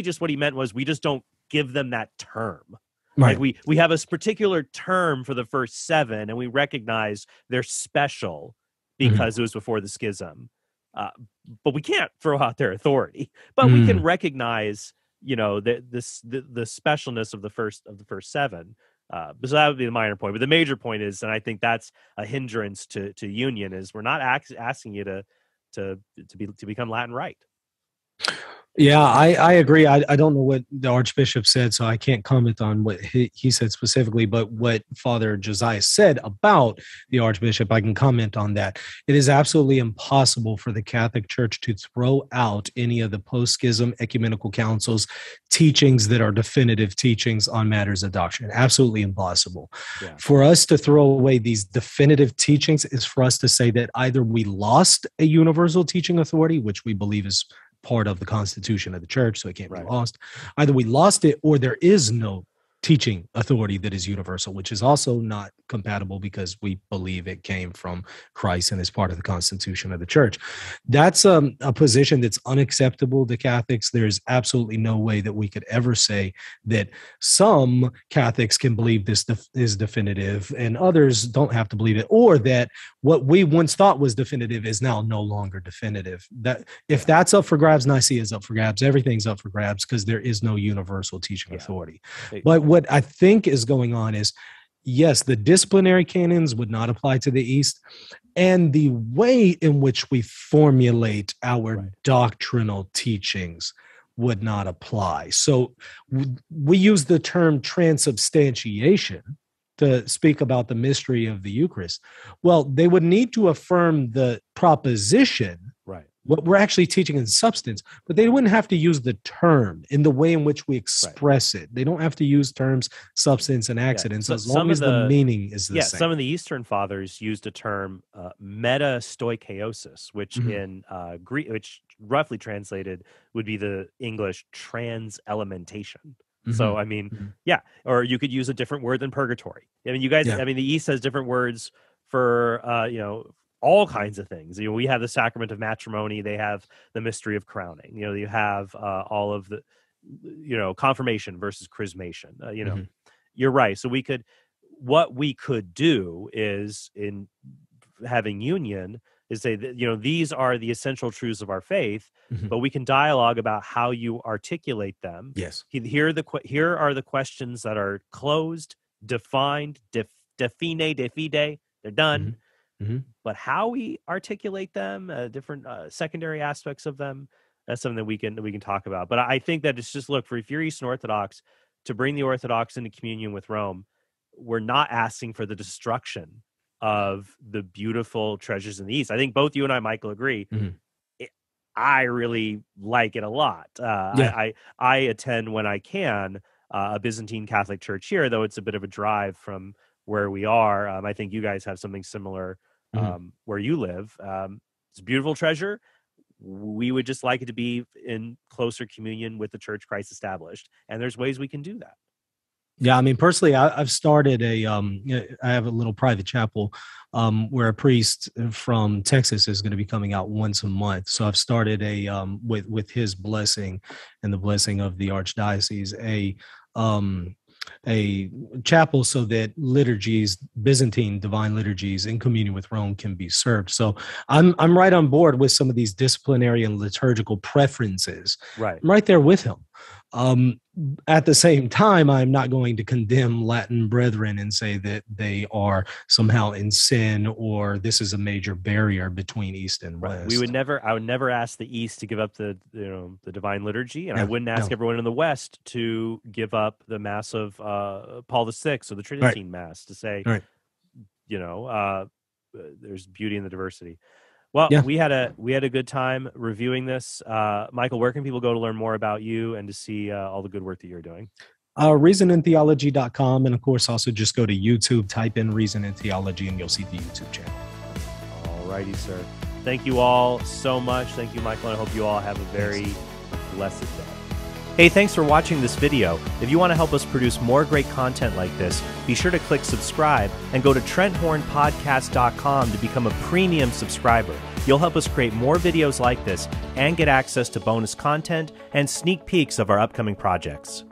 just what he meant was we just don't give them that term. Right. Like we have a particular term for the first seven, and we recognize they're special because it was before the schism. But we can't throw out their authority. But we can recognize, the specialness of the first seven. So that would be the minor point. But the major point is, and I think that's a hindrance to union, is we're not asking you to become Latin Rite. Yeah, I agree. I don't know what the Archbishop said, so I can't comment on what he said specifically, but what Father Josiah said about the Archbishop, I can comment on that. It is absolutely impossible for the Catholic Church to throw out any of the post-schism ecumenical councils teachings that are definitive teachings on matters of doctrine. Absolutely impossible. Yeah. For us to throw away these definitive teachings is for us to say that either we lost a universal teaching authority, which we believe is part of the constitution of the church, so it can't be lost. Either we lost it or there is no teaching authority that is universal, which is also not compatible because we believe it came from Christ and is part of the constitution of the church. That's a position that's unacceptable to Catholics. There's absolutely no way that we could ever say that some Catholics can believe this is definitive and others don't have to believe it, or that what we once thought was definitive is now no longer definitive. That if that's up for grabs, Nicaea is up for grabs. Everything's up for grabs because there is no universal teaching authority. But what I think is going on is, yes, the disciplinary canons would not apply to the East, and the way in which we formulate our doctrinal teachings would not apply. So we use the term transubstantiation to speak about the mystery of the Eucharist. Well, they would need to affirm the proposition, right? What we're actually teaching in substance, but they wouldn't have to use the term in the way in which we express it. They don't have to use terms, substance, and accidents, as long as the meaning is the same. Some of the Eastern Fathers used a term, metastoikeiosis, which in Greek, which roughly translated would be the English trans-elementation. So, I mean, or you could use a different word than purgatory. I mean, you guys, I mean, the East has different words for, all kinds of things. We have the sacrament of matrimony. They have the mystery of crowning. You have all of the, confirmation versus chrismation. You're right. So what we could do is, in having union, is say that, these are the essential truths of our faith, but we can dialogue about how you articulate them. Yes. Here are the questions that are closed, defined, define, defide. They're done. But how we articulate them, different secondary aspects of them, that's something that we can talk about. But I think that it's just, if you're Eastern Orthodox, to bring the Orthodox into communion with Rome, we're not asking for the destruction of the beautiful treasures in the East. I think both you and I, Michael, agree. I really like it a lot. I attend when I can a Byzantine Catholic church here, though it's a bit of a drive from where we are. I think you guys have something similar where you live. It's a beautiful treasure. We would just like it to be in closer communion with the church Christ established. And there's ways we can do that. Yeah, I mean, personally, I've started I have a little private chapel where a priest from Texas is going to be coming out once a month. So I've started with his blessing and the blessing of the archdiocese, a chapel so that liturgies, Byzantine divine liturgies in communion with Rome, can be served. So I'm right on board with some of these disciplinary and liturgical preferences. Right. I'm right there with him. At the same time, I'm not going to condemn Latin brethren and say that they are somehow in sin or this is a major barrier between East and West. I would never ask the East to give up the divine liturgy, and I wouldn't ask everyone in the West to give up the Mass of Paul VI or the Tridentine Mass, to say, there's beauty in the diversity. Well, we had a good time reviewing this. Michael, where can people go to learn more about you and to see all the good work that you're doing? ReasonandTheology.com, and of course, also just go to YouTube, type in Reason and Theology, and you'll see the YouTube channel. All righty, sir. Thank you all so much. Thank you, Michael. And I hope you all have a very blessed day. Hey, thanks for watching this video. If you want to help us produce more great content like this, be sure to click subscribe and go to TrentHornPodcast.com to become a premium subscriber. You'll help us create more videos like this and get access to bonus content and sneak peeks of our upcoming projects.